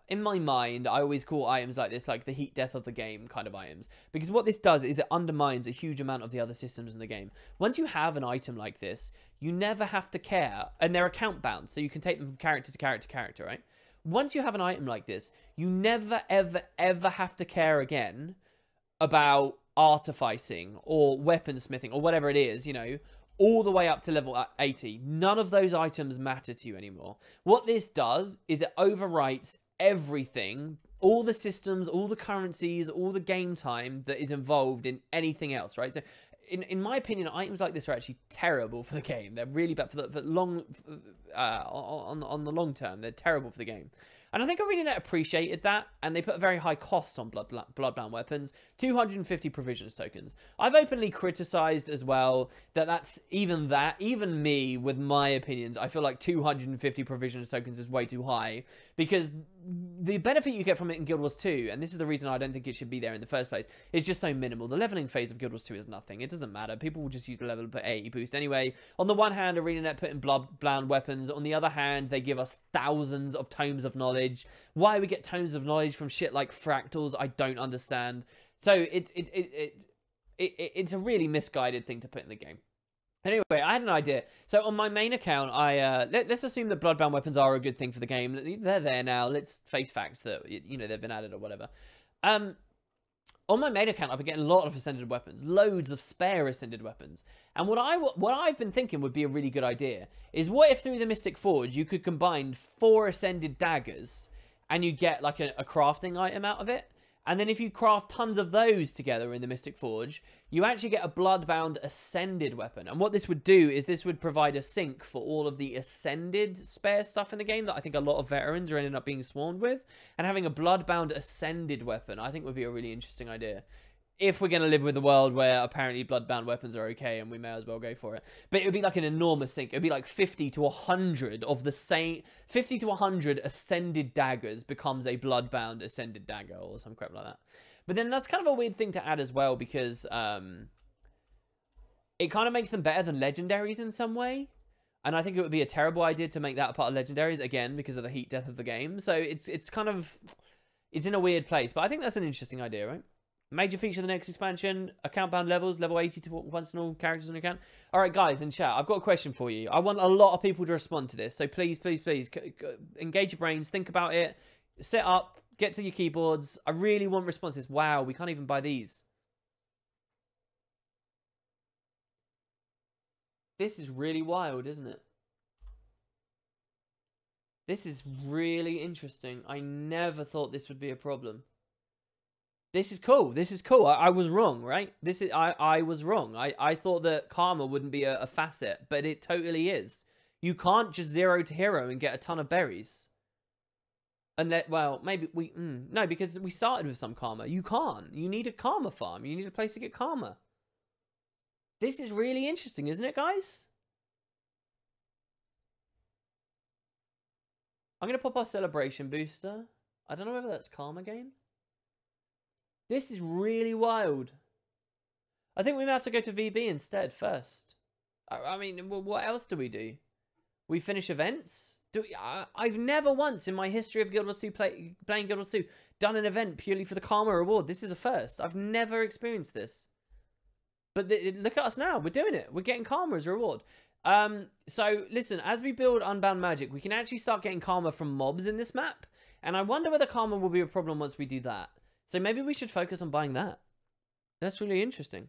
In my mind, I always call items like this like the heat death of the game kind of items. Because what this does is it undermines a huge amount of the other systems in the game. Once you have an item like this, you never have to care. And they're account bound, so you can take them from character to character to character, right? Once you have an item like this, you never, ever, ever have to care again about artificing or weaponsmithing or whatever it is, you know, all the way up to level 80. None of those items matter to you anymore. What this does is it overwrites everything, all the systems, all the currencies, all the game time that is involved in anything else, right? So in my opinion, items like this are actually terrible for the game. They're really bad for the long on the long term. They're terrible for the game. And I think ArenaNet appreciated that, and they put a very high cost on bloodbound weapons, 250 provisions tokens. I've openly criticized as well that even me with my opinions, I feel like 250 provisions tokens is way too high, because the benefit you get from it in Guild Wars 2, and this is the reason I don't think it should be there in the first place, is just so minimal. The leveling phase of Guild Wars 2 is nothing. It doesn't matter. People will just use the level 80 boost anyway. On the one hand, ArenaNet put in bloodbound weapons. On the other hand, they give us thousands of tomes of knowledge. Why we get tomes of knowledge from shit like fractals, I don't understand. So it's a really misguided thing to put in the game. Anyway, I had an idea. So on my main account, let's assume that bloodbound weapons are a good thing for the game. They're there now. Let's face facts that, you know, they've been added or whatever. On my main account, I've been getting a lot of ascended weapons, loads of spare ascended weapons. And what I've been thinking would be a really good idea is, what if through the Mystic Forge you could combine 4 ascended daggers and you get like a crafting item out of it? And then if you craft tons of those together in the Mystic Forge, you actually get a Bloodbound Ascended weapon. And what this would do is this would provide a sync for all of the Ascended spare stuff in the game that I think a lot of veterans are ending up being swarmed with. And having a Bloodbound Ascended weapon, I think would be a really interesting idea. If we're going to live with a world where apparently Bloodbound weapons are okay and we may as well go for it. But it would be like an enormous sync. It would be like 50 to 100 of the same... 50 to 100 Ascended daggers becomes a Bloodbound Ascended dagger or some crap like that. But then that's kind of a weird thing to add as well because it kind of makes them better than legendaries in some way. And I think it would be a terrible idea to make that a part of legendaries, again, because of the heat death of the game. So it's kind of... It's in a weird place. But I think that's an interesting idea, right? Major feature of the next expansion, account bound levels, level 80 to once and all characters on your account. All right, guys, in chat, I've got a question for you. I want a lot of people to respond to this. So please, please, please, engage your brains, think about it, sit up, get to your keyboards. I really want responses. Wow, we can't even buy these. This is really wild, isn't it? This is really interesting. I never thought this would be a problem. This is cool. This is cool. I was wrong, right? I was wrong. I thought that karma wouldn't be a facet, but it totally is. You can't just 0 to hero and get a ton of berries. Unless, well, maybe we... no, because we started with some karma. You can't. You need a karma farm. You need a place to get karma. This is really interesting, isn't it, guys? I'm going to pop our celebration booster. I don't know whether that's karma gain. This is really wild. I think we may have to go to VB instead first. I mean, what else do we do? We finish events? I've never once in my history of Guild Wars 2 playing Guild Wars 2 done an event purely for the karma reward. This is a first. I've never experienced this. But look at us now. We're doing it. We're getting karma as a reward. So, listen, as we build Unbound Magic, we can actually start getting karma from mobs in this map. And I wonder whether karma will be a problem once we do that. So maybe we should focus on buying that. That's really interesting.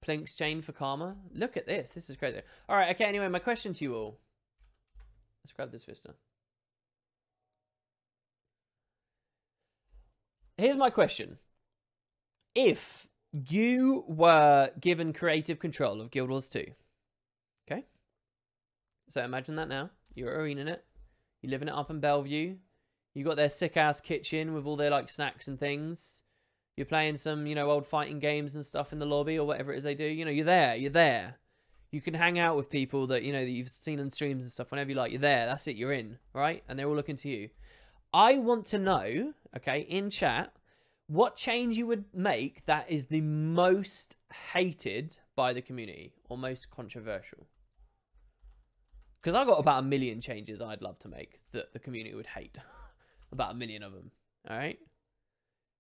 Plink's chain for karma. Look at this. This is great. All right. Okay. Anyway, my question to you all. Let's grab this vista. Here's my question. If you were given creative control of Guild Wars 2, okay? So imagine that now. You're at ArenaNet. You're living it up in Bellevue. You got their sick-ass kitchen with all their, like, snacks and things. You're playing some, you know, old fighting games and stuff in the lobby or whatever it is they do. You know, you're there. You're there. You can hang out with people that, you know, that you've seen on streams and stuff whenever you like. You're there. That's it. You're in, right? And they're all looking to you. I want to know, okay, in chat, what change you would make that is the most hated by the community or most controversial. Because I've got about 1 million changes I'd love to make that the community would hate. About 1 million of them. All right.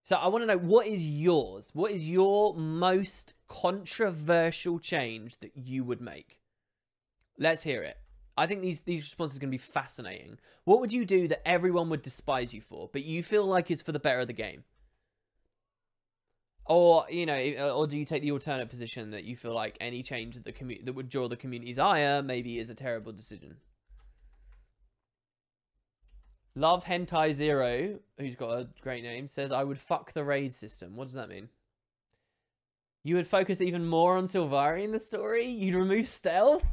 So I want to know, what is yours? What is your most controversial change that you would make? Let's hear it. I think these responses are going to be fascinating. What would you do that everyone would despise you for, but you feel like is for the better of the game? Or, you know, or do you take the alternate position that you feel like any change that would draw the community's ire maybe is a terrible decision? Love Hentai Zero, who's got a great name, says, I would fuck the raid system. What does that mean? You would focus even more on Sylvari in the story? You'd remove stealth?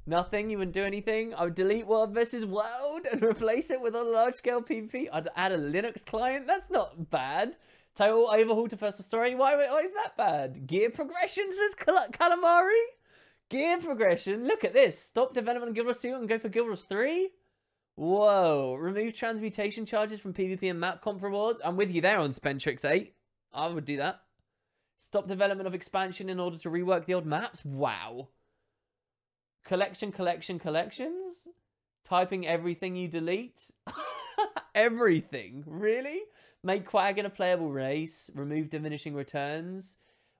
Nothing? You wouldn't do anything? I would delete World versus World and replace it with a large-scale PvP? I'd add a Linux client? That's not bad. Total overhaul to first story? Why is that bad? Gear progression, says Calamari? Gear progression? Look at this. Stop development of Guild Wars 2 and go for Guild Wars 3? Whoa, remove transmutation charges from PvP and map comp rewards. I'm with you there on Spentrix 8. I would do that. Stop development of expansion in order to rework the old maps. Wow. Collections? Typing everything you delete? Everything? Really? Make Quag in a playable race. Remove diminishing returns.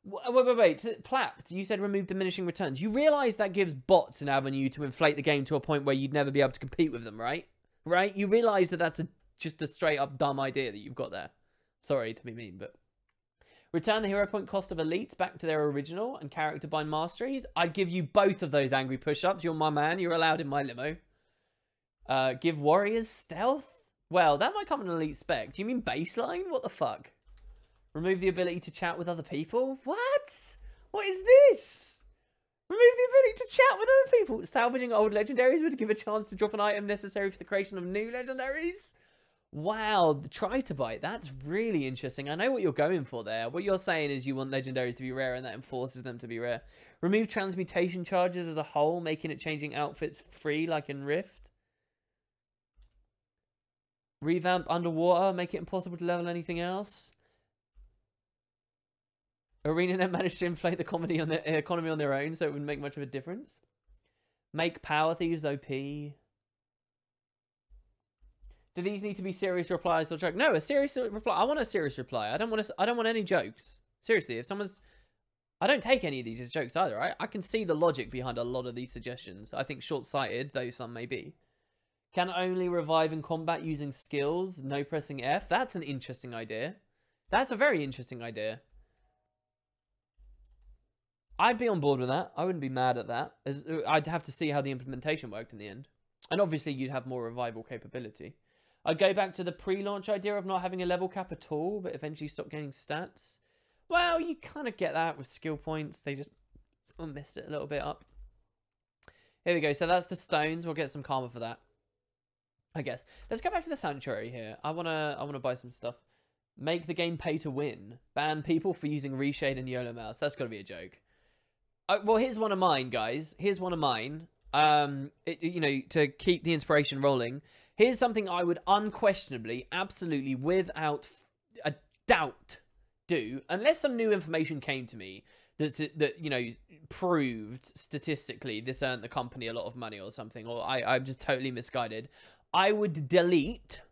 Wait. Plapped, you said remove diminishing returns. You realise that gives bots an avenue to inflate the game to a point where you'd never be able to compete with them, right? Right? You realise that that's just a straight up dumb idea that you've got there. Sorry to be mean, but... Return the hero point cost of elites back to their original and character bind masteries. I'd give you both of those angry push-ups. You're my man. You're allowed in my limo. Give warriors stealth. Well, that might come in an elite spec. Do you mean baseline? What the fuck? Remove the ability to chat with other people? What? What is this? Remove the ability to chat with other people. Salvaging old legendaries would give a chance to drop an item necessary for the creation of new legendaries. Wow, try to bite. That's really interesting. I know what you're going for there. What you're saying is you want legendaries to be rare and that enforces them to be rare. Remove transmutation charges as a whole, making it changing outfits free like in Rift. Revamp underwater, make it impossible to level anything else. ArenaNet managed to inflate the economy on their own, so it wouldn't make much of a difference. Make power thieves OP. Do these need to be serious replies or joke? No, a serious reply. I want a serious reply. I don't want any jokes. Seriously, if someone's, I don't take any of these as jokes either. I can see the logic behind a lot of these suggestions. I think short-sighted, though some may be. Can only revive in combat using skills, no pressing F. That's an interesting idea. That's a very interesting idea. I'd be on board with that. I wouldn't be mad at that. I'd have to see how the implementation worked in the end. And obviously, you'd have more revival capability. I'd go back to the pre-launch idea of not having a level cap at all, but eventually stop gaining stats. Well, you kind of get that with skill points. They just sort of messed it a little bit up. Here we go. So that's the stones. We'll get some karma for that, I guess. Let's go back to the sanctuary here. I wanna buy some stuff. Make the game pay to win. Ban people for using Reshade and Yolo Mouse. That's got to be a joke. Well, here's one of mine, guys. Here's one of mine. You know, to keep the inspiration rolling. Here's something I would unquestionably, absolutely, without a doubt, do, unless some new information came to me that you know, proved statistically this earned the company a lot of money or something, or I'm just totally misguided. I would delete,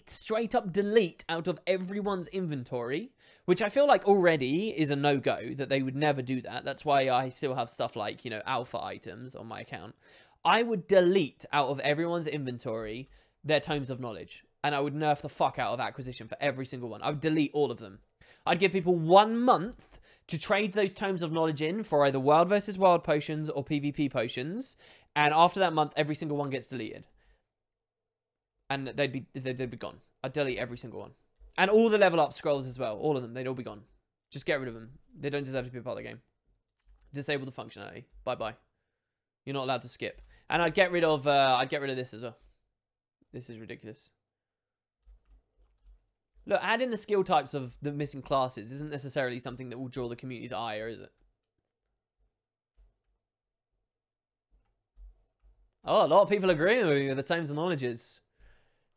straight up delete out of everyone's inventory, which I feel like already is a no-go, that they would never do that. That's why I still have stuff like, you know, alpha items on my account. I would delete out of everyone's inventory their tomes of knowledge. And I would nerf the fuck out of acquisition for every single one. I would delete all of them. I'd give people 1 month to trade those tomes of knowledge in for either wild versus wild potions or PvP potions. And after that month, every single one gets deleted. And they'd be gone. I'd delete every single one. And all the level up scrolls as well. All of them. They'd all be gone. Just get rid of them. They don't deserve to be a part of the game. Disable the functionality. Bye-bye. You're not allowed to skip. And I'd get rid of this as well. This is ridiculous. Look, add in the skill types of the missing classes isn't necessarily something that will draw the community's ire, is it? Oh, a lot of people agreeing with me with the tomes of knowledges.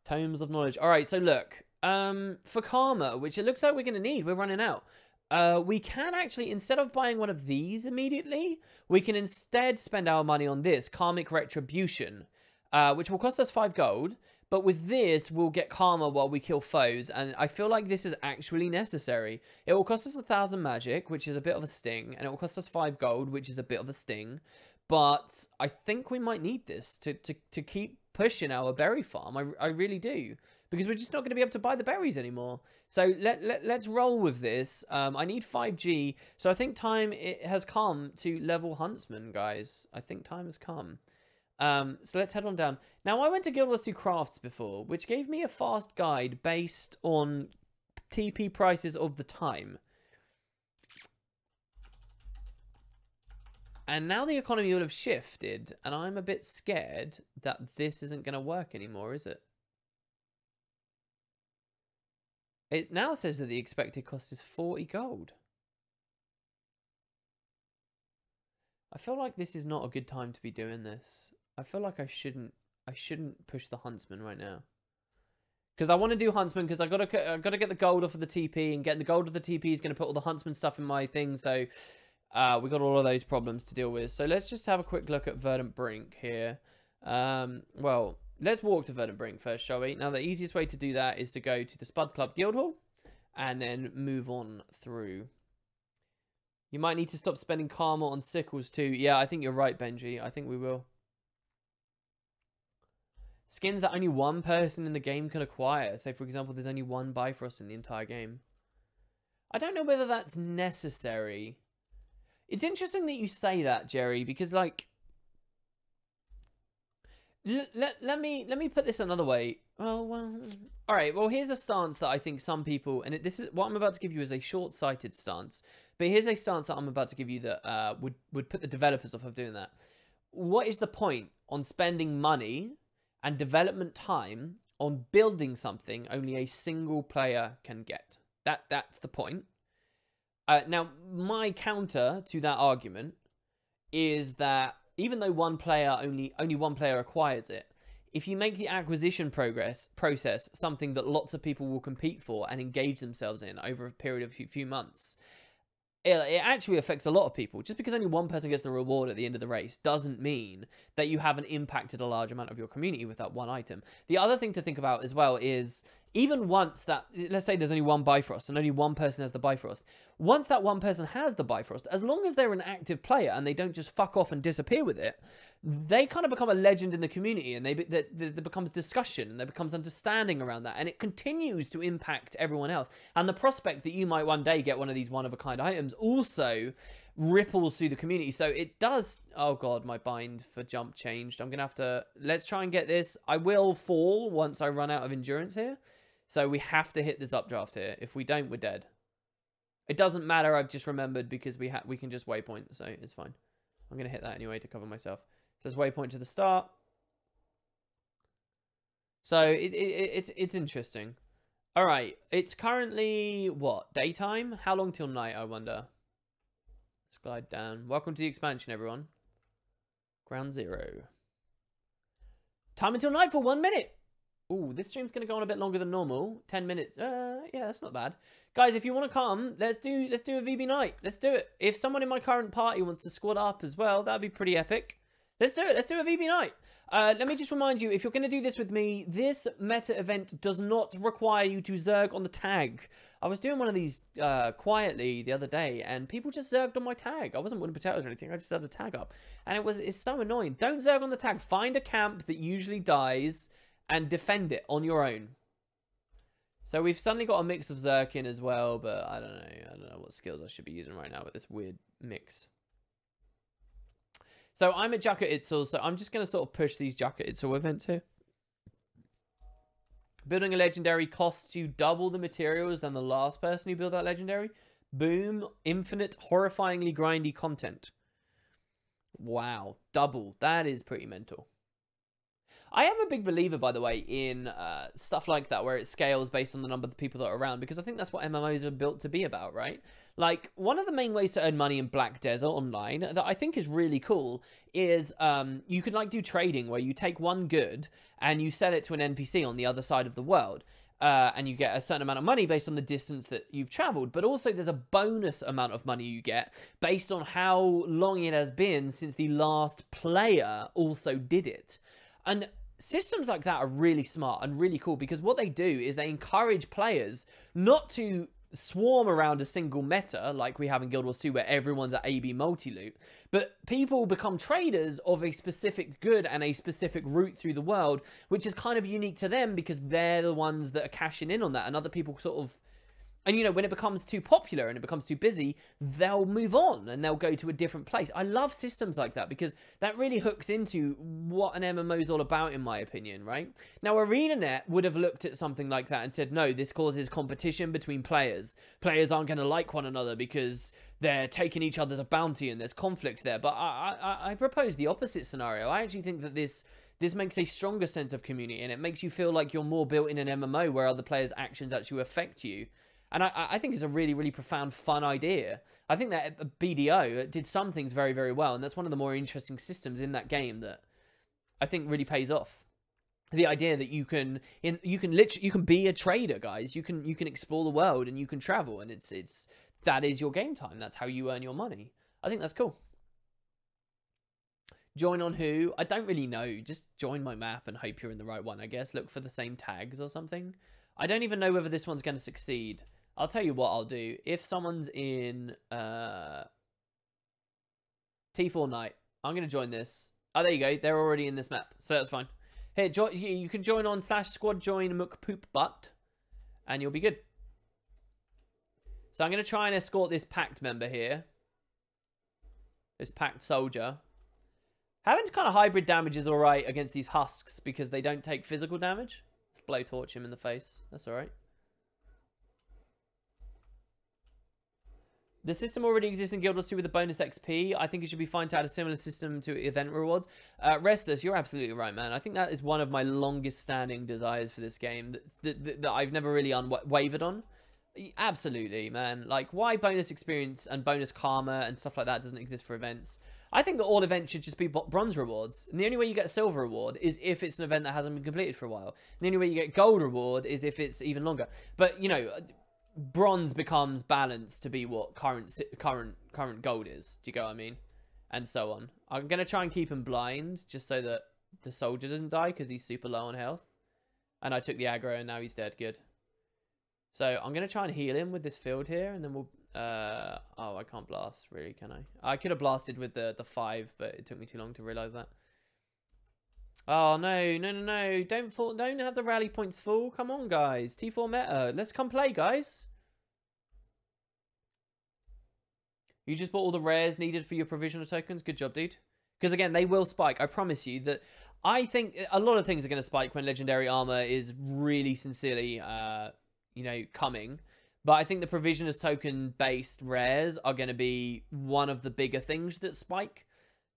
Tomes of knowledge. All right, so look. For karma, which it looks like we're going to need, we're running out. We can actually, instead of buying one of these immediately, we can instead spend our money on this, Karmic Retribution, which will cost us 5 gold. But with this, we'll get karma while we kill foes, and I feel like this is actually necessary. It will cost us 1,000 magic, which is a bit of a sting, and it will cost us 5 gold, which is a bit of a sting. But I think we might need this to keep pushing our berry farm. I really do. Because we're just not going to be able to buy the berries anymore. So let's roll with this. I need 5G. So I think time has come to level Huntsman, guys. I think time has come. So let's head on down. Now, I went to Guild Wars 2 Crafts before, which gave me a fast guide based on TP prices of the time. And now the economy will have shifted, and I'm a bit scared that this isn't going to work anymore, is it? It now says that the expected cost is 40 gold. I feel like this is not a good time to be doing this. I feel like I shouldn't push the Huntsman right now. Because I want to do Huntsman because I gotta get the gold off of the TP, and getting the gold of the TP is going to put all the Huntsman stuff in my thing. So we got all of those problems to deal with. So let's just have a quick look at Verdant Brink here. Well, let's walk to Verdant Brink first, shall we? Now, the easiest way to do that is to go to the Spud Club Guildhall and then move on through. You might need to stop spending karma on sickles too. Yeah, I think you're right, Benji. I think we will. Skins that only one person in the game can acquire. So, for example, there's only one Bifrost in the entire game. I don't know whether that's necessary. It's interesting that you say that, Jerry, because, like... Let me put this another way. well, all right. Well, here's a stance that I think some people, and this is what I'm about to give you is a short-sighted stance. But here's a stance that I'm about to give you that would put the developers off of doing that. What is the point on spending money and development time on building something only a single player can get? That's the point. Now, my counter to that argument is that even though only one player acquires it, if you make the acquisition process something that lots of people will compete for and engage themselves in over a period of a few months, it actually affects a lot of people. Just because only one person gets the reward at the end of the race doesn't mean that you haven't impacted a large amount of your community with that one item. The other thing to think about as well is, even once that, let's say there's only one Bifrost and only one person has the Bifrost, once that one person has the Bifrost, as long as they're an active player and they don't just fuck off and disappear with it, they kind of become a legend in the community, and there becomes discussion and there becomes understanding around that, and it continues to impact everyone else. And the prospect that you might one day get one of these one-of-a-kind items also ripples through the community. So it does... Oh god, my bind for jump changed. I'm gonna have to... Let's try and get this. I will fall once I run out of endurance here. So we have to hit this updraft here. If we don't, we're dead. It doesn't matter, I've just remembered, because we can just waypoint, so it's fine. I'm going to hit that anyway to cover myself. It says waypoint to the start. So it's interesting. All right, it's currently, what, daytime? How long till night, I wonder? Let's glide down. Welcome to the expansion, everyone. Ground zero. Time until night for 1 minute. Ooh, this stream's going to go on a bit longer than normal. 10 minutes. Yeah, that's not bad. Guys, if you want to come, let's do a VB night. Let's do it. If someone in my current party wants to squad up as well, that'd be pretty epic. Let's do it. Let's do a VB night. Let me just remind you, if you're going to do this with me, this meta event does not require you to zerg on the tag. I was doing one of these quietly the other day, and people just zerged on my tag. I wasn't winning potatoes or anything. I just had a tag up. And it's so annoying. Don't zerg on the tag. Find a camp that usually dies and defend it on your own. So we've suddenly got a mix of Zerkin as well, but I don't know what skills I should be using right now with this weird mix. So I'm at Jaka Itzel, so I'm just going to sort of push these Jaka Itzel events here. Building a legendary costs you double the materials than the last person who built that legendary. Boom. Infinite, horrifyingly grindy content. Wow. Double. That is pretty mental. I am a big believer, by the way, in stuff like that, where it scales based on the number of people that are around, because I think that's what MMOs are built to be about, right? Like, one of the main ways to earn money in Black Desert Online that I think is really cool is you can, like, do trading, where you take one good and you sell it to an NPC on the other side of the world. And you get a certain amount of money based on the distance that you've traveled. But also there's a bonus amount of money you get based on how long it has been since the last player also did it. And systems like that are really smart and really cool, because what they do is they encourage players not to swarm around a single meta like we have in Guild Wars 2, where everyone's at AB multi-loot, but people become traders of a specific good and a specific route through the world, which is kind of unique to them because they're the ones that are cashing in on that, and other people sort of... And, you know, when it becomes too popular and it becomes too busy, they'll move on and they'll go to a different place. I love systems like that because that really hooks into what an MMO is all about, in my opinion, right? Now, ArenaNet would have looked at something like that and said, no, this causes competition between players. Players aren't going to like one another because they're taking each other's a bounty and there's conflict there. But I propose the opposite scenario. I actually think that this makes a stronger sense of community, and it makes you feel like you're more built in an MMO where other players' actions actually affect you. And I think it's a really, really profound, fun idea. I think that BDO did some things very, very well. And that's one of the more interesting systems in that game that I think really pays off. The idea that you can be a trader, guys. You can explore the world and you can travel, and that is your game time. That's how you earn your money. I think that's cool. Join on who? I don't really know. Just join my map and hope you're in the right one, I guess. Look for the same tags or something. I don't even know whether this one's going to succeed. I'll tell you what I'll do. If someone's in T4 Night, I'm going to join this. Oh, there you go. They're already in this map, so that's fine. Here, you can join on /squad join McPoopbutt, and you'll be good. So I'm going to try and escort this pact member here. This pact soldier. Having kind of hybrid damage is alright against these husks because they don't take physical damage. Let's blowtorch him in the face. That's all right. The system already exists in Guild Wars 2 with the bonus XP. I think it should be fine to add a similar system to event rewards. Restless, you're absolutely right, man. I think that is one of my longest standing desires for this game that I've never really wavered on. Absolutely, man. Like, why bonus experience and bonus karma and stuff like that doesn't exist for events? I think that all events should just be bronze rewards. And the only way you get a silver reward is if it's an event that hasn't been completed for a while. And the only way you get gold reward is if it's even longer. But, you know, bronze becomes balanced to be what current gold is. Do you get what I mean? And so on. I'm going to try and keep him blind just so that the soldier doesn't die because he's super low on health. And I took the aggro and now he's dead. Good. So I'm going to try and heal him with this field here, and then we'll... oh, I can't blast, really, can I? I could have blasted with the 5, but it took me too long to realise that. Oh, no. Don't have the rally points full. Come on, guys. T4 meta. Let's come play, guys. You just bought all the rares needed for your provisional tokens. Good job, dude. Because, again, they will spike. I promise you that... I think a lot of things are going to spike when Legendary Armor is really sincerely... you know, coming. But I think the provisioners token-based rares are going to be one of the bigger things that spike.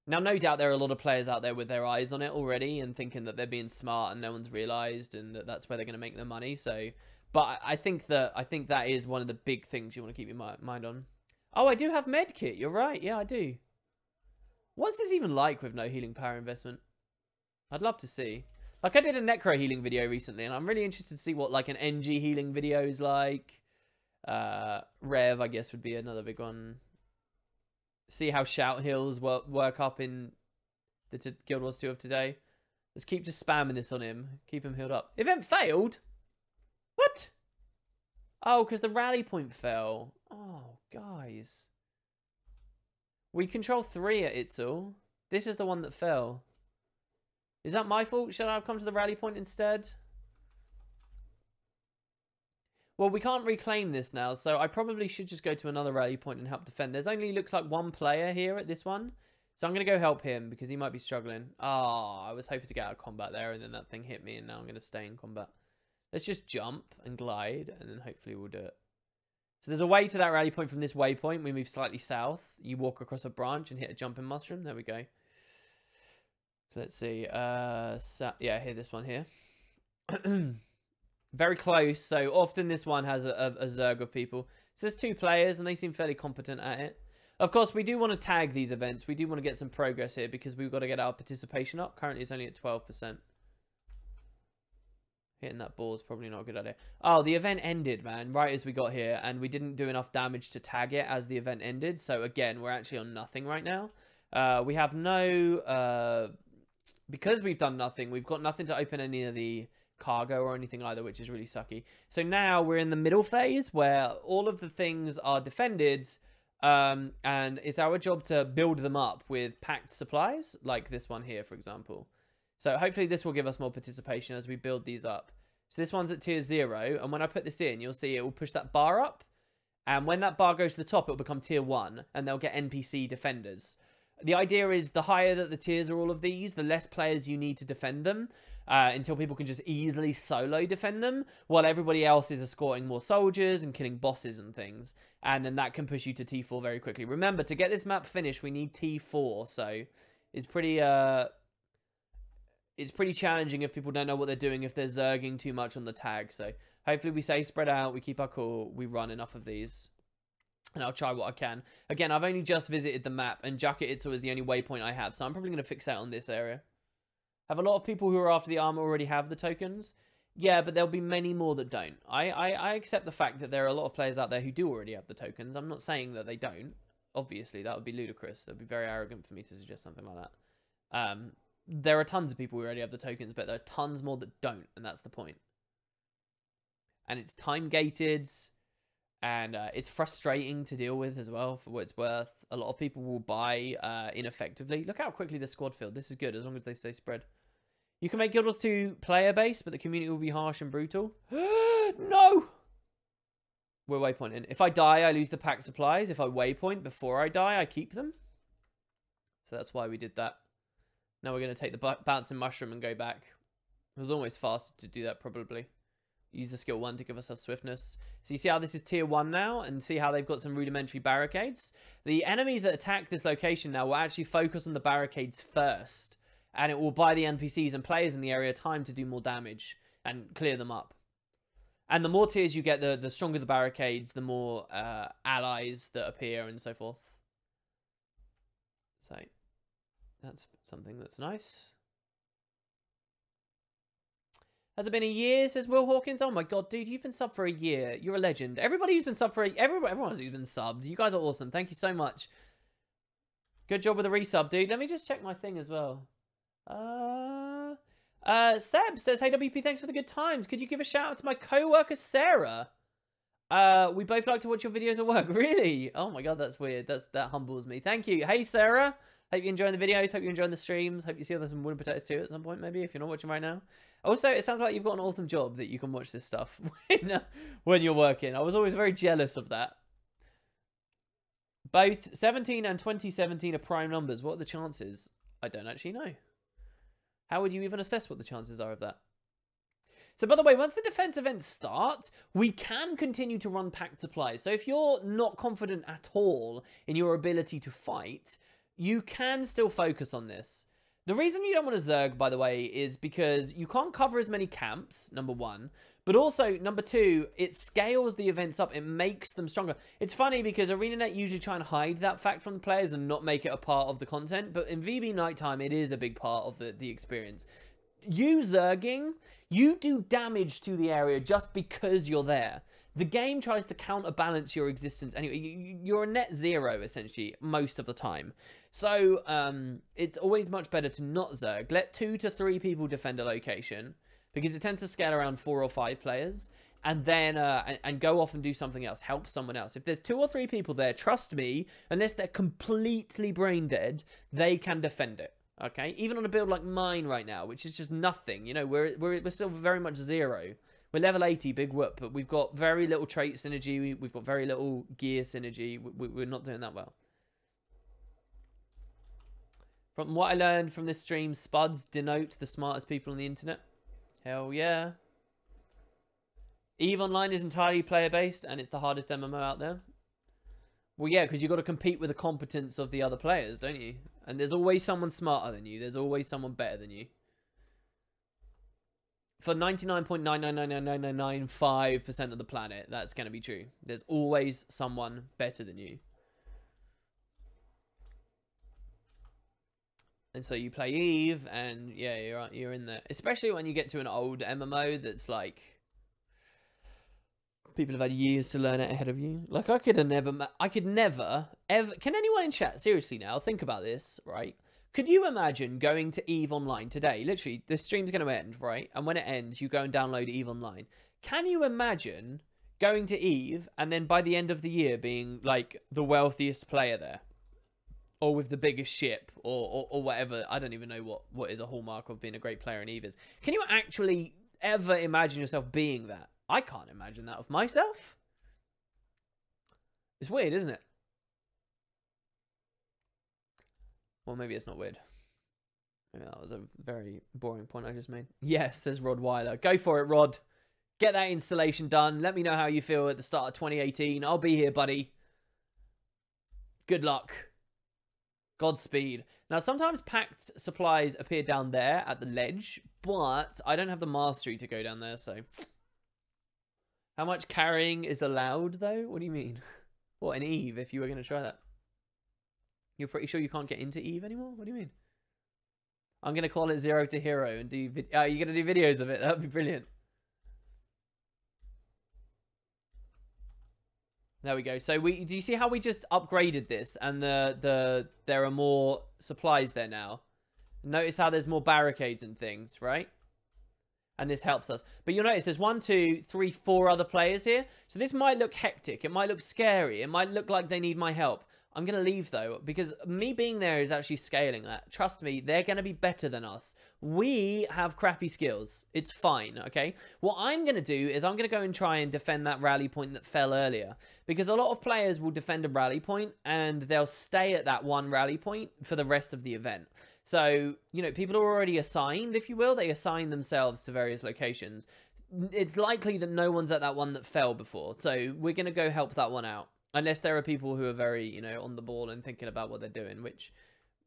Now, no doubt there are a lot of players out there with their eyes on it already and thinking that they're being smart and no one's realised and that that's where they're going to make their money. So, but I think that is one of the big things you want to keep your mind on. Oh, I do have medkit. You're right. Yeah, I do. What's this even like with no healing power investment? I'd love to see. Like, I did a necro healing video recently, and I'm really interested to see what, like, an NG healing video is like. Rev, I guess, would be another big one. See how shout heals work up in the Guild Wars 2 of today. Let's keep just spamming this on him. Keep him healed up. Event failed? What? Oh, because the rally point fell. Oh, guys. We control 3 at Itzel. This is the one that fell. Is that my fault? Should I have come to the rally point instead? Well, we can't reclaim this now, so I probably should just go to another rally point and help defend. There's only, looks like, one player here at this one. So I'm going to go help him because he might be struggling. Oh, I was hoping to get out of combat there, and then that thing hit me, and now I'm going to stay in combat. Let's just jump and glide, and then hopefully we'll do it. So there's a way to that rally point from this waypoint. We move slightly south. You walk across a branch and hit a jumping mushroom. There we go. So let's see. Yeah, here, this one here. Very close. So often this one has a zerg of people. So there's 2 players and they seem fairly competent at it. Of course, we do want to tag these events. We do want to get some progress here because we've got to get our participation up. Currently, it's only at 12%. Hitting that ball is probably not a good idea. Oh, the event ended, man, right as we got here. And we didn't do enough damage to tag it as the event ended. So again, we're actually on nothing right now. We have no... because we've done nothing, we've got nothing to open any of the cargo or anything either, which is really sucky. So now we're in the middle phase where all of the things are defended, and it's our job to build them up with packed supplies, like this one here, for example. So hopefully this will give us more participation as we build these up. So this one's at tier 0, and when I put this in, you'll see it will push that bar up, and when that bar goes to the top, it will become tier 1, and they'll get NPC defenders. The idea is the higher that the tiers are all of these, the less players you need to defend them until people can just easily solo defend them while everybody else is escorting more soldiers and killing bosses and things. And then that can push you to T4 very quickly. Remember, to get this map finished, we need T4. So it's pretty challenging if people don't know what they're doing, if they're zerging too much on the tag. So hopefully we stay spread out, we keep our cool, we run enough of these. And I'll try what I can. Again, I've only just visited the map, and Jacket Itzel is the only waypoint I have, so I'm probably going to fixate on this area. Have a lot of people who are after the armor already have the tokens? Yeah, but there'll be many more that don't. I accept the fact that there are a lot of players out there who do already have the tokens. I'm not saying that they don't. Obviously, that would be ludicrous. It would be very arrogant for me to suggest something like that. There are tons of people who already have the tokens, but there are tons more that don't, and that's the point. And it's time-gated... And it's frustrating to deal with as well, for what it's worth. A lot of people will buy ineffectively. Look how quickly the squad filled. This is good, as long as they stay spread. You can make Guild Wars 2 player-based, but the community will be harsh and brutal. No! We're waypointing. If I die, I lose the pack supplies. If I waypoint before I die, I keep them. So that's why we did that. Now we're going to take the bouncing mushroom and go back. It was almost faster to do that, probably. Use the skill 1 to give ourselves swiftness. So you see how this is tier 1 now, and see how they've got some rudimentary barricades? The enemies that attack this location now will actually focus on the barricades first, and it will buy the NPCs and players in the area time to do more damage and clear them up. And the more tiers you get, the stronger the barricades, the more allies that appear and so forth. So that's something that's nice. Has it been a year, says Will Hawkins? Oh my god, dude, you've been subbed for a year. You're a legend. Everybody who's been subbed for everyone who's been subbed. You guys are awesome. Thank you so much. Good job with the resub, dude. Let me just check my thing as well. Seb says, hey WP, thanks for the good times. Could you give a shout out to my co-worker Sarah? We both like to watch your videos at work. Really? Oh my god, that's weird. That humbles me. Thank you. Hey Sarah. Hope you're enjoying the videos. Hope you're enjoying the streams. Hope you see there's some wooden potatoes too at some point, maybe, if you're not watching right now. Also, it sounds like you've got an awesome job that you can watch this stuff when you're working. I was always very jealous of that. Both 17 and 2017 are prime numbers. What are the chances? I don't actually know. How would you even assess what the chances are of that? So, by the way, once the defense events start, we can continue to run packed supplies. So if you're not confident at all in your ability to fight, you can still focus on this. The reason you don't want to Zerg, by the way, is because you can't cover as many camps, number 1. But also, number 2, it scales the events up. It makes them stronger. It's funny because ArenaNet usually try and hide that fact from the players and not make it a part of the content. But in VB Nighttime, it is a big part of the experience. You Zerging, you do damage to the area just because you're there. The game tries to counterbalance your existence anyway. You're a net zero, essentially, most of the time. So, it's always much better to not Zerg. Let 2 to 3 people defend a location, because it tends to scale around 4 or 5 players, and then, and go off and do something else. Help someone else. If there's 2 or 3 people there, trust me, unless they're completely brain dead, they can defend it. Okay? Even on a build like mine right now, which is just nothing. You know, we're still very much 0. We're level 80, big whoop, but we've got very little trait synergy. We've got very little gear synergy. We're not doing that well. From what I learned from this stream, spuds denote the smartest people on the internet. Hell yeah. EVE Online is entirely player-based, and it's the hardest MMO out there. Well, yeah, because you've got to compete with the competence of the other players, don't you? And there's always someone smarter than you. There's always someone better than you. For 99.9999995% of the planet, that's going to be true. There's always someone better than you. And so you play EVE, and yeah, you're in there. Especially when you get to an old MMO that's like, people have had years to learn it ahead of you. Like, I could never, ever, can anyone in chat, seriously now, think about this, right? Could you imagine going to EVE Online today? Literally, this stream's going to end, right? And when it ends, you go and download EVE Online. Can you imagine going to EVE and then by the end of the year being like the wealthiest player there? Or with the biggest ship, or whatever. I don't even know what is a hallmark of being a great player in EVE is. Can you actually ever imagine yourself being that? I can't imagine that of myself. It's weird, isn't it? Well, maybe it's not weird. Maybe that was a very boring point I just made. Yes, says Rod Weiler. Go for it, Rod. Get that installation done. Let me know how you feel at the start of 2018. I'll be here, buddy. Good luck. Godspeed. Now, sometimes packed supplies appear down there at the ledge, but I don't have the mastery to go down there, so... How much carrying is allowed, though? What do you mean? What, in EVE, if you were going to try that? You're pretty sure you can't get into EVE anymore? What do you mean? I'm going to call it 0 to Hero and do... you're going to do videos of it? That would be brilliant. There we go. So, do you see how we just upgraded this? And there are more supplies there now. Notice how there's more barricades and things, right? And this helps us. But you'll notice there's 1, 2, 3, 4 other players here. So this might look hectic. It might look scary. It might look like they need my help. I'm going to leave, though, because me being there is actually scaling that. Trust me, they're going to be better than us. We have crappy skills. It's fine, okay? What I'm going to do is I'm going to go and try and defend that rally point that fell earlier, because a lot of players will defend a rally point, and they'll stay at that one rally point for the rest of the event. So, you know, people are already assigned, if you will. They assign themselves to various locations. It's likely that no one's at that one that fell before, so we're going to go help that one out. Unless there are people who are very, you know, on the ball and thinking about what they're doing, which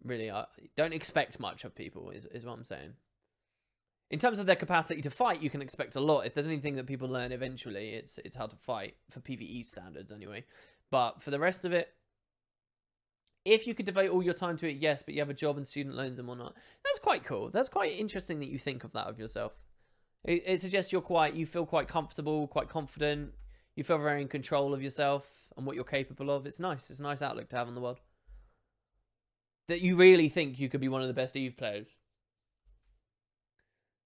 really don't expect much of people, is what I'm saying. In terms of their capacity to fight, you can expect a lot. If there's anything that people learn eventually, it's how to fight, for PvE standards anyway. But for the rest of it, if you could devote all your time to it, yes, but you have a job and student loans and whatnot, that's quite cool. That's quite interesting that you think of that of yourself. It suggests you feel quite comfortable, quite confident. You feel very in control of yourself and what you're capable of. It's nice. It's a nice outlook to have on the world. That you really think you could be one of the best EVE players.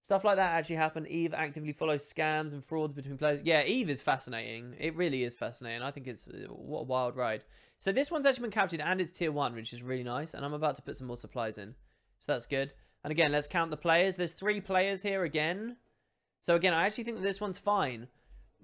Stuff like that actually happen. EVE actively follows scams and frauds between players. Yeah, EVE is fascinating. It really is fascinating. I think it's what a wild ride. So this one's actually been captured and it's tier 1, which is really nice. And I'm about to put some more supplies in. So that's good. And again, let's count the players. There's 3 players here again. So again, I actually think that this one's fine.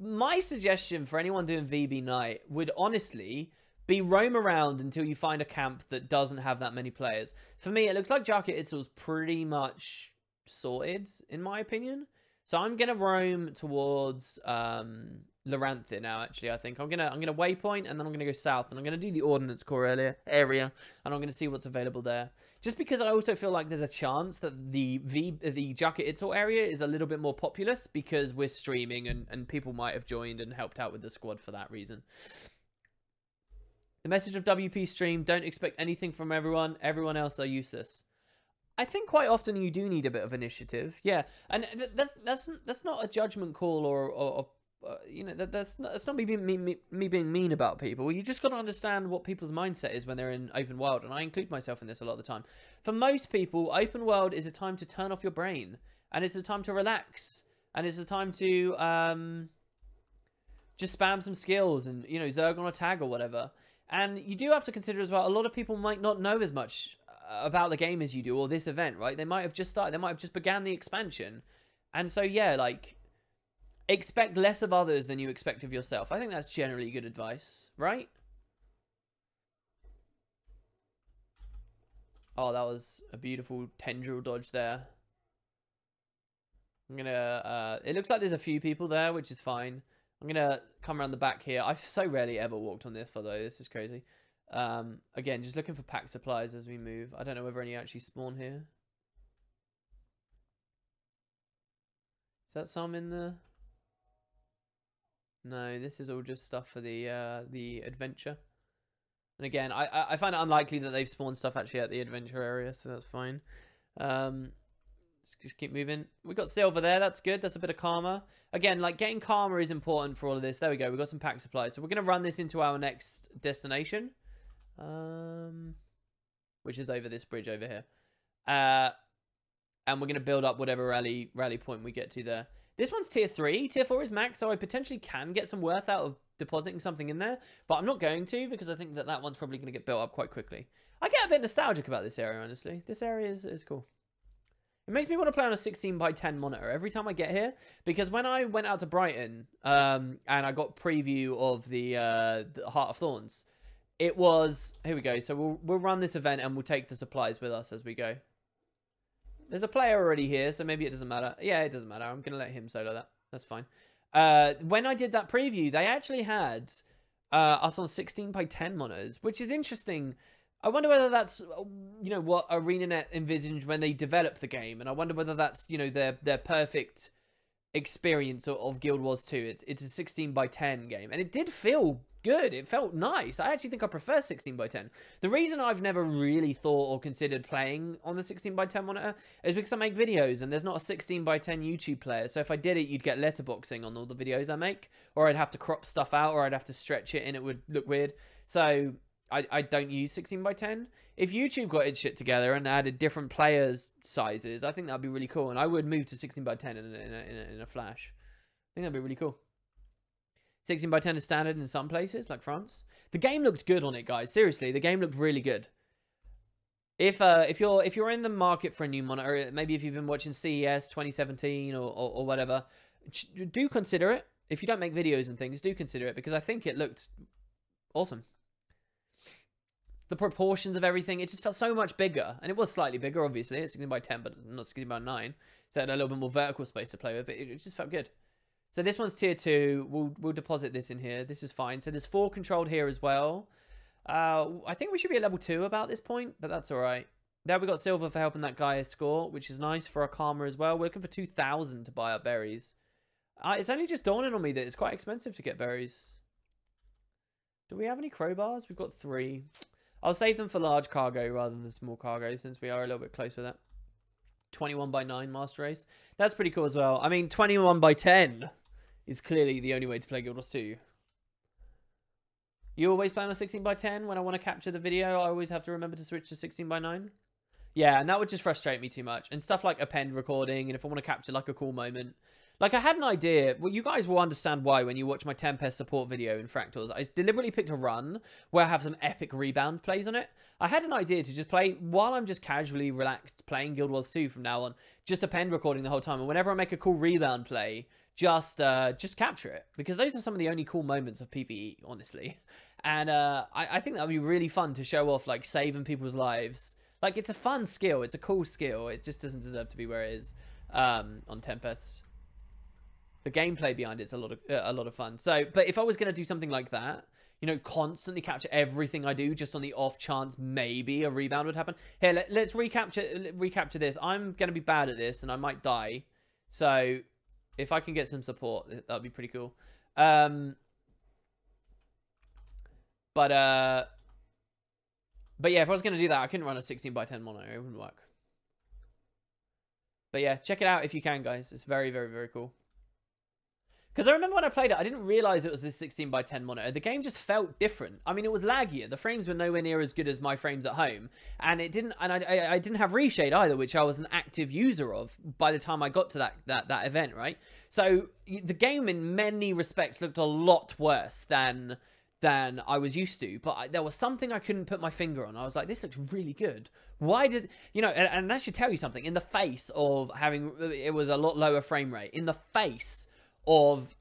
My suggestion for anyone doing VB night would honestly be roam around until you find a camp that doesn't have that many players. For me, it looks like Jacket Itzel's pretty much sorted, in my opinion. So I'm gonna roam towards Loranthe now. Actually, I think I'm gonna waypoint and then I'm gonna go south and I'm gonna do the Ordnance Core area and I'm gonna see what's available there. Just because I also feel like there's a chance that the Jacket Itzel area is a little bit more populous because we're streaming and people might have joined and helped out with the squad for that reason. The message of WP stream: don't expect anything from everyone. Everyone else are useless. I think quite often you do need a bit of initiative, yeah, and that's not a judgment call or you know, that's not me being mean about people. You just got to understand what people's mindset is when they're in open world, and I include myself in this a lot of the time. For most people, open world is a time to turn off your brain, and it's a time to relax, and it's a time to just spam some skills and, you know, zerg on a tag or whatever. And you do have to consider as well, a lot of people might not know as much about the game as you do, or this event, right? They might have just started, they might have just began the expansion, and so yeah, like, expect less of others than you expect of yourself. I think that's generally good advice, right? Oh, that was a beautiful tendril dodge there. I'm gonna it looks like there's a few people there, which is fine. I'm gonna come around the back here. I've so rarely ever walked on this, by the way. This is crazy. Again, just looking for pack supplies as we move. I don't know whether any actually spawn here. Is that some in the... No, this is all just stuff for the adventure. And again, I find it unlikely that they've spawned stuff actually at the adventure area, so that's fine. Let's just keep moving. We've got silver there. That's good. That's a bit of karma. Again, like, getting karma is important for all of this. There we go. We've got some pack supplies. So we're going to run this into our next destination. Which is over this bridge over here. And we're going to build up whatever rally point we get to there. This one's tier 3. Tier 4 is max, so I potentially can get some worth out of depositing something in there. But I'm not going to, because I think that one's probably going to get built up quite quickly. I get a bit nostalgic about this area, honestly. This area is cool. It makes me want to play on a 16:10 monitor every time I get here, because when I went out to Brighton and I got preview of the Heart of Thorns, it was... Here we go. So we'll run this event and we'll take the supplies with us as we go. There's a player already here, so maybe it doesn't matter. Yeah, it doesn't matter. I'm going to let him solo that. That's fine. When I did that preview, they actually had us on 16:10 monitors, which is interesting. I wonder whether that's, you know, what ArenaNet envisioned when they developed the game. And I wonder whether that's, you know, their perfect experience of Guild Wars 2. It's a 16:10 game. And it did feel good. It felt nice. I actually think I prefer 16:10. The reason I've never really thought or considered playing on the 16:10 monitor is because I make videos and there's not a 16:10 YouTube player. So if I did it, you'd get letterboxing on all the videos I make, or I'd have to crop stuff out, or I'd have to stretch it and it would look weird. So I don't use 16:10. If YouTube got its shit together and added different players' sizes, I think that'd be really cool. And I would move to 16:10 in a flash. I think that'd be really cool. 16 by 10 is standard in some places, like France. The game looked good on it, guys. Seriously, the game looked really good. If you're in the market for a new monitor, maybe if you've been watching CES 2017 or whatever, do consider it. If you don't make videos and things, do consider it, because I think it looked awesome. The proportions of everything, it just felt so much bigger. And it was slightly bigger, obviously. It's 16 by 10, but not 16 by 9. So it had a little bit more vertical space to play with, but it just felt good. So this one's tier 2. We'll deposit this in here. This is fine. So there's 4 controlled here as well. I think we should be at level 2 about this point, but that's all right. There we got silver for helping that guy score, which is nice for our karma as well. We're looking for 2,000 to buy our berries. It's only just dawning on me that it's quite expensive to get berries. Do we have any crowbars? We've got 3. I'll save them for large cargo rather than the small cargo, since we are a little bit close with that. 21 by 9 master race. That's pretty cool as well. I mean, 21 by 10 is clearly the only way to play Guild Wars 2. You always play on a 16 by 10? When I want to capture the video, I always have to remember to switch to 16 by 9? Yeah, and that would just frustrate me too much. And stuff like append recording, and if I want to capture like a cool moment. Like, I had an idea. Well, you guys will understand why when you watch my Tempest support video in Fractals. I deliberately picked a run where I have some epic rebound plays on it. I had an idea to just play, while I'm just casually relaxed playing Guild Wars 2 from now on, just append recording the whole time. And whenever I make a cool rebound play, just capture it. Because those are some of the only cool moments of PvE, honestly. And I think that would be really fun to show off, like, saving people's lives. Like, it's a fun skill. It's a cool skill. It just doesn't deserve to be where it is on Tempest. The gameplay behind it's a lot of fun. So, but if I was going to do something like that, you know, constantly capture everything I do just on the off chance maybe a rebound would happen. Here, let's recapture this. I'm going to be bad at this and I might die. So, if I can get some support, that'd be pretty cool. But yeah, if I was going to do that, I couldn't run a 16 by 10 monitor. It wouldn't work. But yeah, check it out if you can, guys. It's very, very, very cool. Because I remember when I played it, I didn't realize it was a 16 by 10 monitor. The game just felt different. I mean, it was laggier. The frames were nowhere near as good as my frames at home. And it didn't, and I didn't have reshade either, which I was an active user of by the time I got to that event, right? So the game in many respects looked a lot worse than I was used to, but there was something I couldn't put my finger on. I was like, this looks really good. Why did, you know, and that should tell you something. In the face of having, it was a lot lower frame rate. In the face of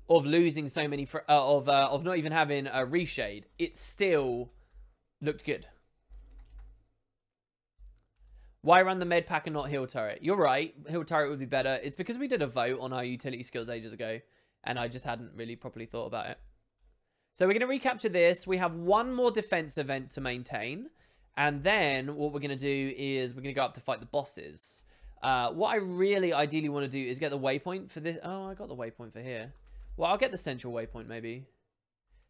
losing so many, of not even having a reshade, it still looked good. Why run the med pack and not heal turret? You're right, heal turret would be better. It's because we did a vote on our utility skills ages ago. And I just hadn't really properly thought about it. So we're going to recapture this. We have one more defense event to maintain. And then what we're going to do is we're going to go up to fight the bosses. What I really ideally want to do is get the waypoint for this. Oh, I got the waypoint for here. Well, I'll get the central waypoint maybe.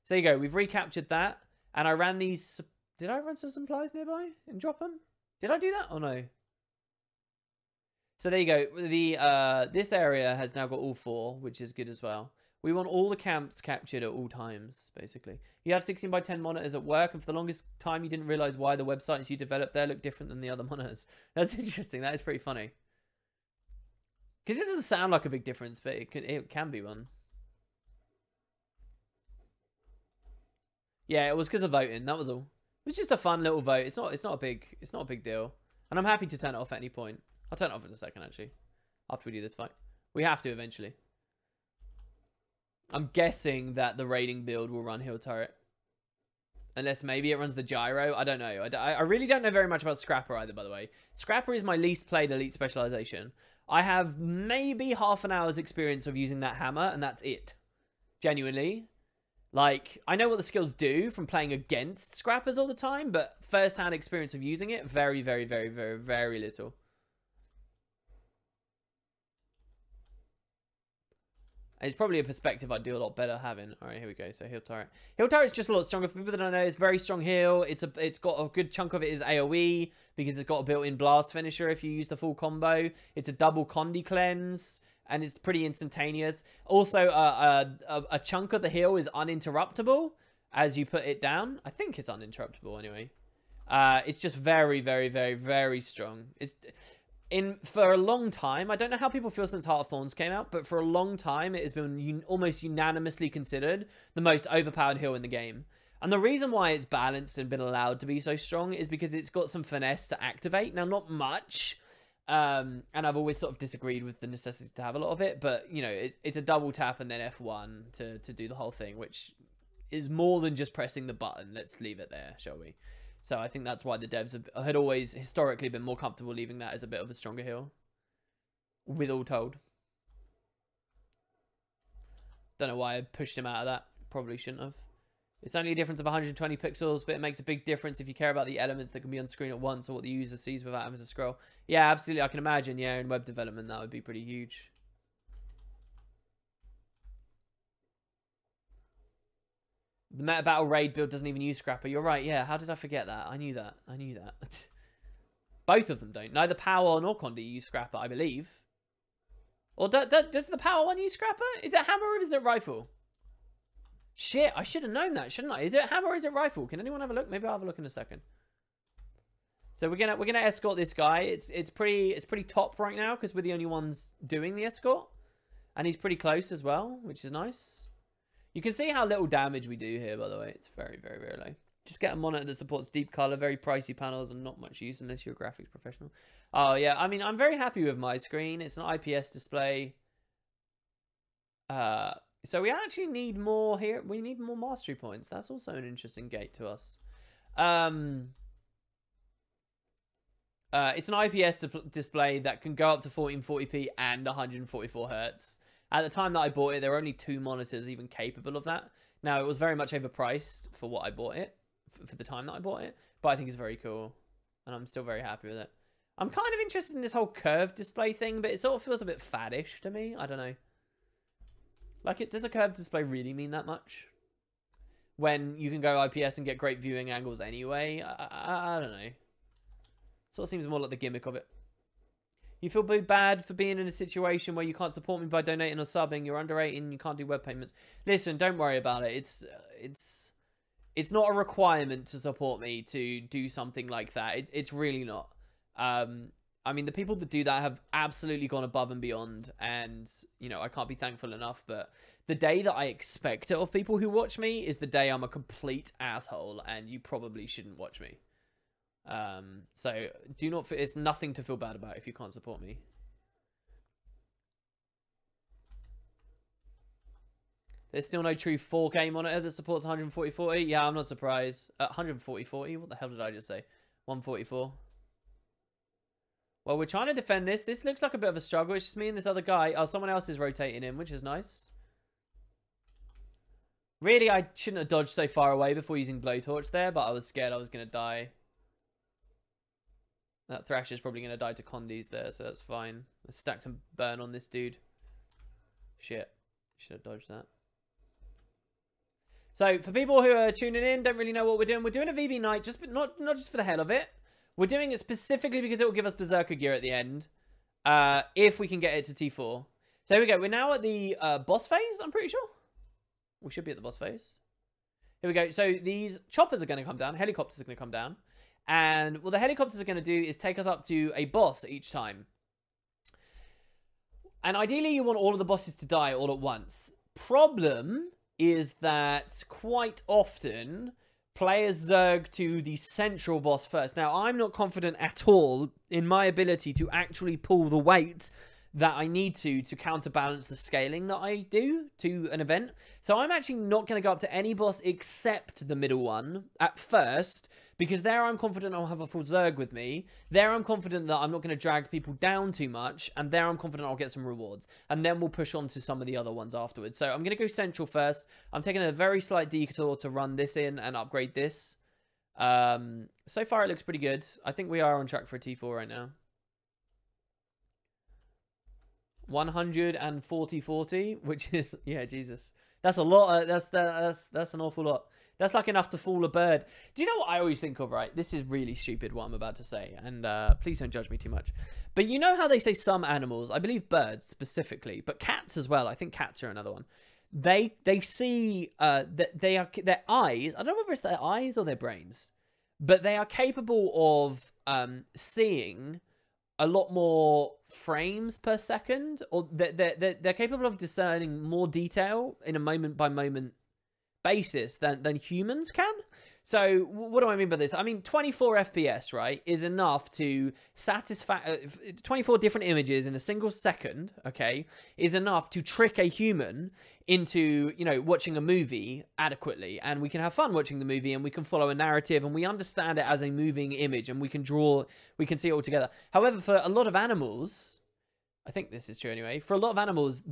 So there you go. We've recaptured that. And I ran these. Did I run some supplies nearby and drop them? Did I do that or no? So there you go. This area has now got all 4, which is good as well. We want all the camps captured at all times, basically. You have 16 by 10 monitors at work, and for the longest time you didn't realize why the websites you developed there look different than the other monitors. That's interesting. That is pretty funny. Because it doesn't sound like a big difference, but it can be one. Yeah, it was because of voting. That was all. It was just a fun little vote. It's not a big deal. And I'm happy to turn it off at any point. I'll turn it off in a second, actually. After we do this fight. We have to, eventually. I'm guessing that the raiding build will run heal turret. Unless maybe it runs the gyro. I don't know. I really don't know very much about Scrapper either, by the way. Scrapper is my least played elite specialization. I have maybe half an hour's experience of using that hammer, and that's it. Genuinely. Like, I know what the skills do from playing against Scrappers all the time, but first-hand experience of using it, very, very, very, very, very little. It's probably a perspective I'd do a lot better having. All right, here we go. So heal turret. Heal turret is just a lot stronger. For people that don't know, it's very strong heal. It's got a good chunk of it is AoE because it's got a built-in blast finisher if you use the full combo. It's a double Condi cleanse and it's pretty instantaneous. Also, a chunk of the heal is uninterruptible as you put it down. I think it's uninterruptible anyway. It's just very, very, very, very strong. for a long time, I don't know how people feel since Heart of Thorns came out, but for a long time, it has been almost unanimously considered the most overpowered heal in the game. And the reason why it's balanced and been allowed to be so strong is because it's got some finesse to activate. Now, not much, and I've always sort of disagreed with the necessity to have a lot of it, but, you know, it's a double tap and then F1 to do the whole thing, which is more than just pressing the button. Let's leave it there, shall we? So I think that's why the devs had always historically been more comfortable leaving that as a bit of a stronger heal. With all told. Don't know why I pushed him out of that. Probably shouldn't have. It's only a difference of 120 pixels, but it makes a big difference if you care about the elements that can be on screen at once or what the user sees without having to scroll. Yeah, absolutely. I can imagine, yeah, in web development, that would be pretty huge. The Meta Battle Raid build doesn't even use Scrapper. You're right, yeah. How did I forget that? I knew that. I knew that. Both of them don't. Neither Power nor Condi use Scrapper, I believe. Or does the Power one use Scrapper? Is it Hammer or is it Rifle? Shit, I should have known that, shouldn't I? Is it Hammer or is it Rifle? Can anyone have a look? Maybe I'll have a look in a second. So we're gonna escort this guy. It's pretty top right now because we're the only ones doing the escort. And he's pretty close as well, which is nice. You can see how little damage we do here, by the way. It's very, very, very low. Just get a monitor that supports deep color, very pricey panels, and not much use unless you're a graphics professional. Oh, yeah. I mean, I'm very happy with my screen. It's an IPS display. So we actually need more here. We need more mastery points. That's also an interesting gate to us. It's an IPS display that can go up to 1440p and 144 hertz. At the time that I bought it, there were only 2 monitors even capable of that. Now, it was very much overpriced for what I bought it, for the time that I bought it. But I think it's very cool, and I'm still very happy with it. I'm kind of interested in this whole curved display thing, but it sort of feels a bit faddish to me. I don't know. Like, does a curved display really mean that much? When you can go IPS and get great viewing angles anyway? I don't know. Sort of seems more like the gimmick of it. You feel bad for being in a situation where you can't support me by donating or subbing. You're underrated and you can't do web payments. Listen, don't worry about it. It's not a requirement to support me to do something like that. It's really not. I mean, the people that do that have absolutely gone above and beyond. And, you know, I can't be thankful enough. But the day that I expect it of people who watch me is the day I'm a complete asshole. And you probably shouldn't watch me. So do not, it's nothing to feel bad about if you can't support me. There's still no true 4K monitor that supports 140/40. Yeah, I'm not surprised. 140/40? What the hell did I just say? 144. Well, we're trying to defend this. This looks like a bit of a struggle. It's just me and this other guy. Oh, someone else is rotating in, which is nice. Really, I shouldn't have dodged so far away before using Blowtorch there, but I was scared I was going to die. That Thrasher's probably going to die to Condi's there, so that's fine. Let's stack some burn on this dude. Shit. Should have dodged that. So, for people who are tuning in, don't really know what we're doing a VB Knight, not just for the hell of it. We're doing it specifically because it will give us Berserker gear at the end. If we can get it to T4. So, here we go. We're now at the boss phase, I'm pretty sure. We should be at the boss phase. Here we go. So, these choppers are going to come down. Helicopters are going to come down. And what the helicopters are going to do is take us up to a boss each time. And ideally, you want all of the bosses to die all at once. Problem is that quite often, players zerg to the central boss first. Now, I'm not confident at all in my ability to actually pull the weight that I need to counterbalance the scaling that I do to an event. So I'm actually not going to go up to any boss except the middle one at first, because there I'm confident I'll have a full Zerg with me. There I'm confident that I'm not going to drag people down too much, and there I'm confident I'll get some rewards. And then we'll push on to some of the other ones afterwards. So I'm going to go central first. I'm taking a very slight detour to run this in and upgrade this. So far it looks pretty good. I think we are on track for a T4 right now. 140/40, which is, yeah, Jesus, that's a lot. That's an awful lot. That's like enough to fool a bird. Do you know what I always think of, right? This is really stupid what I'm about to say, and please don't judge me too much. But you know how they say some animals, I believe birds specifically, but cats as well. I think cats are another one. They see that their eyes. I don't know whether it's their eyes or their brains, but they are capable of seeing a lot more frames per second, or they're capable of discerning more detail in a moment by moment basis than humans can. So what do I mean by this? I mean 24 FPS, right, is enough to satisfy 24 different images in a single second, okay, is enough to trick a human into, you know, watching a movie adequately. And we can have fun watching the movie, and we can follow a narrative, and we understand it as a moving image, and we can see it all together. However, for a lot of animals, I think this is true anyway, for a lot of animals,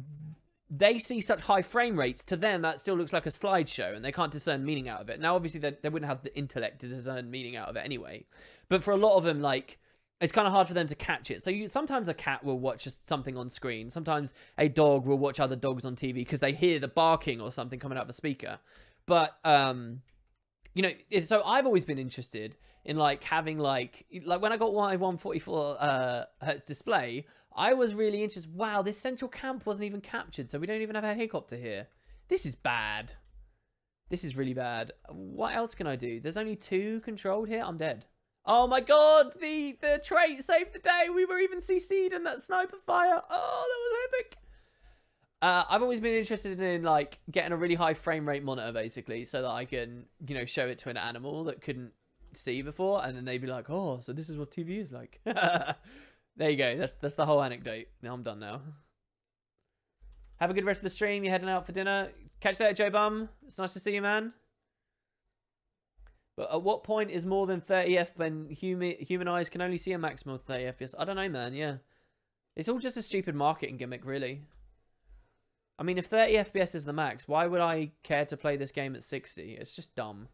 they see such high frame rates, to them that still looks like a slideshow, and they can't discern meaning out of it. Now, obviously, they wouldn't have the intellect to discern meaning out of it anyway. But for a lot of them, like, it's kind of hard for them to catch it. So sometimes a cat will watch something on screen. Sometimes a dog will watch other dogs on TV because they hear the barking or something coming out of a speaker. But, you know, so I've always been interested in, like, having, like when I got my 144 hertz display, I was really interested. Wow, this central camp wasn't even captured, so we don't even have a helicopter here. This is bad. This is really bad. What else can I do? There's only 2 controlled here. I'm dead. Oh my god, the trait saved the day. We were even CC'd in that sniper fire. Oh, that was epic. I've always been interested in, like, getting a really high frame rate monitor, basically, so that I can, you know, show it to an animal that couldn't see before, and then they'd be like, oh, so this is what TV is like. There you go. That's the whole anecdote. Now I'm done now. Have a good rest of the stream. You're heading out for dinner. Catch you later, Joe Bum. It's nice to see you, man. But at what point is more than 30 FPS when human eyes can only see a maximum of 30 FPS? I don't know, man. Yeah. It's all just a stupid marketing gimmick, really. I mean, if 30 FPS is the max, why would I care to play this game at 60? It's just dumb.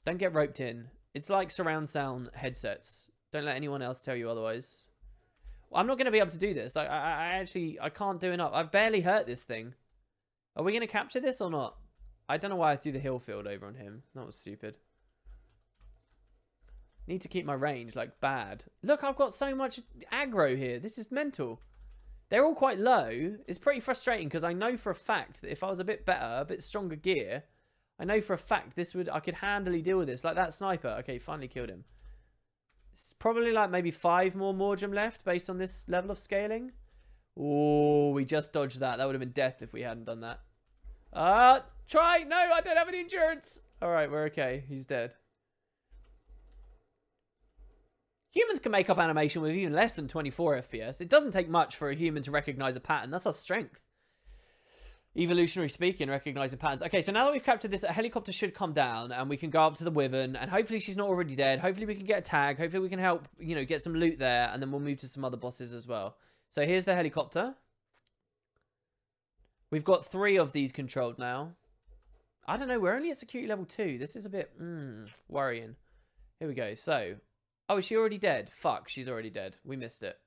Don't get roped in. It's like surround sound headsets. Don't let anyone else tell you otherwise. Well, I'm not going to be able to do this. I can't do enough. I've barely hurt this thing. Are we going to capture this or not? I don't know why I threw the hill field over on him. That was stupid. Need to keep my range, like, bad. Look, I've got so much aggro here. This is mental. They're all quite low. It's pretty frustrating because I know for a fact that if I was a bit better, a bit stronger gear, I know for a fact I could handily deal with this. Like that sniper. Okay, finally killed him. It's probably like maybe 5 more Morgem left based on this level of scaling. Oh, we just dodged that. That would have been death if we hadn't done that. Try. No, I don't have any endurance. All right, we're okay. He's dead. Humans can make up animation with even less than 24 FPS. It doesn't take much for a human to recognize a pattern. That's our strength. Evolutionary speaking, recognizing patterns. Okay, so now that we've captured this, a helicopter should come down and we can go up to the Wyvern, and hopefully she's not already dead. Hopefully we can get a tag. Hopefully we can help, you know, get some loot there, and then we'll move to some other bosses as well. So here's the helicopter. We've got 3 of these controlled now. I don't know, we're only at security level 2. This is a bit worrying. Here we go. So, oh, is she already dead? Fuck, she's already dead. We missed it.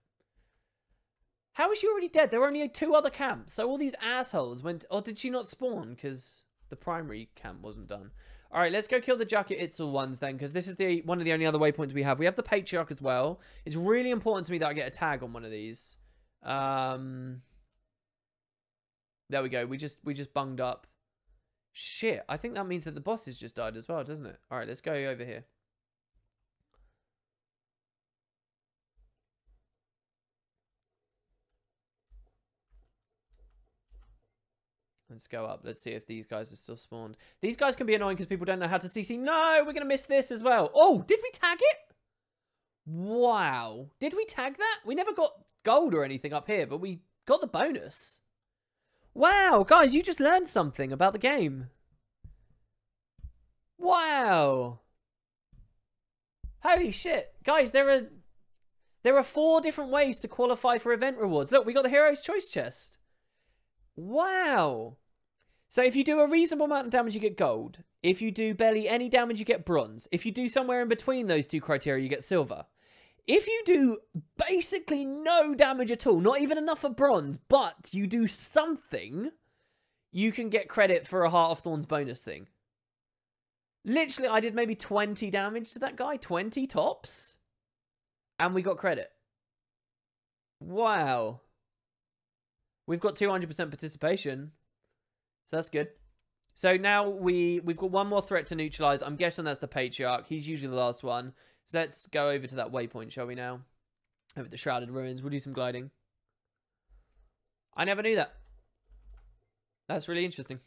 How is she already dead? There were only 2 other camps. So all these assholes went... Or did she not spawn? Because the primary camp wasn't done. All right, let's go kill the Jacket Itzel ones then. Because this is one of the only other waypoints we have. We have the Patriarch as well. It's really important to me that I get a tag on one of these. There we go. We just bunged up. Shit. I think that means that the boss has just died as well, doesn't it? All right, let's go over here. Let's go up. Let's see if these guys are still spawned. These guys can be annoying because people don't know how to CC. No, we're going to miss this as well. Oh, did we tag it? Wow. Did we tag that? We never got gold or anything up here, but we got the bonus. Wow, guys, you just learned something about the game. Wow. Holy shit. Guys, there are 4 different ways to qualify for event rewards. Look, we got the Hero's Choice chest. Wow. So if you do a reasonable amount of damage, you get gold. If you do barely any damage, you get bronze. If you do somewhere in between those 2 criteria, you get silver. If you do basically no damage at all, not even enough for bronze, but you do something, you can get credit for a Heart of Thorns bonus thing. Literally, I did maybe 20 damage to that guy. 20 tops. And we got credit. Wow. We've got 200% participation. So that's good. So now we've got 1 more threat to neutralize. I'm guessing that's the Patriarch. He's usually the last one. So let's go over to that waypoint, shall we now? over the Shrouded Ruins. We'll do some gliding. I never knew that. That's really interesting.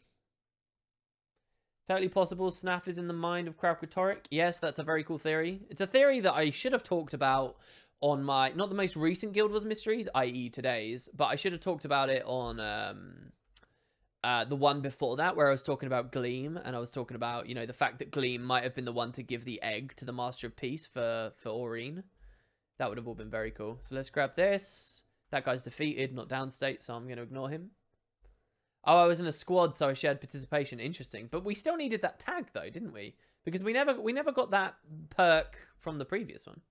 Totally possible Snaf is in the mind of Kralkatorrik. Yes, that's a very cool theory. It's a theory that I should have talked about on my, not the most recent Guild Wars Mysteries, i.e. today's, but I should have talked about it on the one before that, where I was talking about Gleam, and I was talking about, you know, the fact that Gleam might have been the one to give the egg to the Master of Peace for Aurene. That would have all been very cool. So let's grab this. That guy's defeated, not downstate, so I'm going to ignore him. Oh, I was in a squad, so I shared participation. Interesting. But we still needed that tag, though, didn't we? Because we never got that perk from the previous one.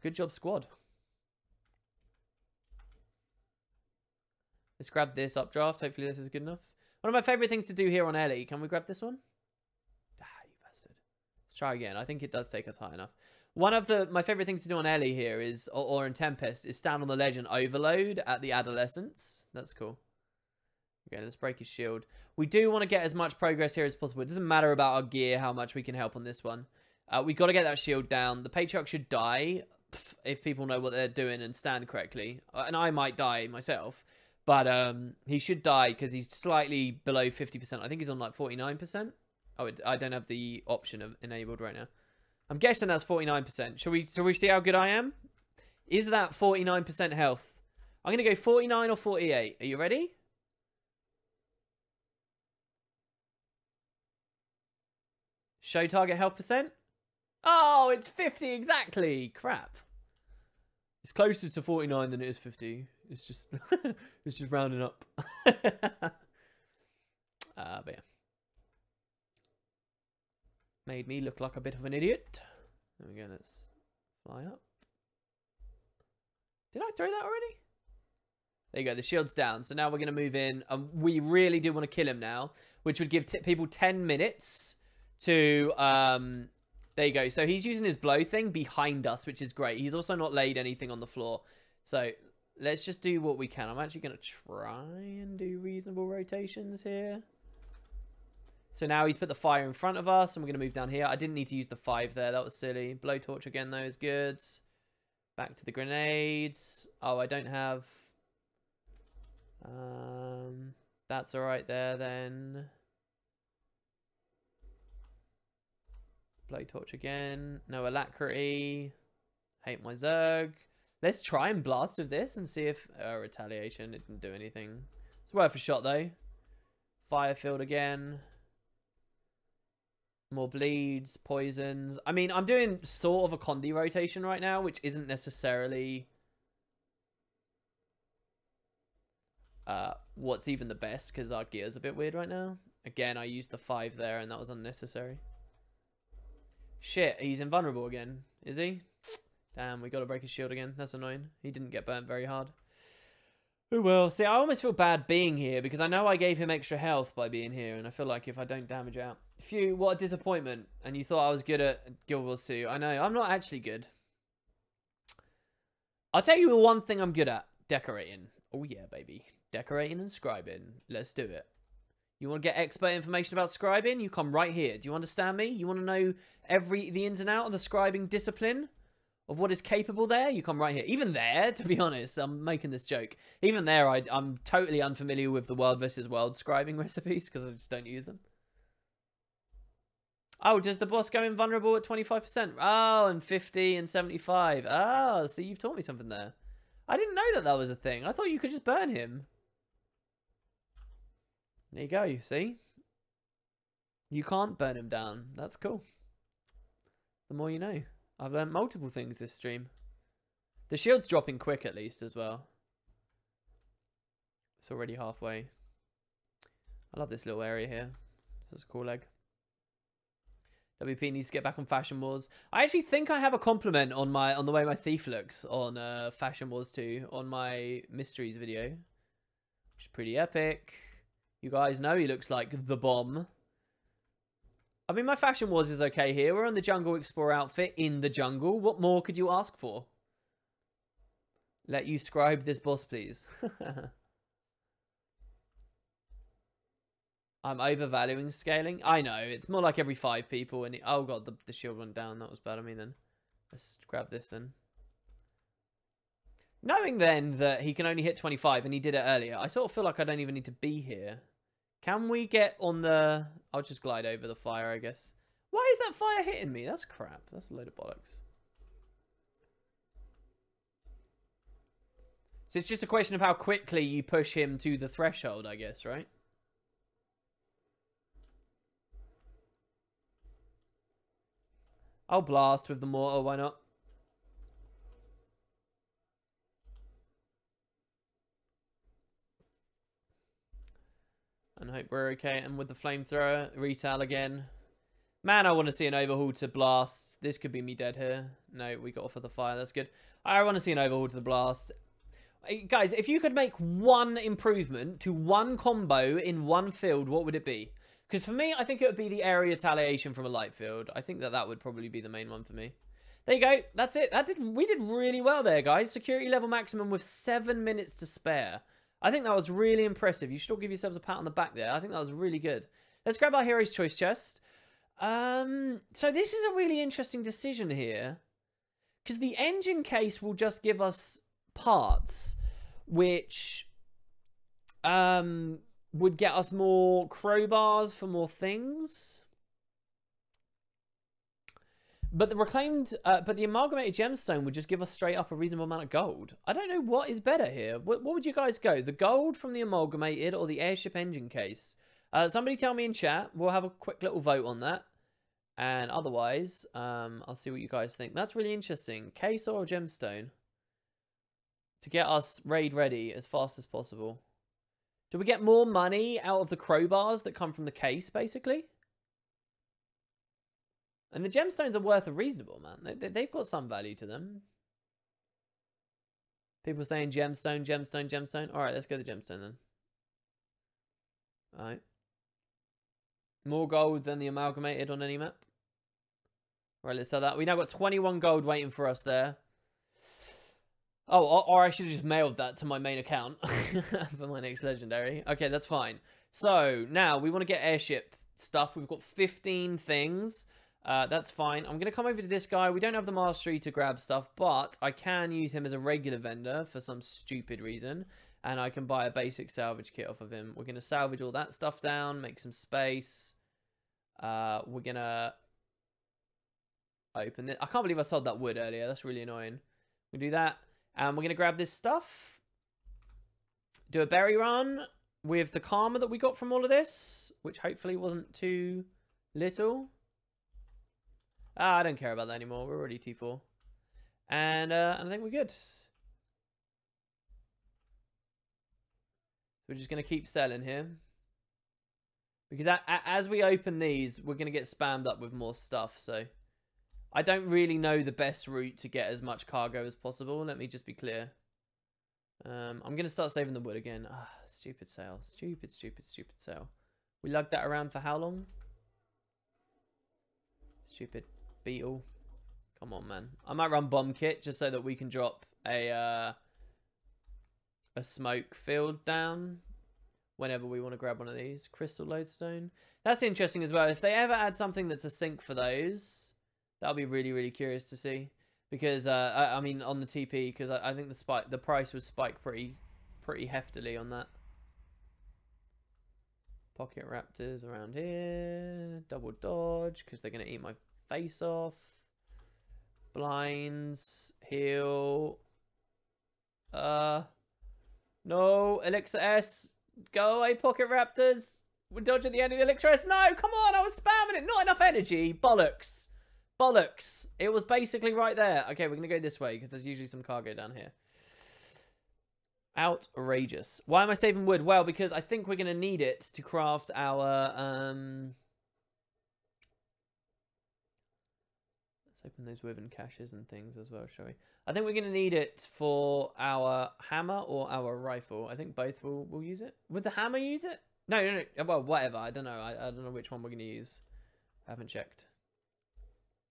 Good job, squad. Let's grab this updraft. Hopefully this is good enough. One of my favourite things to do here on Ellie. Can we grab this one? Ah, you bastard. Let's try again. I think it does take us high enough. One of my favourite things to do on Ellie here is, or in Tempest, is stand on the ledge and overload at the Adolescence. That's cool. Okay, let's break his shield. We do want to get as much progress here as possible. It doesn't matter about our gear, how much we can help on this one. We've got to get that shield down. The Patriarch should die if people know what they're doing and stand correctly. And I might die myself. But he should die because he's slightly below 50%. I think he's on like 49%. Oh, I don't have the option enabled right now. I'm guessing that's 49%. Shall we see how good I am? Is that 49% health? I'm going to go 49 or 48. Are you ready? Show target health percent. Oh, it's 50 exactly. Crap. It's closer to 49 than it is 50. It's just it's just rounding up. But yeah. Made me look like a bit of an idiot. There we go, let's fly up. Did I throw that already? There you go, the shield's down. So now we're going to move in. We really do want to kill him now, which would give people 10 minutes to... there you go. So he's using his blow thing behind us, which is great. He's also not laid anything on the floor. So let's just do what we can. I'm actually going to try and do reasonable rotations here. So now he's put the fire in front of us, and we're going to move down here. I didn't need to use the 5 there. That was silly. Blowtorch again, though, is good. Back to the grenades. Oh, I don't have... that's all right there, then. Blowtorch again. No alacrity. Hate my Zerg. Let's try and blast with this and see if... retaliation. It didn't do anything. It's worth a shot, though. Firefield again. More bleeds, poisons. I mean, I'm doing sort of a Condi rotation right now, which isn't necessarily what's even the best, because our gear's a bit weird right now. Again, I used the 5 there, and that was unnecessary. Shit, he's invulnerable again, is he? Damn, we got to break his shield again. That's annoying. He didn't get burnt very hard. Oh well. See, I almost feel bad being here because I know I gave him extra health by being here, and I feel like if I don't damage out... Phew, what a disappointment. And you thought I was good at Guild Wars 2. I know, I'm not actually good. I'll tell you the one thing I'm good at. Decorating. Oh yeah, baby. Decorating and scribing. Let's do it. You want to get expert information about scribing? You come right here. Do you understand me? You want to know the ins and outs of the scribing discipline? Of what is capable there? You come right here. Even there, to be honest, I'm making this joke. Even there, I'm totally unfamiliar with the world versus world scribing recipes because I just don't use them. Oh, does the boss go invulnerable at 25%? Oh, and 50 and 75. Oh, so you've taught me something there. I didn't know that was a thing. I thought you could just burn him. There you go, see? You can't burn him down. That's cool. The more you know. I've learned multiple things this stream. The shield's dropping quick at least as well. It's already halfway. I love this little area here. This is a cool leg. WP needs to get back on Fashion Wars. I actually think I have a compliment on the way my thief looks on Fashion Wars 2 on my mysteries video. Which is pretty epic. You guys know he looks like the bomb. I mean, my Fashion Wars is okay here. We're on the Jungle Explorer outfit in the jungle. What more could you ask for? Let you scribe this boss, please. I'm overvaluing scaling. I know. It's more like every 5 people. And oh, God, the shield went down. That was bad of me then. Let's grab this then. Knowing then that he can only hit 25 and he did it earlier, I sort of feel like I don't even need to be here. Can we get on the... I'll just glide over the fire, I guess. Why is that fire hitting me? That's crap. That's a load of bollocks. So it's just a question of how quickly you push him to the threshold, I guess, right? I'll blast with the mortar, why not? And hope we're okay. And with the flamethrower, retail again. Man, I want to see an overhaul to blasts. This could be me dead here. No, we got off of the fire. That's good. I want to see an overhaul to the blast. Guys, if you could make one improvement to one combo in one field, what would it be? Because for me, I think it would be the area retaliation from a light field. I think that would probably be the main one for me. There you go. That's it. We did really well there, guys. Security level maximum with 7 minutes to spare. I think that was really impressive. You should all give yourselves a pat on the back there. I think that was really good. Let's grab our Hero's Choice chest. So this is a really interesting decision here. Because the engine case will just give us parts, which would get us more crowbars for more things. But the reclaimed, but the amalgamated gemstone would just give us straight up a reasonable amount of gold. I don't know what is better here. What would you guys go? The gold from the amalgamated or the airship engine case? Somebody tell me in chat. We'll have a quick little vote on that. And otherwise, I'll see what you guys think. That's really interesting. Case or gemstone? To get us raid ready as fast as possible. Do we get more money out of the crowbars that come from the case, basically? And the gemstones are worth a reasonable, man. They've got some value to them. People saying gemstone, gemstone, gemstone. All right, let's go to the gemstone then. All right. More gold than the amalgamated on any map. All right, let's sell that. We now got 21 gold waiting for us there. Oh, or I should have just mailed that to my main account for my next legendary. Okay, that's fine. So now we want to get airship stuff. We've got 15 things. That's fine. I'm going to come over to this guy. We don't have the mastery to grab stuff, but I can use him as a regular vendor for some stupid reason. And I can buy a basic salvage kit off of him. We're going to salvage all that stuff down, make some space. We're going to open it. I can't believe I sold that wood earlier. That's really annoying. We do that. And we're going to grab this stuff. Do a berry run with the karma that we got from all of this, which hopefully wasn't too little. I don't care about that anymore. We're already T4. And I think we're good. We're just going to keep selling here. Because as we open these, we're going to get spammed up with more stuff. So I don't really know the best route to get as much cargo as possible. Let me just be clear. I'm going to start saving the wood again. Stupid sale. Stupid, stupid, stupid sale. We lugged that around for how long? Stupid beetle. Come on, man. I might run bomb kit just so that we can drop a smoke field down whenever we want to grab one of these. Crystal lodestone. That's interesting as well. If they ever add something that's a sync for those, that'll be really, really curious to see. Because I mean on the TP, because I think the price would spike pretty heftily on that. Pocket raptors around here. Double dodge because they're gonna eat my face off. Blinds. Heal. No. Elixir S. Go away, pocket raptors. We're dodging the end of the Elixir S. No, come on. I was spamming it. Not enough energy. Bollocks. Bollocks. It was basically right there. Okay, we're going to go this way because there's usually some cargo down here. Outrageous. Why am I saving wood? Well, because I think we're going to need it to craft our... Let's open those woven caches and things as well, shall we? I think we're going to need it for our hammer or our rifle. I think both will use it. Would the hammer use it? No. Well, whatever. I don't know. I don't know which one we're going to use. I haven't checked.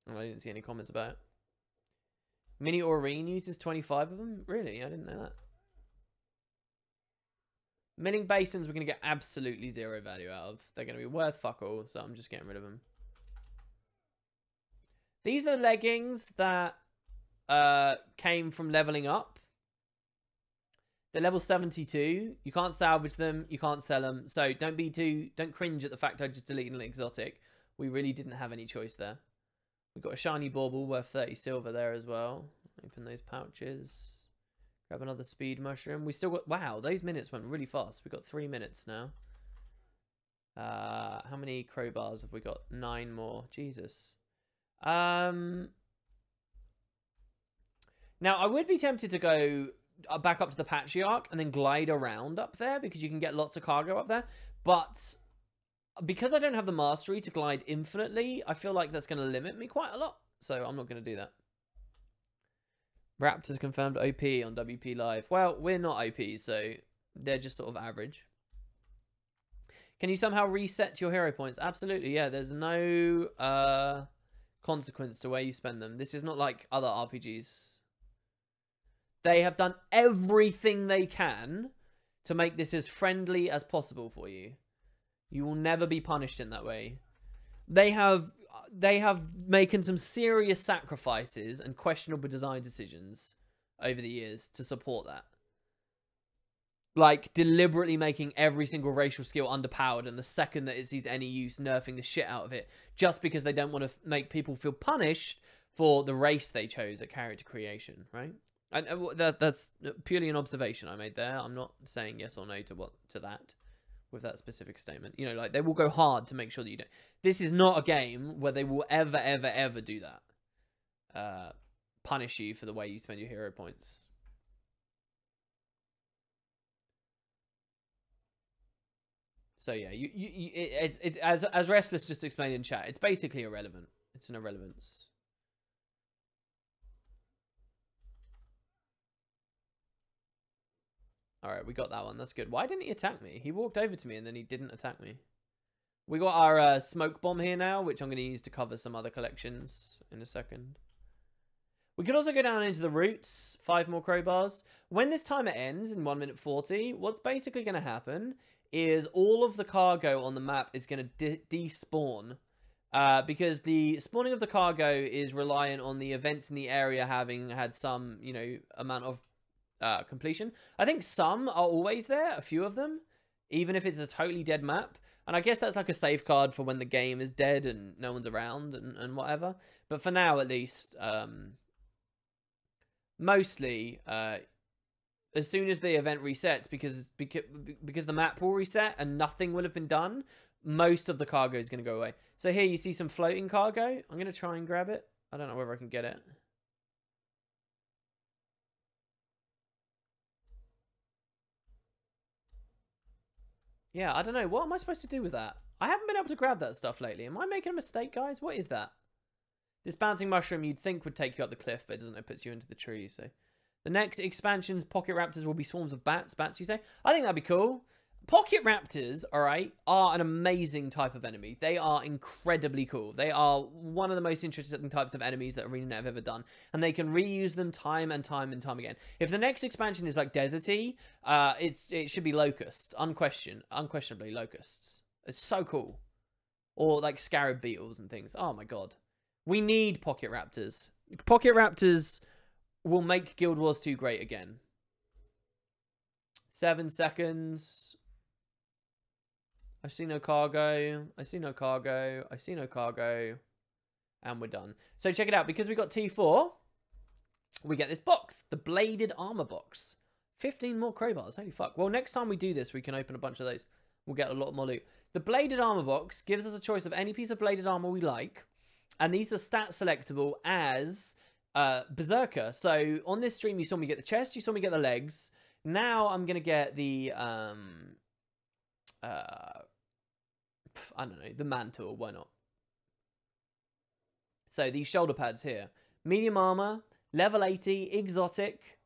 Oh, I didn't see any comments about it. Mini Aurene uses 25 of them? Really? I didn't know that. Milling basins we're going to get absolutely zero value out of. They're going to be worth fuck all, so I'm just getting rid of them. These are the leggings that came from leveling up. They're level 72. You can't salvage them. You can't sell them. So don't cringe at the fact I just deleted an exotic. We really didn't have any choice there. We've got a shiny bauble worth 30 silver there as well. Open those pouches. Grab another speed mushroom. We still got... Wow, those minutes went really fast. We've got 3 minutes now. How many crowbars have we got? 9 more. Jesus. Now, I would be tempted to go back up to the Patriarch and then glide around up there because you can get lots of cargo up there. But because I don't have the mastery to glide infinitely, I feel like that's going to limit me quite a lot. So I'm not going to do that. Raptors confirmed OP on WP Live. Well, we're not OP, so they're just sort of average. Can you somehow reset your hero points? Absolutely, yeah. There's no consequence to where you spend them. This is not like other RPGs. They have done everything they can to make this as friendly as possible for you. You will never be punished in that way. They have making some serious sacrifices and questionable design decisions over the years to support that. Like, deliberately making every single racial skill underpowered, and the second that it sees any use, nerfing the shit out of it, just because they don't want to make people feel punished for the race they chose at character creation, right? And that's purely an observation I made there. I'm not saying yes or no to that with that specific statement. You know, like, they will go hard to make sure that you don't. This is not a game where they will ever do that. Punish you for the way you spend your hero points. So yeah, it's as Restless just explained in chat, it's basically irrelevant. It's an irrelevance. All right, we got that one. That's good. Why didn't he attack me? He walked over to me and then he didn't attack me. We got our smoke bomb here now, which I'm going to use to cover some other collections in a second. We could also go down into the roots. 5 more crowbars. When this timer ends in 1 minute 40, what's basically going to happen is all of the cargo on the map is going to despawn. Because the spawning of the cargo is reliant on the events in the area having had some, you know, amount of completion. I think some are always there, a few of them, even if it's a totally dead map. And I guess that's like a safeguard for when the game is dead and no one's around and whatever. But for now, at least, mostly, as soon as the event resets, because the map will reset and nothing will have been done, most of the cargo is going to go away. So here you see some floating cargo. I'm going to try and grab it. I don't know whether I can get it. Yeah, I don't know. What am I supposed to do with that? I haven't been able to grab that stuff lately. Am I making a mistake, guys? What is that? This bouncing mushroom you'd think would take you up the cliff, but it doesn't. It puts you into the tree, so... The next expansion's Pocket Raptors will be swarms of bats. Bats, you say? I think that'd be cool. Pocket Raptors, alright, are an amazing type of enemy. They are incredibly cool. They are one of the most interesting types of enemies that ArenaNet have ever done. And they can reuse them time and time and time again. If the next expansion is like deserty, it should be locusts. Unquestionably locusts. It's so cool. Or like scarab beetles and things. Oh my god. We need Pocket Raptors. Pocket Raptors will make Guild Wars 2 great again. 7 seconds. I see no cargo. I see no cargo. I see no cargo. And we're done. So check it out. Because we got T4, we get this box. The Bladed Armor box. 15 more crowbars. Holy fuck. Well, next time we do this, we can open a bunch of those. We'll get a lot more loot. The Bladed Armor box gives us a choice of any piece of bladed armor we like. And these are stat selectable as Berserker. So on this stream, you saw me get the chest. You saw me get the legs. Now I'm going to get the... I don't know, the mantle, why not? So these shoulder pads here. Medium armor, level 80, exotic.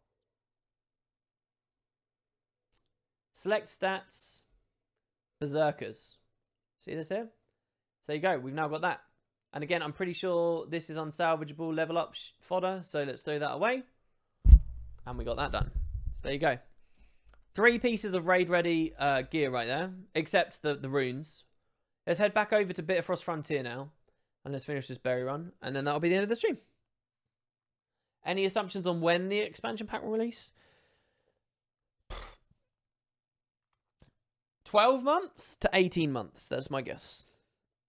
Select stats, berserkers. See this here? So there you go, we've now got that. And again, I'm pretty sure this is unsalvageable level up fodder, so let's throw that away. And we got that done. So there you go. 3 pieces of raid-ready gear right there, except the runes. Let's head back over to Bitterfrost Frontier now, and let's finish this berry run, and then that'll be the end of the stream. Any assumptions on when the expansion pack will release? 12 months to 18 months. That's my guess.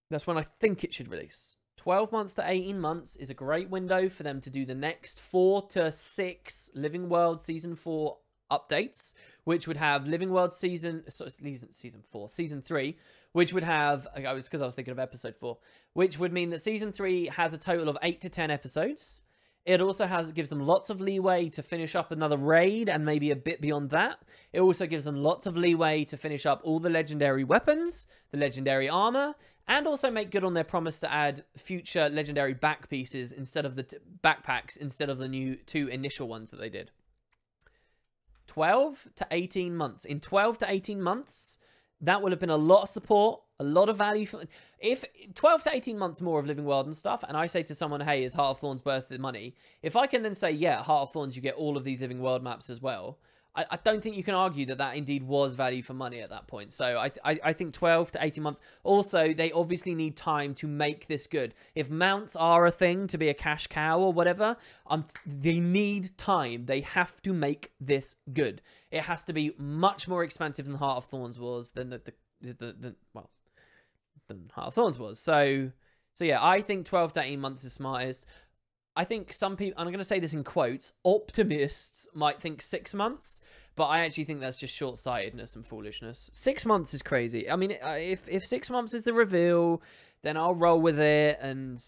That's when I think it should release. 12 months to 18 months is a great window for them to do the next 4 to 6 Living World Season 4 updates, which would have Living World Season 3, which would have, it was because I was thinking of Episode 4, which would mean that Season 3 has a total of 8 to 10 episodes. It also gives them lots of leeway to finish up another raid and maybe a bit beyond that. It also gives them lots of leeway to finish up all the legendary weapons, the legendary armor, and also make good on their promise to add future legendary back pieces instead of the backpacks instead of the new 2 initial ones that they did. 12 to 18 months. In 12 to 18 months, that would have been a lot of support, a lot of value. If 12 to 18 months more of Living World and stuff, and I say to someone, hey, is Heart of Thorns worth the money? If I can then say, yeah, Heart of Thorns, you get all of these Living World maps as well, I don't think you can argue that that indeed was value for money at that point. So I think 12 to 18 months. Also, they obviously need time to make this good. If mounts are a thing to be a cash cow or whatever, they need time. They have to make this good. It has to be much more expensive than Heart of Thorns was, than than Heart of Thorns was. So yeah, I think 12 to 18 months is smartest. I think some people, I'm going to say this in quotes, optimists might think 6 months, but I actually think that's just short-sightedness and foolishness. 6 months is crazy. I mean, if 6 months is the reveal, then I'll roll with it, and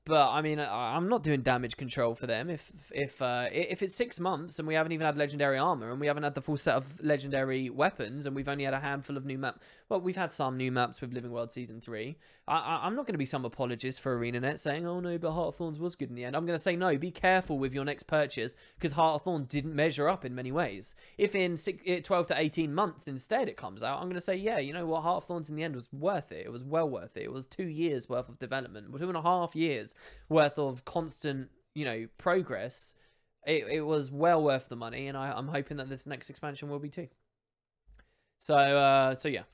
but I mean, I'm not doing damage control for them. If it's 6 months and we haven't even had legendary armor and we haven't had the full set of legendary weapons and we've only had a handful of new maps. Well, we've had some new maps with Living World Season 3. I'm not going to be some apologist for ArenaNet saying, oh no, but Heart of Thorns was good in the end. I'm going to say, no, be careful with your next purchase because Heart of Thorns didn't measure up in many ways. If in 12 to 18 months instead it comes out, I'm going to say, yeah, you know what, Heart of Thorns in the end was worth it. It was well worth it. It was 2 years worth of development, 2.5 years worth of constant, you know, progress. It was well worth the money, and I'm hoping that this next expansion will be too. So yeah.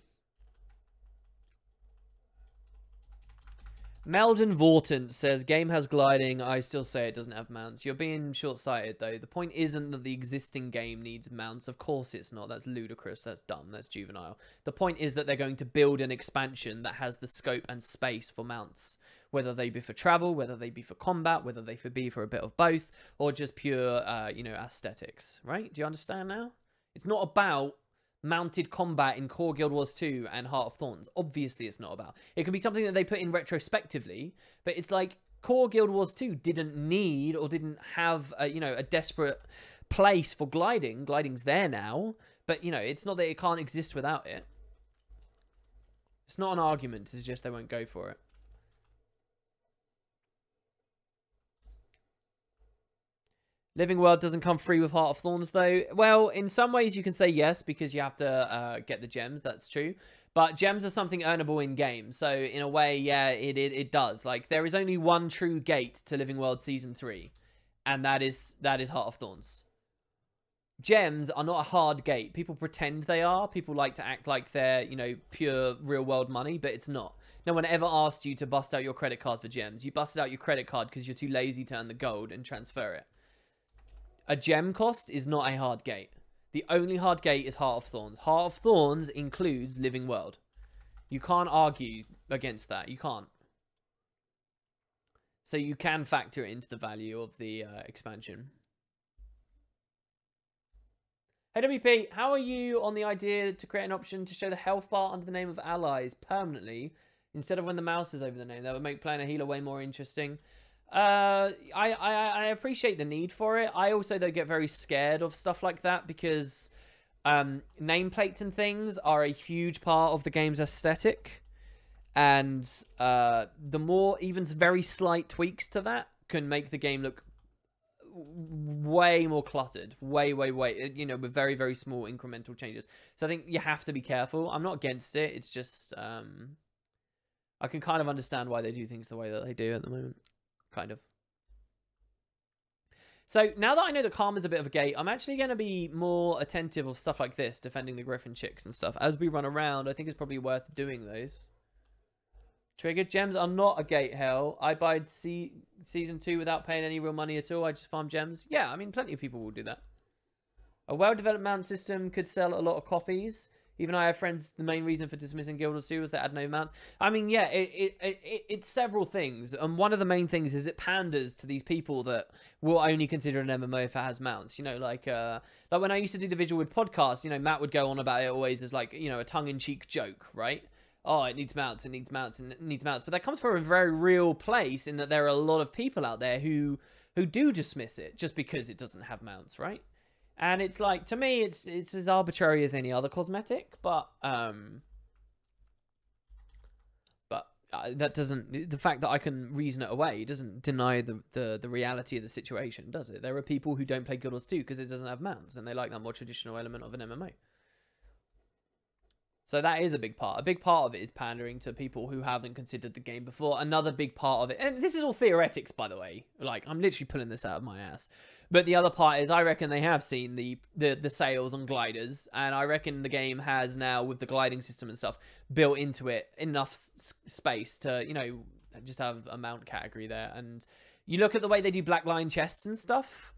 Meldon Vortant says, game has gliding. I still say it doesn't have mounts. You're being short-sighted, though. The point isn't that the existing game needs mounts. Of course it's not. That's ludicrous. That's dumb. That's juvenile. The point is that they're going to build an expansion that has the scope and space for mounts. Whether they be for travel, whether they be for combat, whether they be for a bit of both, or just pure, you know, aesthetics, right? Do you understand now? It's not about mounted combat in Core Guild Wars 2 and Heart of Thorns. Obviously, it's not about. It can be something that they put in retrospectively, but it's like Core Guild Wars 2 didn't need or didn't have, you know, a desperate place for gliding. Gliding's there now, but, you know, it's not that it can't exist without it. It's not an argument to suggest they won't go for it. Living World doesn't come free with Heart of Thorns, though. Well, in some ways you can say yes, because you have to get the gems. That's true. But gems are something earnable in-game. So, in a way, yeah, it does. Like, there is only one true gate to Living World Season 3. And that is Heart of Thorns. Gems are not a hard gate. People pretend they are. People like to act like they're, you know, pure real-world money, but it's not. No one ever asked you to bust out your credit card for gems. You busted out your credit card because you're too lazy to earn the gold and transfer it. A gem cost is not a hard gate. The only hard gate is Heart of Thorns. Heart of Thorns includes Living World. You can't argue against that. You can't. So you can factor it into the value of the expansion. Hey WP, how are you on the idea to create an option to show the health bar under the name of allies permanently instead of when the mouse is over the name? That would make playing a healer way more interesting. I appreciate the need for it. I also, though, get very scared of stuff like that because nameplates and things are a huge part of the game's aesthetic. And the more, even very slight tweaks to that can make the game look way more cluttered. Way, you know, with very, very small incremental changes. So I think you have to be careful. I'm not against it. It's just, I can kind of understand why they do things the way that they do at the moment. Kind of. So now that I know that Karma's a bit of a gate, I'm actually going to be more attentive of stuff like this, defending the Griffin chicks and stuff. As we run around, I think it's probably worth doing those. Triggered gems are not a gate, hell. I buyed Season 2 without paying any real money at all. I just farm gems. Yeah, I mean, plenty of people will do that. A well-developed mount system could sell a lot of copies. Even I have friends, the main reason for dismissing Guild Wars 2 was they had no mounts. I mean, yeah, it's several things. And one of the main things is it panders to these people that will only consider an MMO if it has mounts. You know, like when I used to do the Visual Wood podcast, you know, Matt would go on about it always as like, you know, a tongue-in-cheek joke, right? Oh, it needs mounts, it needs mounts, and it needs mounts. But that comes from a very real place in that there are a lot of people out there who do dismiss it just because it doesn't have mounts, right? And it's like, to me, it's as arbitrary as any other cosmetic, but that doesn't, the fact that I can reason it away doesn't deny the reality of the situation, does it? There are people who don't play Guild Wars 2 because it doesn't have mounts, and they like that more traditional element of an MMO. So that is a big part. A big part of it is pandering to people who haven't considered the game before. Another big part of it, and this is all theoretics, by the way. Like, I'm literally pulling this out of my ass. But the other part is, I reckon they have seen the sales on gliders, and I reckon the game has now, with the gliding system and stuff, built into it enough space to, you know, just have a mount category there. And you look at the way they do black line chests and stuff.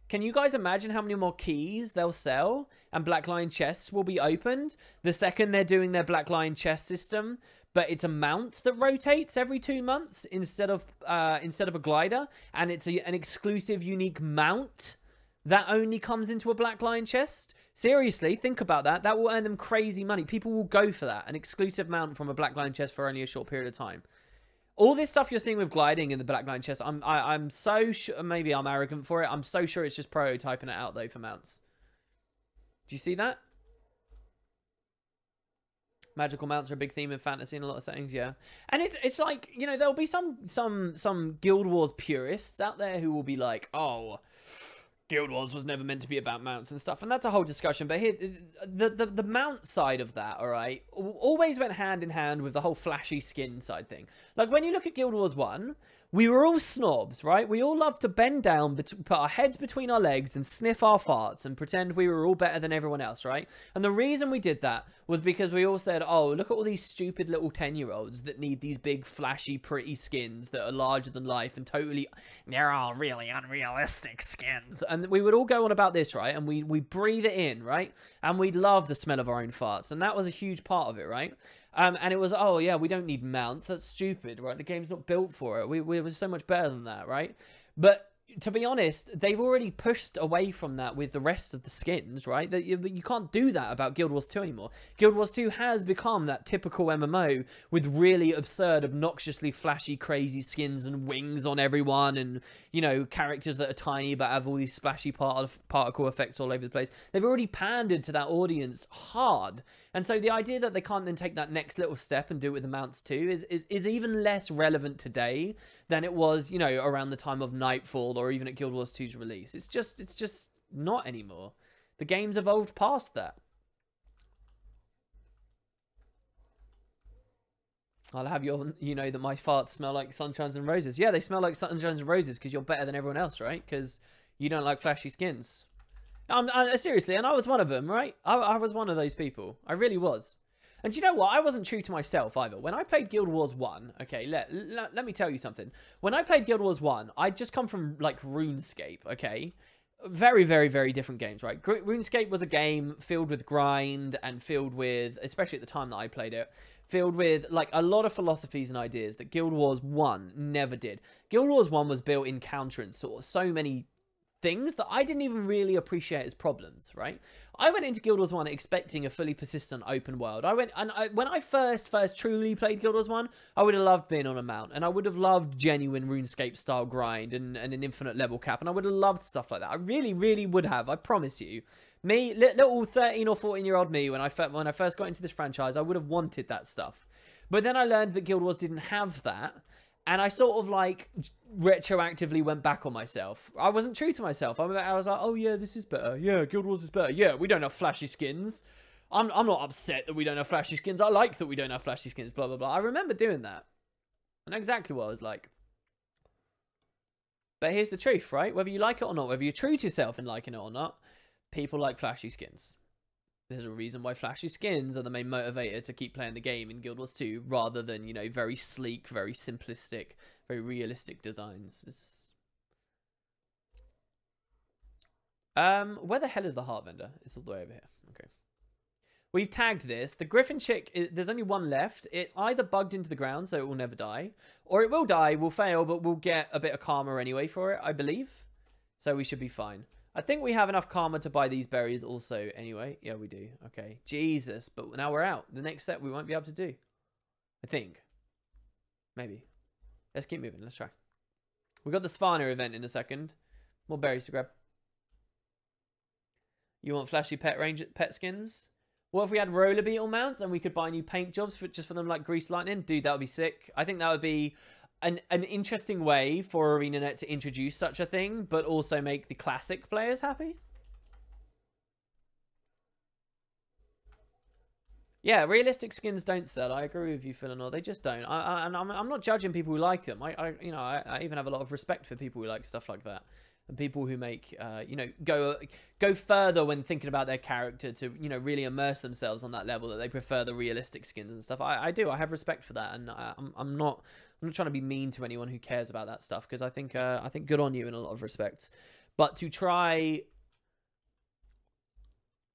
Can you guys imagine how many more keys they'll sell and black line chests will be opened the second they're doing their black line chest system, but it's a mount that rotates every 2 months instead of a glider, and it's an exclusive unique mount that only comes into a black line chest? Seriously, think about that. That will earn them crazy money. People will go for that. An exclusive mount from a black line chest for only a short period of time. All this stuff you're seeing with gliding in the black line chest, I'm so sure, maybe I'm arrogant for it, I'm so sure it's just prototyping it out though for mounts. Do you see that? Magical mounts are a big theme in fantasy in a lot of settings, yeah. And it's like, you know, there'll be some Guild Wars purists out there who will be like, oh, Guild Wars was never meant to be about mounts and stuff, and that's a whole discussion. But here, the mount side of that, all right, always went hand in hand with the whole flashy skin side thing. Like, when you look at Guild Wars 1, we were all snobs, right? We all loved to bend down, put our heads between our legs and sniff our farts and pretend we were all better than everyone else, right? And the reason we did that was because we all said, oh, look at all these stupid little 10-year-olds that need these big, flashy, pretty skins that are larger than life and totally, they're all really unrealistic skins. And we would all go on about this, right? And we breathe it in, right? And we love the smell of our own farts. And that was a huge part of it, right? And it was, oh, yeah, we don't need mounts. That's stupid, right? The game's not built for it. We were so much better than that, right? But to be honest, they've already pushed away from that with the rest of the skins, right? You can't do that about Guild Wars 2 anymore. Guild Wars 2 has become that typical MMO with really absurd, obnoxiously flashy, crazy skins and wings on everyone, and, you know, characters that are tiny but have all these splashy particle effects all over the place. They've already pandered to that audience hard. And so the idea that they can't then take that next little step and do it with the mounts too is even less relevant today than it was, you know, around the time of Nightfall or even at Guild Wars 2's release. It's just not anymore. The game's evolved past that. I'll have you know that my farts smell like sunshines and roses. Yeah, they smell like sunshines and roses because you're better than everyone else, right? Because you don't like flashy skins. Seriously, and I was one of them, right? I was one of those people. I really was. And do you know what? I wasn't true to myself either. When I played Guild Wars 1, okay, let me tell you something. When I played Guild Wars 1, I'd just come from, like, RuneScape, okay? Very, very, very different games, right? RuneScape was a game filled with grind and filled with, especially at the time that I played it, filled with, like, a lot of philosophies and ideas that Guild Wars 1 never did. Guild Wars 1 was built in counter and sort of so many things that I didn't even really appreciate as problems, right? I went into Guild Wars 1 expecting a fully persistent open world. When I first truly played Guild Wars 1, I would have loved being on a mount, and I would have loved genuine RuneScape style grind and an infinite level cap, and I would have loved stuff like that. I really, really would have, I promise you. Me, little 13 or 14-year-old me, when I first got into this franchise, I would have wanted that stuff. But then I learned that Guild Wars didn't have that, and I sort of, like, retroactively went back on myself. I wasn't true to myself. I was like, oh, yeah, this is better. Yeah, Guild Wars is better. Yeah, we don't have flashy skins. I'm not upset that we don't have flashy skins. I like that we don't have flashy skins, blah, blah, blah. I remember doing that. I know exactly what I was like. But here's the truth, right? Whether you like it or not, whether you're true to yourself in liking it or not, people like flashy skins. There's a reason why flashy skins are the main motivator to keep playing the game in Guild Wars 2, rather than, you know, very sleek, very simplistic, very realistic designs. Where the hell is the heart vendor? It's all the way over here. Okay. We've tagged this. The Griffin chick, there's only one left. It's either bugged into the ground, so it will never die, or it will die, will fail, but we'll get a bit of karma anyway for it, I believe. So we should be fine. I think we have enough karma to buy these berries also anyway. Yeah, we do. Okay. Jesus. But now we're out. The next step we won't be able to do. I think. Maybe. Let's keep moving. Let's try. We got the Svana event in a second. More berries to grab. You want flashy pet skins? What if we had roller beetle mounts and we could buy new paint jobs just for them, like Grease Lightning? Dude, that would be sick. I think that would be an interesting way for ArenaNet to introduce such a thing, but also make the classic players happy. Yeah, realistic skins don't sell. I agree with you, Philanor. They just don't. And I'm not judging people who like them. I even have a lot of respect for people who like stuff like that. And people who make, you know, go further when thinking about their character to, you know, really immerse themselves on that level, that they prefer the realistic skins and stuff. I do. I have respect for that, and I'm not trying to be mean to anyone who cares about that stuff, because I think good on you in a lot of respects. But to try,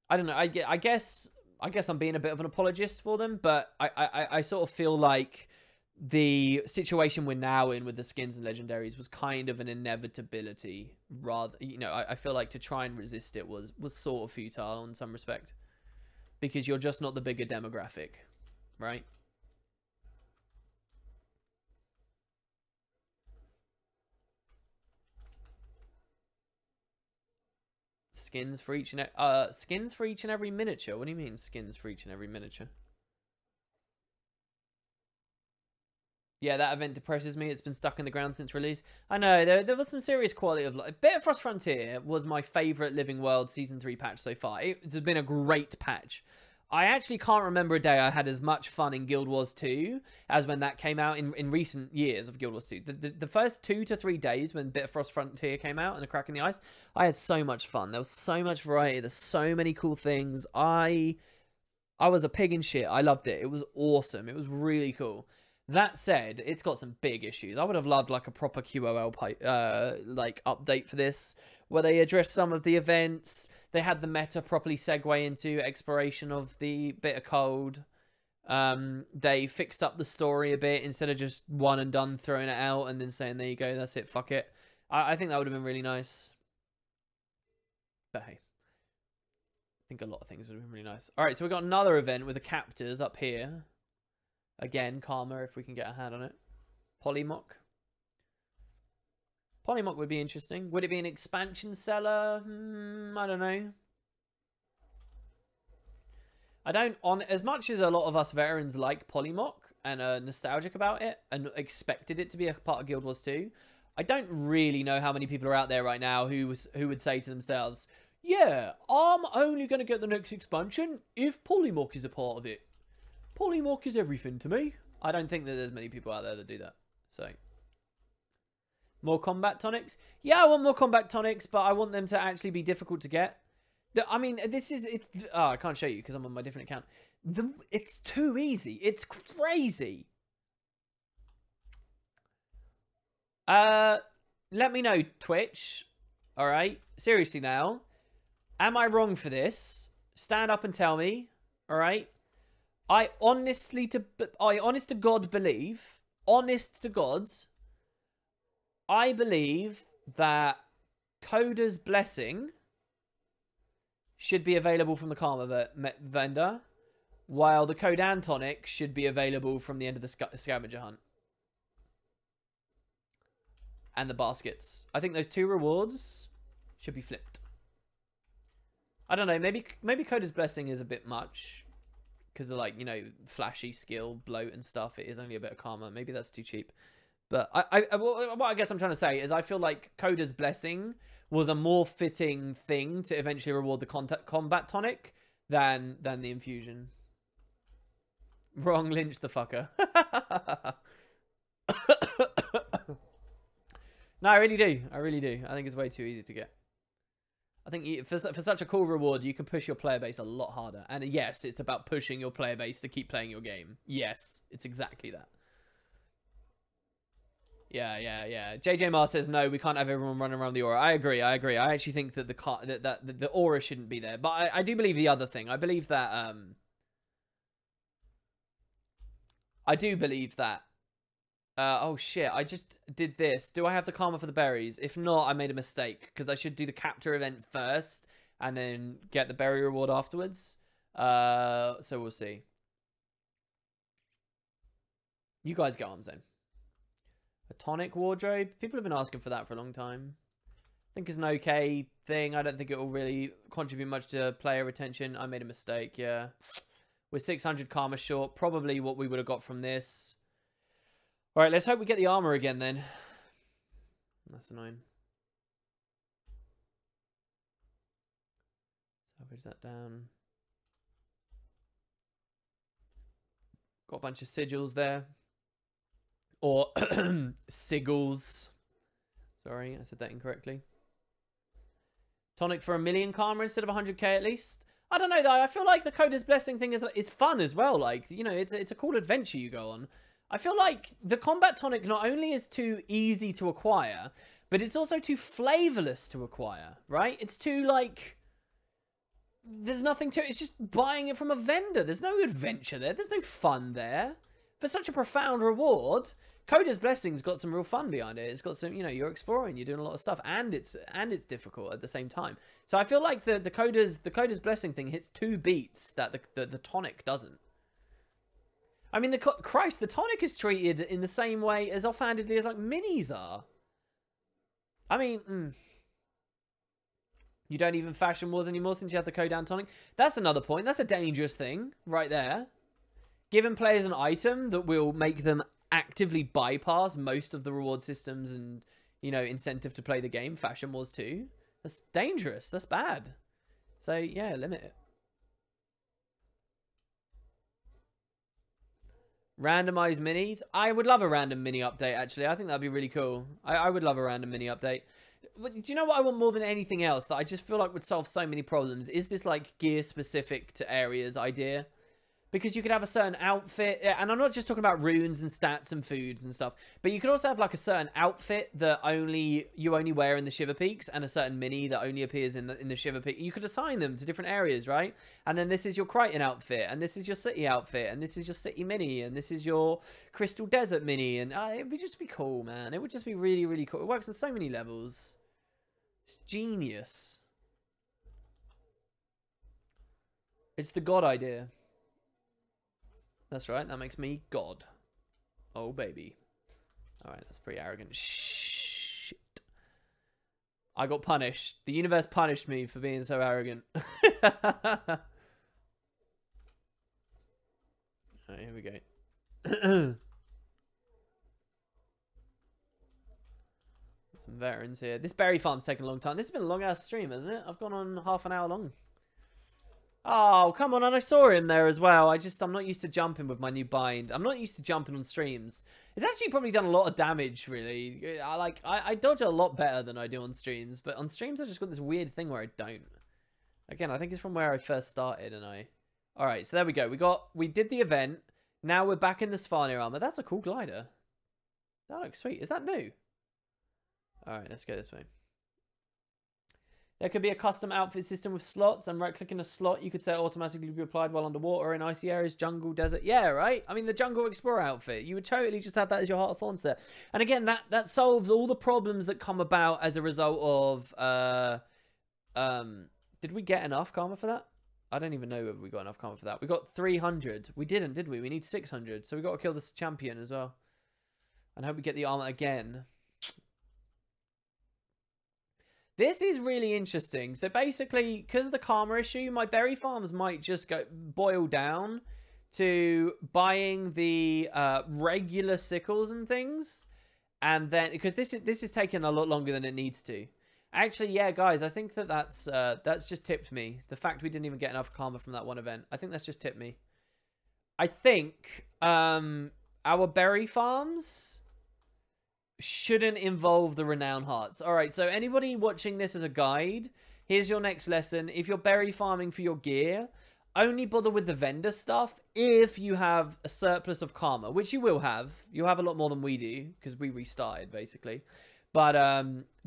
I don't know. I guess I'm being a bit of an apologist for them, but I sort of feel like the situation we're now in with the skins and legendaries was kind of an inevitability, rather, you know. I feel like to try and resist it was sort of futile in some respect, because you're just not the bigger demographic, right? Skins for each and every miniature. What do you mean skins for each and every miniature? Yeah, that event depresses me. It's been stuck in the ground since release. I know, there was some serious quality of life. Bitterfrost Frontier was my favourite Living World Season 3 patch so far. It's been a great patch. I actually can't remember a day I had as much fun in Guild Wars 2 as when that came out in recent years of Guild Wars 2. The first 2 to 3 days when Bitterfrost Frontier came out and A Crack in the Ice, I had so much fun. There was so much variety. There's so many cool things. I was a pig in shit. I loved it. It was awesome. It was really cool. That said, it's got some big issues. I would have loved like a proper QOL like update for this, where they address some of the events. They had the meta properly segue into exploration of the bitter cold. They fixed up the story a bit instead of just one and done throwing it out and then saying, there you go, that's it, fuck it. I think that would have been really nice. But hey, I think a lot of things would have been really nice. All right, so we've got another event with the captors up here. Again, karma, if we can get a hand on it. Polymock. Polymock would be interesting. Would it be an expansion seller? I don't know. I don't, as much as a lot of us veterans like Polymock and are nostalgic about it and expected it to be a part of Guild Wars 2, I don't really know how many people are out there right now who would say to themselves, yeah, I'm only going to get the next expansion if Polymock is a part of it. Polymock is everything to me. I don't think that there's many people out there that do that. So, more combat tonics? Yeah, I want more combat tonics, but I want them to actually be difficult to get. I mean, oh, I can't show you because I'm on my different account. It's too easy. It's crazy. Let me know, Twitch. All right? Seriously now. Am I wrong for this? Stand up and tell me. All right? I honest to God believe, honest to God, I believe that Coda's Blessing should be available from the Karma vendor, while the Kodan Tonic should be available from the end of the scavenger hunt. And the baskets. I think those 2 rewards should be flipped. I don't know, maybe Coda's Blessing is a bit much. Because of, like, you know, flashy skill, bloat and stuff. It is only a bit of karma. Maybe that's too cheap. But what I guess I'm trying to say is I feel like Coda's Blessing was a more fitting thing to eventually reward the combat tonic than the infusion. Wrong, lynch the fucker. No, I really do. I really do. I think it's way too easy to get. I think for such a cool reward, you can push your player base a lot harder. And yes, it's about pushing your player base to keep playing your game. Yes, it's exactly that. Yeah. JJ Mar says, no, we can't have everyone running around the aura. I agree. I actually think that the aura shouldn't be there. But I do believe the other thing. I believe that... I do believe that... oh shit, I just did this. Do I have the karma for the berries? If not, I made a mistake. Because I should do the capture event first. And then get the berry reward afterwards. So we'll see. You guys get what I'm saying. A tonic wardrobe. People have been asking for that for a long time. I think it's an okay thing. I don't think it will really contribute much to player retention. I made a mistake, yeah. We're 600 karma short. Probably what we would have got from this. All right, let's hope we get the armor again then. That's annoying. Salvage that down. Got a bunch of sigils there. Or sigils. Sorry, I said that incorrectly. Tonic for 1 million karma instead of 100k at least. I don't know though. I feel like the Coder's Blessing thing is fun as well. Like, you know, it's a cool adventure you go on. I feel like the combat tonic not only is too easy to acquire, but it's also too flavorless to acquire, right? It's too like... There's nothing to it. It's just buying it from a vendor. There's no adventure there. There's no fun there. For such a profound reward, Coder's Blessing's got some real fun behind it. It's got some, you know, you're exploring, you're doing a lot of stuff, and it's difficult at the same time. So I feel like the Coder's Blessing thing hits 2 beats that the tonic doesn't. I mean, the tonic is treated in the same way as offhandedly as like minis are. I mean, you don't even fashion wars anymore since you have the Codan tonic. That's another point. That's a dangerous thing right there. Giving players an item that will make them actively bypass most of the reward systems and, you know, incentive to play the game. Fashion wars too. That's dangerous. That's bad. So, yeah, limit it. Randomized minis. I would love a random mini update, actually. I think that'd be really cool. I would love a random mini update. Do you know what I want more than anything else that I just feel like would solve so many problems? Is this, like, gear-specific to areas idea? Because you could have a certain outfit, and I'm not just talking about runes and stats and foods and stuff, but you could also have like a certain outfit that you only wear in the Shiver Peaks, and a certain mini that only appears in the Shiver Peak. You could assign them to different areas, right? And then this is your Crichton outfit, and this is your city outfit, and this is your city mini, and this is your Crystal Desert mini, and it would just be cool, man. It would just be really, really cool. It works on so many levels. It's genius. It's the God idea. That's right, that makes me God. Oh, baby. Alright, that's pretty arrogant. Shit. I got punished. The universe punished me for being so arrogant. Alright, here we go. Some veterans here. This berry farm's taking a long time. This has been a long-ass stream, hasn't it? I've gone on half an hour long. Oh, come on, and I saw him there as well. I'm not used to jumping with my new bind. I'm not used to jumping on streams. It's actually probably done a lot of damage, really. I dodge a lot better than I do on streams, but on streams I've just got this weird thing where I don't. Again, I think it's from where I first started, and Alright, so there we go. We did the event. Now we're back in the Svanir armor. That's a cool glider. That looks sweet. Is that new? Alright, let's go this way. There could be a custom outfit system with slots, and right-clicking a slot, you could say it automatically be applied while underwater in icy areas, jungle, desert. Yeah, right? I mean, the Jungle Explorer outfit, you would totally just have that as your Heart of Thorn set. And again, that solves all the problems that come about as a result of... did we get enough karma for that? I don't even know if we got enough karma for that. We got 300. We didn't, did we? We need 600. So we got to kill this champion as well. And hope we get the armor again. This is really interesting. So basically, because of the karma issue, my berry farms might just boil down to buying the regular sickles and things, and then because this is taking a lot longer than it needs to. Actually, yeah, guys, I think that's just tipped me. The fact we didn't even get enough karma from that one event, I think that's just tipped me. I think our berry farms shouldn't involve the renown hearts. All right, so anybody watching this as a guide, here's your next lesson. If you're berry farming for your gear, only bother with the vendor stuff if you have a surplus of karma, which you will have. You'll have a lot more than we do because we restarted, basically. But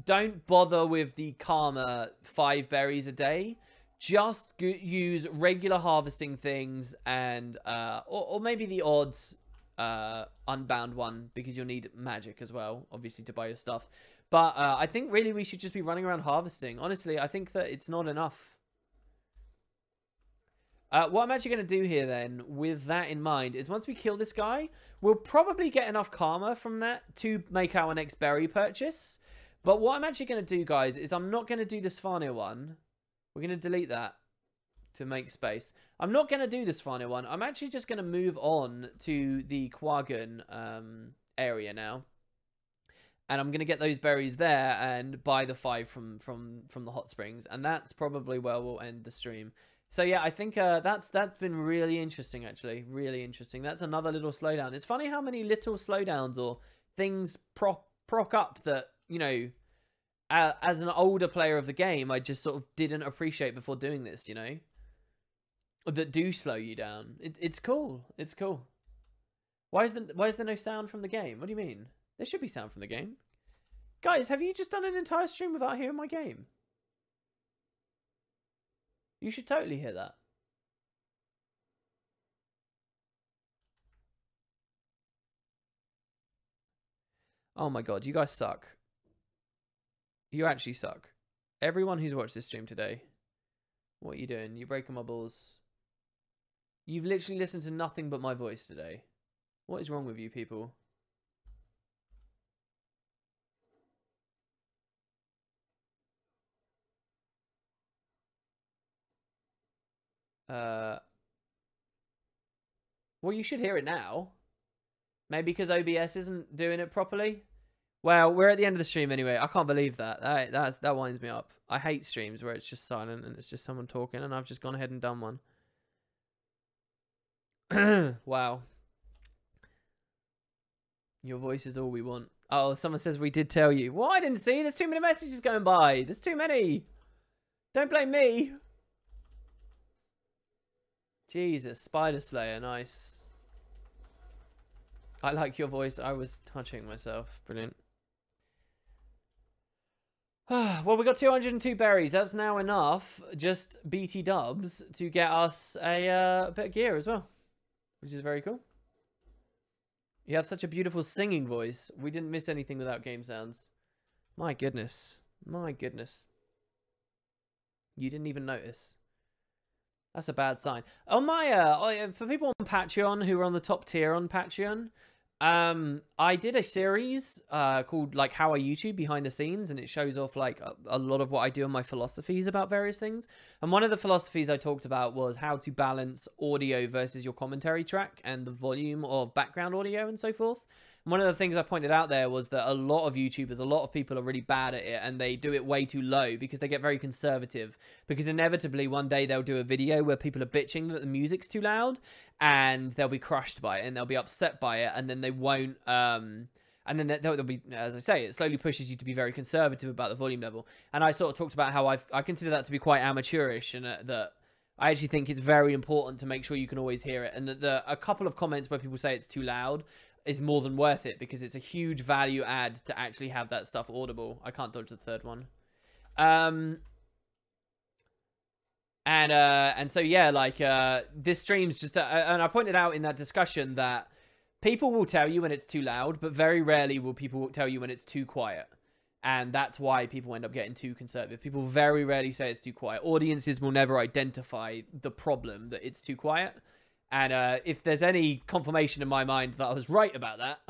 don't bother with the karma 5 berries a day. Just use regular harvesting things and or maybe the odds unbound one, because you'll need magic as well, obviously, to buy your stuff. But I think really we should just be running around harvesting. Honestly, I think that it's not enough. What I'm actually going to do here then, with that in mind, is once we kill this guy, we'll probably get enough karma from that to make our next berry purchase. But what I'm actually going to do, guys, is I'm not going to do the Svanir one. We're going to delete that to make space. I'm not going to do the Svanir one. I'm actually just going to move on to the Quagan area now. And I'm going to get those berries there and buy the 5 from the hot springs. And that's probably where we'll end the stream. So yeah, I think that's been really interesting, actually. Really interesting. That's another little slowdown. It's funny how many little slowdowns or things proc up that, you know, as an older player of the game, I just sort of didn't appreciate before doing this, you know? That do slow you down. It's cool. It's cool. Why is there no sound from the game? What do you mean? There should be sound from the game. Guys, have you just done an entire stream without hearing my game? You should totally hear that. Oh my god, you guys suck. You actually suck. Everyone who's watched this stream today, what are you doing? You're breaking my balls. You've literally listened to nothing but my voice today. What is wrong with you people? Well, you should hear it now. Maybe because OBS isn't doing it properly. Well, we're at the end of the stream anyway. I can't believe that. That winds me up. I hate streams where it's just silent and it's just someone talking, and I've just gone ahead and done one. Wow. Your voice is all we want. Oh, someone says we did tell you. Well, I didn't see. There's too many messages going by. There's too many. Don't blame me. Jesus, Spider Slayer, nice. I like your voice. I was touching myself. Brilliant. Well, we got 202 berries. That's now enough, just BT dubs, to get us a bit of gear as well, which is very cool. You have such a beautiful singing voice. We didn't miss anything without game sounds. My goodness. My goodness. You didn't even notice. That's a bad sign. On my, for people on Patreon who are on the top tier on Patreon, I did a series called like How I YouTube Behind the Scenes, and it shows off like a lot of what I do and my philosophies about various things. And one of the philosophies I talked about was how to balance audio versus your commentary track and the volume of background audio and so forth. And one of the things I pointed out there was that a lot of YouTubers, a lot of people are really bad at it, and they do it way too low because they get very conservative, because inevitably one day they'll do a video where people are bitching that the music's too loud, and they'll be crushed by it and they'll be upset by it, and then they won't and then they'll be, as I say, it slowly pushes you to be very conservative about the volume level. And I sort of talked about how I consider that to be quite amateurish, and that I actually think it's very important to make sure you can always hear it, and that a couple of comments where people say it's too loud is more than worth it, because it's a huge value add to actually have that stuff audible. I can't dodge the third one. And so yeah, like this stream's just and I pointed out in that discussion that people will tell you when it's too loud, but very rarely will people tell you when it's too quiet. And that's why people end up getting too conservative. People very rarely say it's too quiet. Audiences will never identify the problem that it's too quiet. And if there's any confirmation in my mind that I was right about that,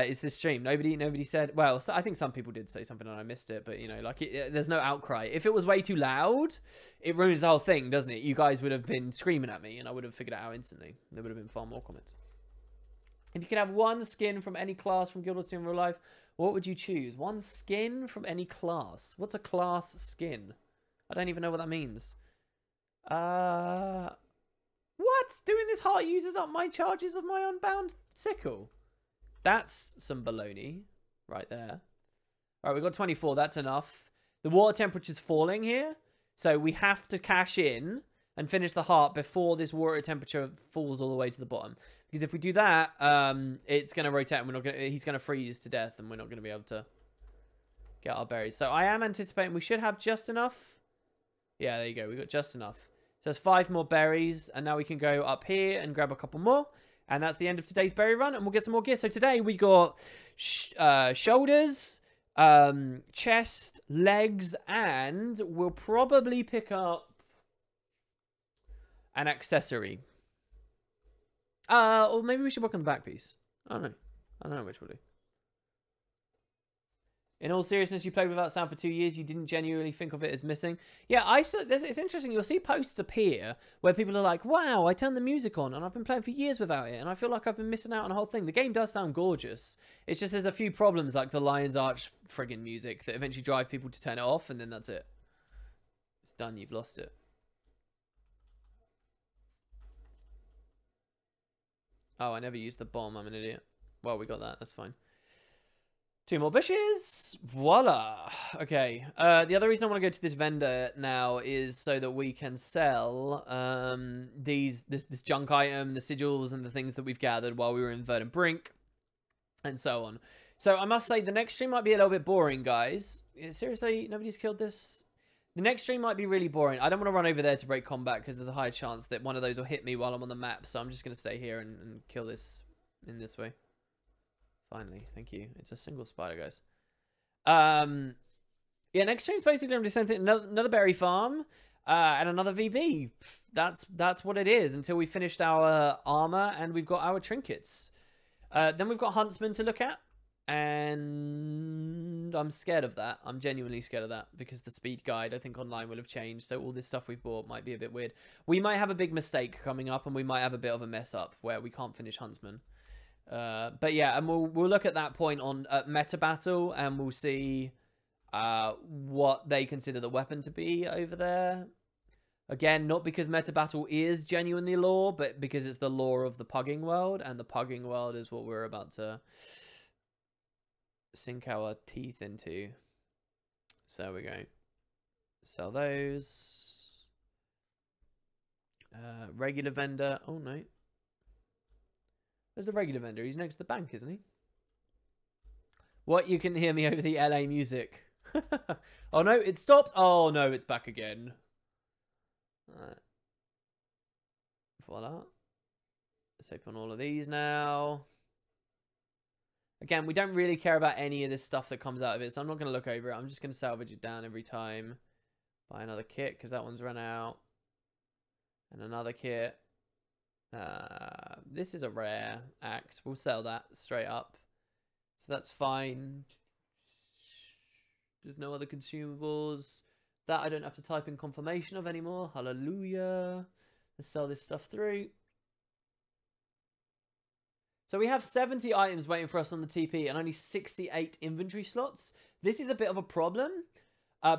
it's this stream. Nobody said, well, I think some people did say something and I missed it, but you know, like there's no outcry. If it was way too loud, it ruins the whole thing, doesn't it? You guys would have been screaming at me and I would have figured it out instantly. There would have been far more comments. If you could have one skin from any class from Guild Wars 2 in real life, what would you choose? One skin from any class. What's a class skin? I don't even know what that means. What? Doing this heart uses up my charges of my unbound sickle. That's some baloney. right there. All right, we've got 24. That's enough. The water temperature's falling here. So we have to cash in and finish the heart before this water temperature falls all the way to the bottom. Because if we do that, it's going to rotate and he's going to freeze to death and we're not going to be able to get our berries. So I am anticipating we should have just enough. Yeah, there you go. We got just enough. So there's 5 more berries. And now we can go up here and grab a couple more. And that's the end of today's berry run. And we'll get some more gear. So today we got shoulders, chest, legs, and we'll probably pick up an accessory. Or maybe we should work on the back piece. I don't know. I don't know which we'll do. In all seriousness, you played without sound for 2 years. You didn't genuinely think of it as missing. Yeah, it's interesting. You'll see posts appear where people are like, wow, I turned the music on and I've been playing for years without it. And I feel like I've been missing out on the whole thing. The game does sound gorgeous. It's just there's a few problems like the Lion's Arch friggin' music that eventually drive people to turn it off. And then that's it. It's done. You've lost it. Oh, I never used the bomb. I'm an idiot. Well, we got that. That's fine. 2 more bushes. Voila. Okay. The other reason I want to go to this vendor now is so that we can sell this junk item, the sigils, and the things that we've gathered while we were in Verdant Brink, and so on. So I must say the next stream might be a little bit boring, guys. Seriously, nobody's killed this? The next stream might be really boring. I don't want to run over there to break combat because there's a high chance that one of those will hit me while I'm on the map. So I'm just going to stay here and kill this in this way. Finally, thank you. It's a single spider, guys. Yeah, next stream's basically going to be the same thing. Another berry farm and another VB. That's what it is until we finished our armor and we've got our trinkets. Then we've got huntsmen to look at. And I'm scared of that. I'm genuinely scared of that because the speed guide, I think, online will have changed. So all this stuff we've bought might be a bit weird. We might have a big mistake coming up and we might have a bit of a mess up where we can't finish huntsman. But yeah, and we'll look at that point on meta battle and we'll see what they consider the weapon to be over there. Again, not because meta battle is genuinely lore, but because it's the lore of the pugging world, and the pugging world is what we're about to sink our teeth into. So we go sell those. Regular vendor. Oh no. There's a regular vendor. He's next to the bank, isn't he? What? You can hear me over the LA music. Oh no, it stopped. Oh no, it's back again. Alright. Voila. Let's open all of these now. Again, we don't really care about any of this stuff that comes out of it, so I'm not going to look over it. I'm just going to salvage it down every time. Buy another kit, because that one's run out. And another kit. This is a rare axe. We'll sell that straight up. So that's fine. There's no other consumables. That I don't have to type in confirmation of anymore. Hallelujah. Let's sell this stuff through. So we have 70 items waiting for us on the TP and only 68 inventory slots. This is a bit of a problem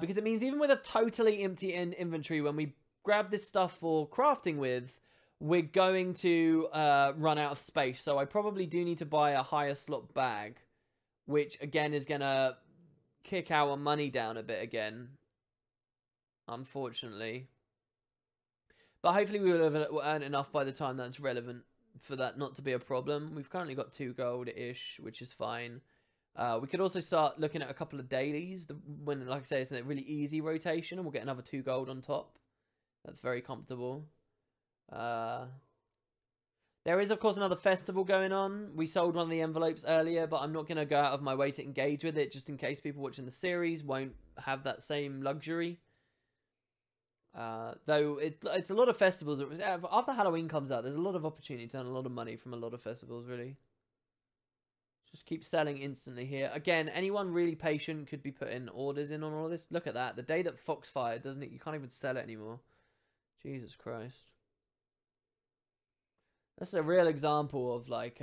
because it means even with a totally empty inventory, when we grab this stuff for crafting with, we're going to run out of space. So I probably do need to buy a higher slot bag, which again is going to kick our money down a bit again, unfortunately. But hopefully we will have earned enough by the time that's relevant for that not to be a problem. We've currently got 2 gold-ish, which is fine. We could also start looking at a couple of dailies when, like I say, it's a really easy rotation, and we'll get another 2 gold on top. That's very comfortable. There is, of course, another festival going on. We sold one of the envelopes earlier, but I'm not going to go out of my way to engage with it, just in case people watching the series won't have that same luxury. Though it's a lot of festivals. After Halloween comes out, there's a lot of opportunity to earn a lot of money from a lot of festivals, really. Just keep selling instantly here. Again, anyone really patient could be putting orders in on all of this. Look at that. The day that Fox fired, doesn't it? You can't even sell it anymore. Jesus Christ. That's a real example of, like,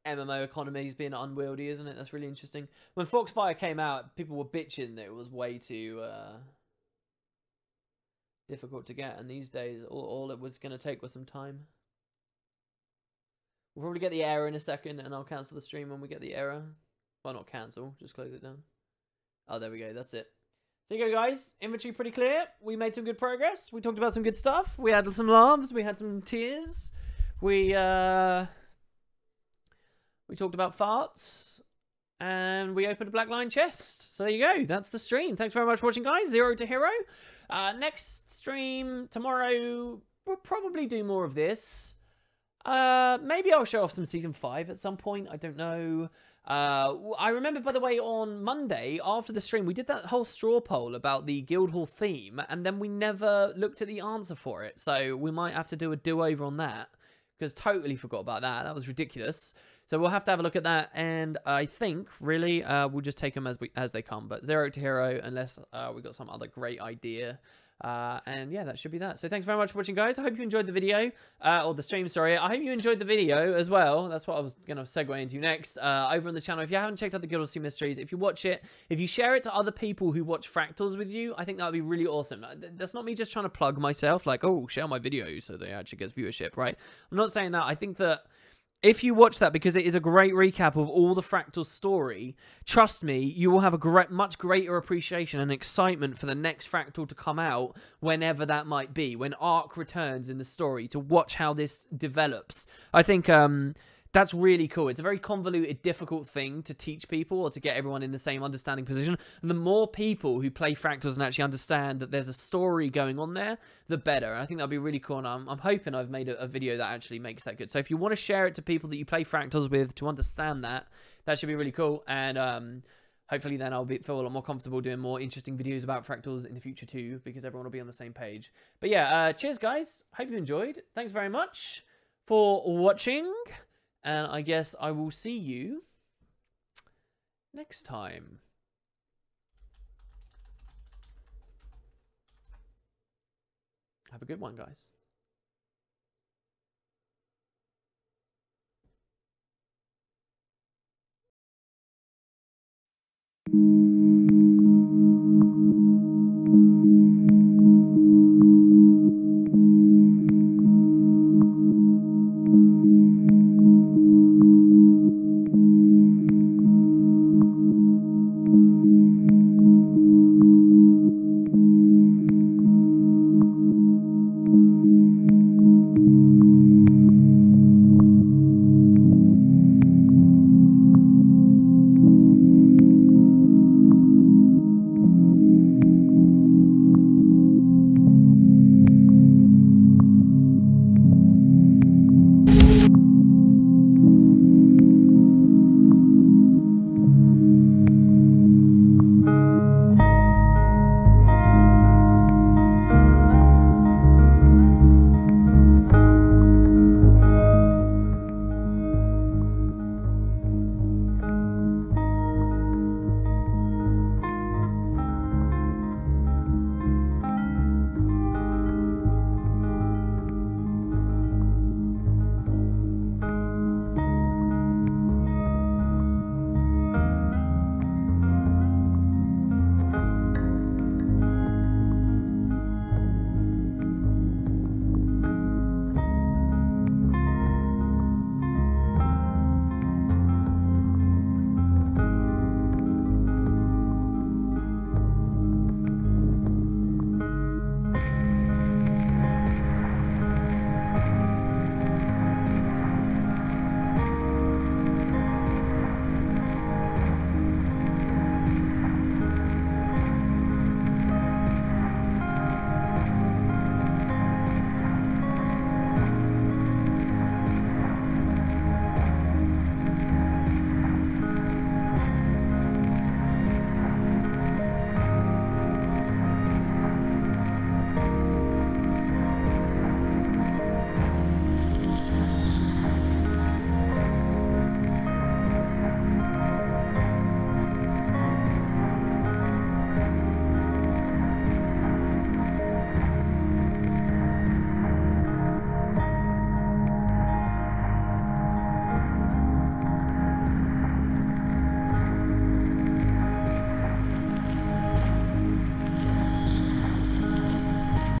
MMO economies being unwieldy, isn't it? That's really interesting. When Foxfire came out, people were bitching that it was way too difficult to get, and these days all it was going to take was some time. We'll probably get the error in a second, and I'll cancel the stream when we get the error. Well, not cancel, just close it down. Oh, there we go. That's it. There you go, guys. Inventory pretty clear. We made some good progress. We talked about some good stuff. We had some laughs. We had some tears. We talked about farts. And we opened a black line chest. So there you go. That's the stream. Thanks very much for watching, guys. 0 to Hero. Next stream tomorrow, we'll probably do more of this. Maybe I'll show off some Season 5 at some point. I don't know. I remember, by the way, on Monday, after the stream, we did that whole straw poll about the Guildhall theme, and then we never looked at the answer for it. So we might have to do a do-over on that, because totally forgot about that. That was ridiculous. So we'll have to have a look at that, and I think, really, we'll just take them as they come. But 0 to Hero, unless we got some other great idea. And yeah, that should be that. So thanks very much for watching, guys. I hope you enjoyed the video, or the stream, sorry. I hope you enjoyed the video as well. That's what I was going to segue into next. Over on the channel, if you haven't checked out the Guildhall Sea Mysteries, if you watch it, if you share it to other people who watch Fractals with you, I think that would be really awesome. That's not me just trying to plug myself, like, oh, share my videos so they actually get viewership, right? I'm not saying that. I think that if you watch that, because it is a great recap of all the Fractal story, trust me, you will have a much greater appreciation and excitement for the next Fractal to come out, whenever that might be, when Ark returns in the story, to watch how this develops. I think that's really cool. It's a very convoluted, difficult thing to teach people, or to get everyone in the same understanding position. And the more people who play Fractals and actually understand that there's a story going on there, the better. And I think that'll be really cool. And I'm hoping I've made a video that actually makes that good. So if you want to share it to people that you play Fractals with to understand that, that should be really cool. And hopefully then I'll feel a lot more comfortable doing more interesting videos about Fractals in the future too, because everyone will be on the same page. But yeah, cheers, guys. Hope you enjoyed. Thanks very much for watching. And I guess I will see you next time. Have a good one, guys.